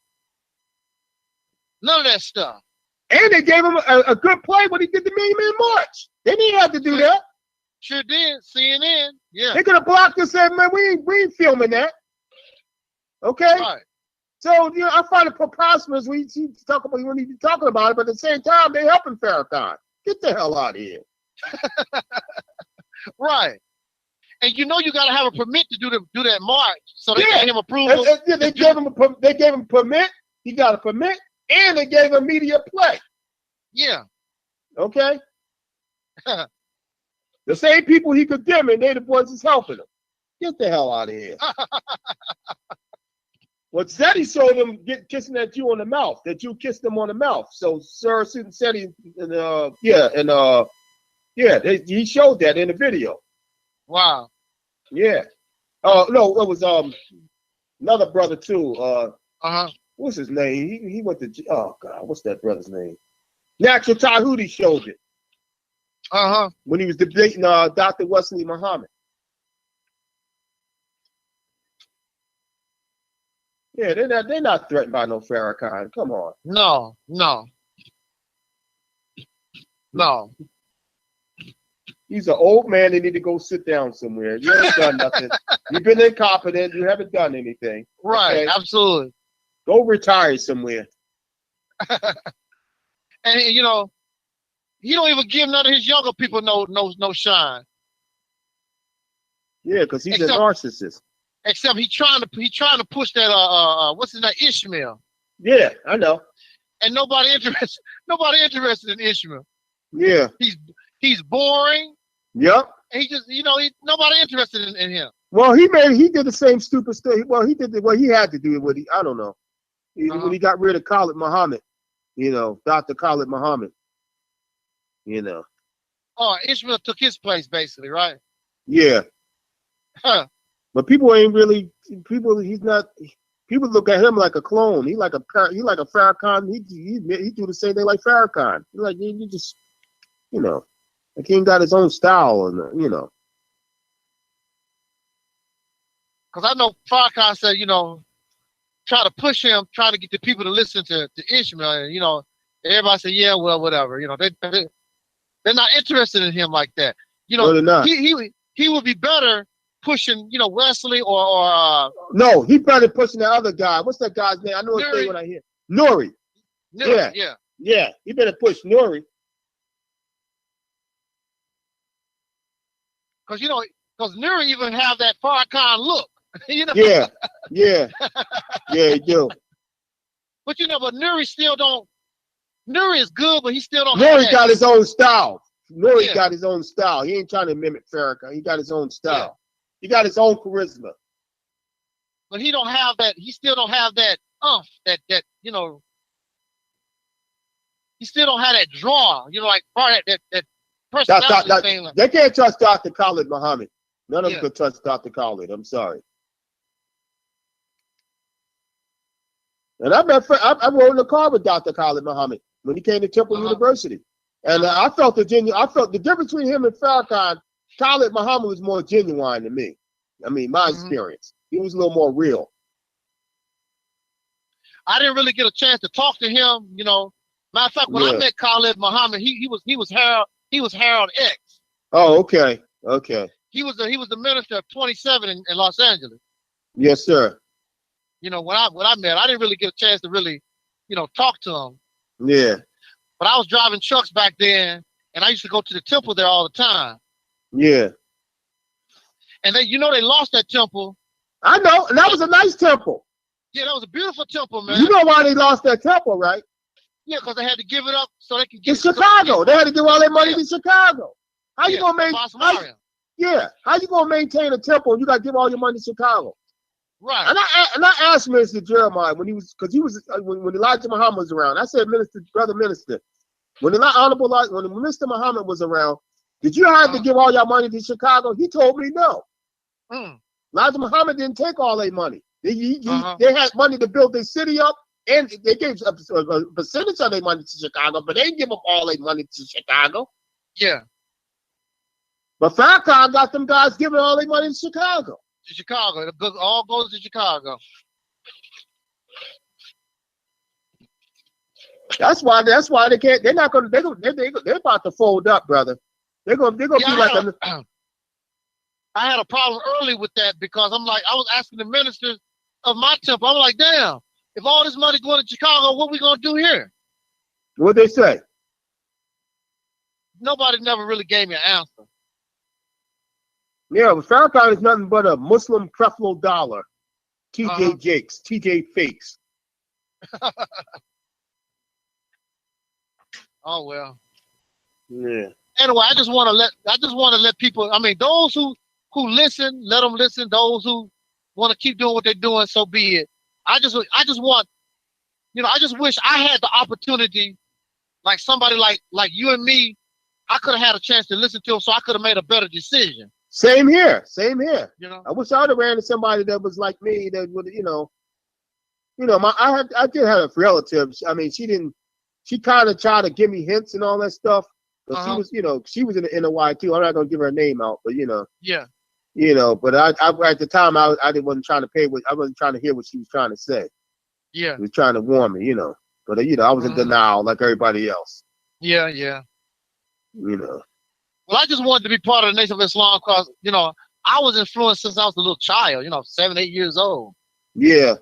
None of that stuff. And they gave him a good play when he did the Million Man March. They didn't have to do that. Sure did. CNN. Yeah. They could have blocked and said, man, we ain't filming that. Okay? Right. So, you know, I find it preposterous when you talk about, when you talking about it, but at the same time, they helping Farrakhan. Get the hell out of here. Right. And you know you got to have a permit to do that march. So they gave him approval. They gave him permit. He got a permit, and they gave him media play. Yeah. Okay. The same people he condemning, they the ones that's helping him. Get the hell out of here. What Seti showed him kissing at you on the mouth, that you kissed him on the mouth. So Sir Seti, he showed that in the video. Wow. Yeah. Oh no, it was another brother too. What's his name? He went to, oh God, what's that brother's name? Natural Tahuti showed it. When he was debating Dr. Wesley Muhammad. Yeah, they're not threatened by no Farrakhan. Come on. No. He's an old man. They need to go sit down somewhere. You haven't done nothing. You've been incompetent. You haven't done anything. Right. Okay? Absolutely. Go retire somewhere. And you know, he don't even give none of his younger people no shine. Yeah, because he's a narcissist. Except he trying to push that what's his name, Ishmael. Yeah, I know. And nobody interested in Ishmael. Yeah. He's boring. Yep. And he just, you know, nobody interested in him. Well, he did the same stupid stuff. Well, he did what he had to do. I don't know. When he got rid of Khalid Muhammad, you know, Dr. Khalid Muhammad, you know. Oh, Ishmael took his place, basically, right? Yeah. Huh. But people ain't really, people look at him like a clone. He like a Farrakhan. He do the same thing like Farrakhan. Like, you just, you know, like he ain't got his own style, and you know. Because I know Farrakhan said, you know, try to push him, try to get the people to listen to Ishmael, and you know, everybody said, yeah, well, whatever. You know, they're not interested in him like that. You know, no, he would be better pushing, you know, Wesley or no, he better pushing the other guy. What's that guy's name? I know his name when I hear Nuri. Yeah. He better push Nuri. Because you know, Nuri even have that Farrakhan look. You know? Yeah, he do. But you know, but Nuri still don't. Nuri is good, but he still don't. Nuri got his own style. Nuri got his own style. He ain't trying to mimic Farrakhan. He got his own style. Yeah. He got his own charisma. But he don't have that. He still don't have that that you know. He still don't have that draw. You know, like that personality thing. They can't trust Dr. Khalid Muhammad. None of them could trust Dr. Khalid. I'm sorry. And I rode in the car with Dr. Khalid Muhammad when he came to Temple University, and I felt the difference between him and Farrakhan. Khalid Muhammad was more genuine than me. I mean, my experience. He was a little more real. I didn't really get a chance to talk to him, you know. Matter of fact, when I met Khalid Muhammad, he was Harold X. Oh, okay. Okay. He was the minister of 27 in Los Angeles. Yes, sir. You know, when I met, I didn't really get a chance to really, you know, talk to him. Yeah. But I was driving trucks back then, and I used to go to the temple there all the time. Yeah. And they, you know, they lost that temple. I know, and that was a nice temple. Yeah, that was a beautiful temple, man. You know why they lost that temple, right? Yeah, because they had to give it up so they could get Chicago. They had to give all their money to Chicago. How you gonna maintain? How you gonna maintain a temple and you gotta give all your money to Chicago? Right. And I asked Minister Jeremiah when when Elijah Muhammad was around. I said, Brother Minister, when Mr. Muhammad was around, did you have to give all your money to Chicago? He told me no. Elijah Muhammad didn't take all their money. They had money to build their city up, and they gave a percentage of their money to Chicago, but they didn't give up all their money to Chicago. Yeah. But Farrakhan got them guys giving all their money to Chicago. To Chicago. It all goes to Chicago. That's why they can't. They're not gonna. They're about to fold up, brother. They're gonna be like. I had a problem early with that because I was asking the ministers of my temple. I'm like, damn, if all this money going to Chicago, what we gonna do here? What'd they say? Nobody never really gave me an answer. Yeah, but Farrakhan is nothing but a Muslim Creflo Dollar, TJ Jakes, TJ Fakes. Oh well. Yeah. Anyway, I just want to let people. I mean, those who listen, let them listen. Those who want to keep doing what they're doing, so be it. I just want, you know, I just wish I had the opportunity, like somebody like you and me. I could have had a chance to listen to them, so I could have made a better decision. Same here. Same here. You know, I wish I would have ran to somebody that was like me, that would, I did have a relative. I mean, she kind of tried to give me hints and all that stuff. But she was in the NOI too. I'm not gonna give her name out, but yeah. But I at the time I wasn't trying to I wasn't trying to hear what she was trying to say. Yeah. She was trying to warn me, But I was in denial like everybody else. Yeah, yeah. Well, I just wanted to be part of the Nation of Islam because, I was influenced since I was a little child, 7, 8 years old. Yeah.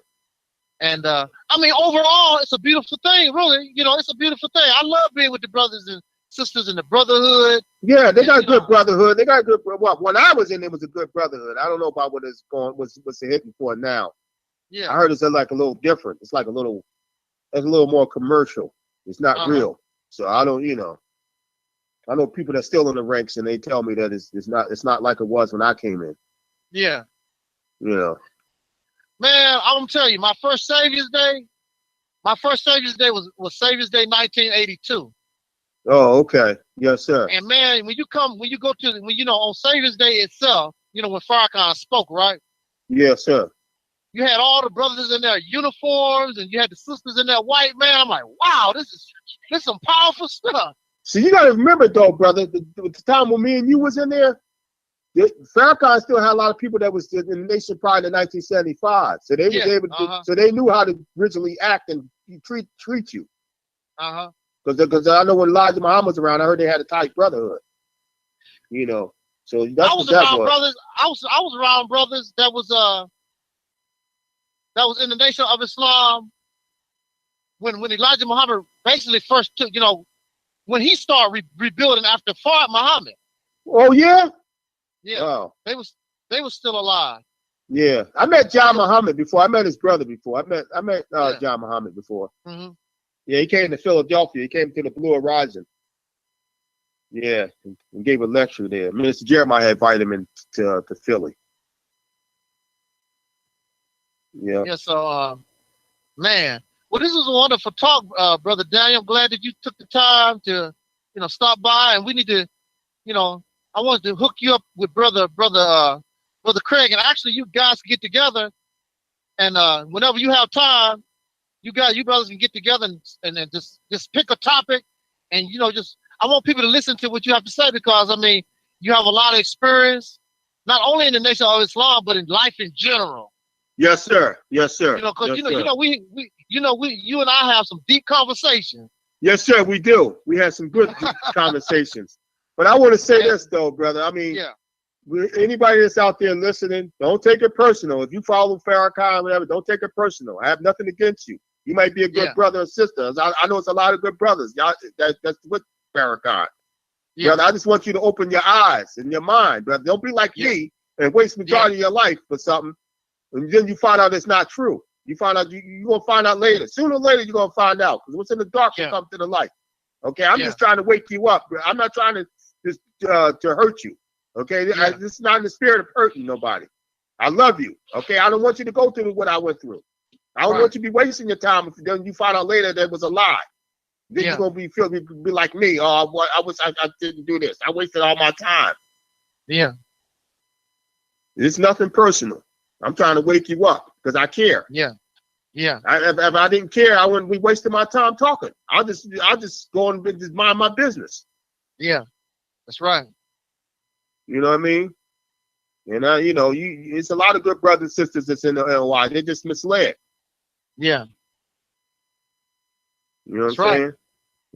And I mean, overall, it's a beautiful thing, really. It's a beautiful thing. I love being with the brothers and sisters in the brotherhood. Yeah, they got good brotherhood. They got good. Well, when I was in, it was a good brotherhood. I don't know about what's hitting for now. Yeah, I heard it's like a little different. It's like a little more commercial. It's not real. So I don't, I know people that's still in the ranks, and they tell me that it's not like it was when I came in. Yeah. Man, I'm gonna tell you, my first Savior's Day was Savior's Day 1982. Oh, okay. Yes, sir. And man, when you go to on Savior's Day itself, when Farrakhan spoke, right? Yes, sir. You had all the brothers in their uniforms, and you had the sisters in there white. Man, I'm like, wow, this is some powerful stuff. So you gotta remember though, brother, the time when me and you was in there, Farrakhan still had a lot of people that was in the nation prior to 1975. So they was able to, so they knew how to originally act and treat you. Because I know when Elijah Muhammad was around, I heard they had a tight brotherhood. So that's what that was. Brothers. I was around brothers that was in the Nation of Islam when Elijah Muhammad basically first took, when he started rebuilding after Muhammad. Oh yeah. Yeah. Wow. They was still alive. Yeah, I met John Muhammad before. I met his brother before. I met John Muhammad before. Yeah, he came to Philadelphia. He came to the Blue Horizon. Yeah, and gave a lecture there. Minister Jeremiah had invited him to Philly. Yeah. Yeah. So, man, well, this was a wonderful talk, Brother Daniel. I'm glad that you took the time to, stop by, and we need to, I wanted to hook you up with Brother Craig, and actually, you guys can get together, and whenever you have time, you brothers can get together and just pick a topic, and I want people to listen to what you have to say because I mean, you have a lot of experience, not only in the Nation of Islam, but in life in general. Yes, sir. Yes, sir. You know, because yes, you and I have some deep conversations. Yes, sir. We do. We had some good conversations. But I want to say this though, brother. I mean, anybody that's out there listening, don't take it personal. If you follow Farrakhan or whatever, don't take it personal. I have nothing against you. You might be a good brother or sister. I know it's a lot of good brothers. Y'all, that's with Farrakhan. Brother, I just want you to open your eyes and your mind, brother. Don't be like me and waste majority of your life for something, and then you find out it's not true. You find out you're gonna find out later. Sooner or later, you're gonna find out because what's in the dark will come to the light. Okay, I'm just trying to wake you up. I'm not trying to just to hurt you. Okay, this is not in the spirit of hurting nobody. I love you. Okay, I don't want you to go through what I went through. I don't want you to be wasting your time if then you find out later that it was a lie. Then you're gonna be like me. Oh, I didn't do this. I wasted all my time. Yeah. It's nothing personal. I'm trying to wake you up because I care. Yeah. Yeah. If I didn't care, I wouldn't be wasting my time talking. I'll just go and just mind my business. Yeah. That's right. You know what I mean? And it's a lot of good brothers and sisters that's in the F.O.I. They're just misled. Yeah. You know what I'm saying?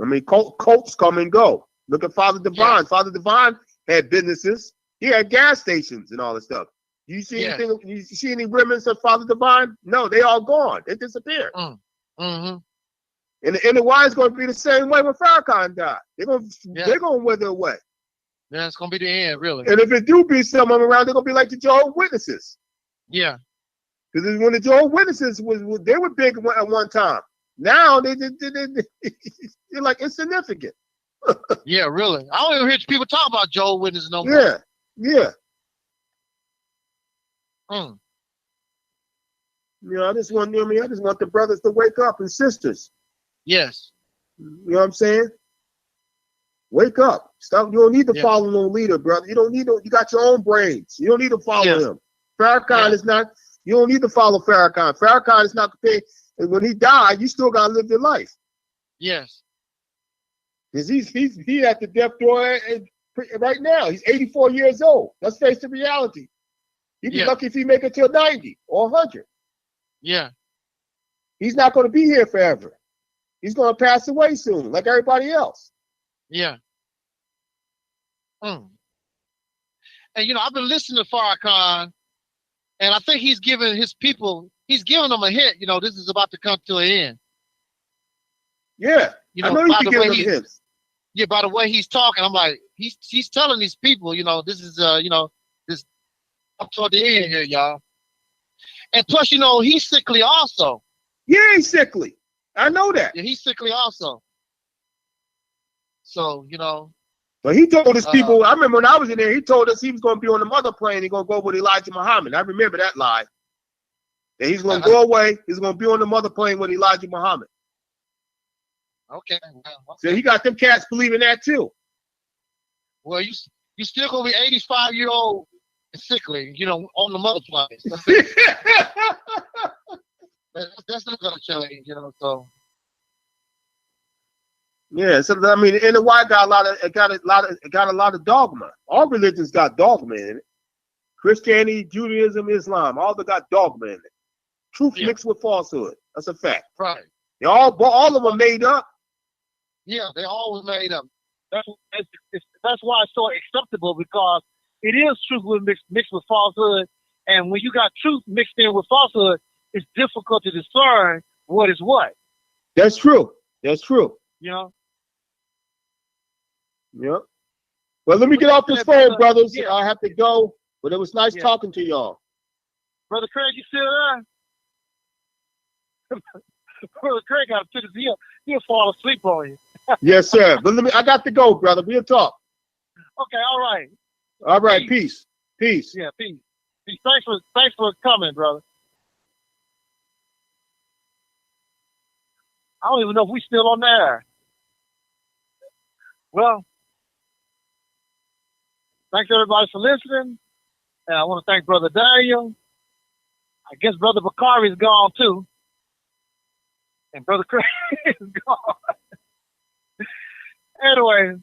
I mean, cults come and go. Look at Father Divine. Yeah. Father Divine had businesses. He had gas stations and all this stuff. You see anything? You see any remnants of Father Divine? No, they all gone. They disappeared. And the Y is going to be the same way when Farrakhan died. They're going to wither away. Yeah, it's going to be the end, really. And if it do be someone around, they're going to be like the Jehovah's Witnesses. Yeah. Because when the Jehovah's Witnesses they were big at one time. Now they're like insignificant. Yeah, really. I don't even hear people talk about Jehovah's Witnesses no more. Yeah, yeah. You know, I just want the brothers to wake up and sisters. Yes. You know what I'm saying? Wake up. Stop. You don't need to follow no leader, brother. You don't need to. You got your own brains. You don't need to follow him. Farrakhan is not. You don't need to follow Farrakhan. Farrakhan is not prepared. And when he died, you still gotta live your life. Yes. Because he at the death door right now. He's 84 years old. Let's face the reality. He'd be lucky if he make it till 90 or 100. Yeah. He's not going to be here forever. He's going to pass away soon, like everybody else. Yeah. And you know, I've been listening to Farrakhan, and I think he's giving his people, he's giving them a hint. You know, this is about to come to an end. Yeah. You know, I know he's giving them hints. Yeah, by the way he's talking, I'm like, he's telling these people, you know, this is you know, this up toward the end here, y'all. And plus, you know, he's sickly also. Yeah, he's sickly. I know that. Yeah, he's sickly also. So, you know. But he told his people, I remember when I was in there, he told us he was going to be on the mother plane. He's going to go with Elijah Muhammad. I remember that lie. That he's going to go away. He's going to be on the mother plane with Elijah Muhammad. Okay. So he got them cats believing that too. Well, you still going to be 85-year-old sickly, you know, on the mother plane. That's not going to change, you know, so. Yeah, so I mean, and the white got a lot of dogma. All religions got dogma in it. Christianity, Judaism, Islam, all they got dogma in it. Truth mixed with falsehood. That's a fact. Right. They all of them made up. Yeah, they always made up. That's why it's so acceptable, because it is truth mixed with falsehood, and when you got truth mixed in with falsehood, it's difficult to discern what is what. That's true. That's true. You know. Yep. Well, let me get off this phone, brothers. Yeah. I have to go, but it was nice talking to y'all. Brother Craig, you still there? Brother Craig got to he'll fall asleep on you. Yes, sir. But I got to go, brother. We'll talk. Okay, all right. All right, peace. Peace. Yeah, peace. Peace. Thanks for coming, brother. I don't even know if we're still on there. Well, thanks everybody for listening. And I want to thank Brother Daniel. I guess Brother Bakari is gone too. And Brother Craig is gone. Anyway,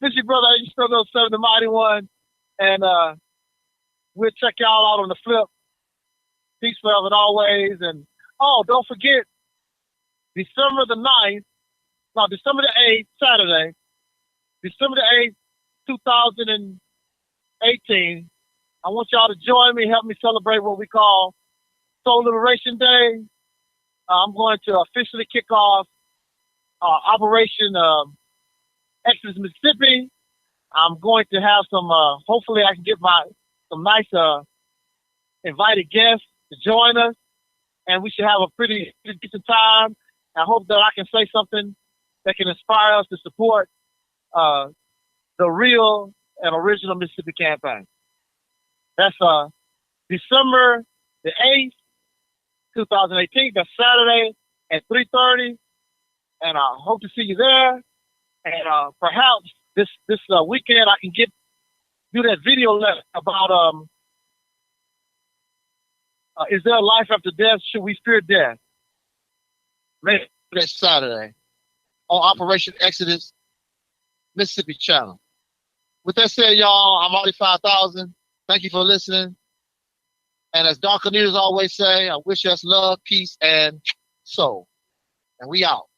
this is your brother, you still know 7 the Mighty One. And we'll check y'all out on the flip. Peace, love, and always. And oh, don't forget, December the 8th, Saturday, December the 8th, 2018. I want y'all to join me, help me celebrate what we call Soul Liberation Day. I'm going to officially kick off Operation Exodus, Mississippi. I'm going to have some, hopefully I can get some nice invited guests to join us, and we should have a pretty decent time. I hope that I can say something that can inspire us to support the real and original Mississippi campaign. That's December the 8th, 2018. That's Saturday at 3:30, and I hope to see you there. And perhaps this weekend I can do that video lesson about is there a life after death? Should we fear death? Maybe next Saturday on Operation Exodus Mississippi channel. With that said, y'all, I'm already 5,000. Thank you for listening. And as Dark Cornelius always say, I wish us love, peace, and soul. And we out.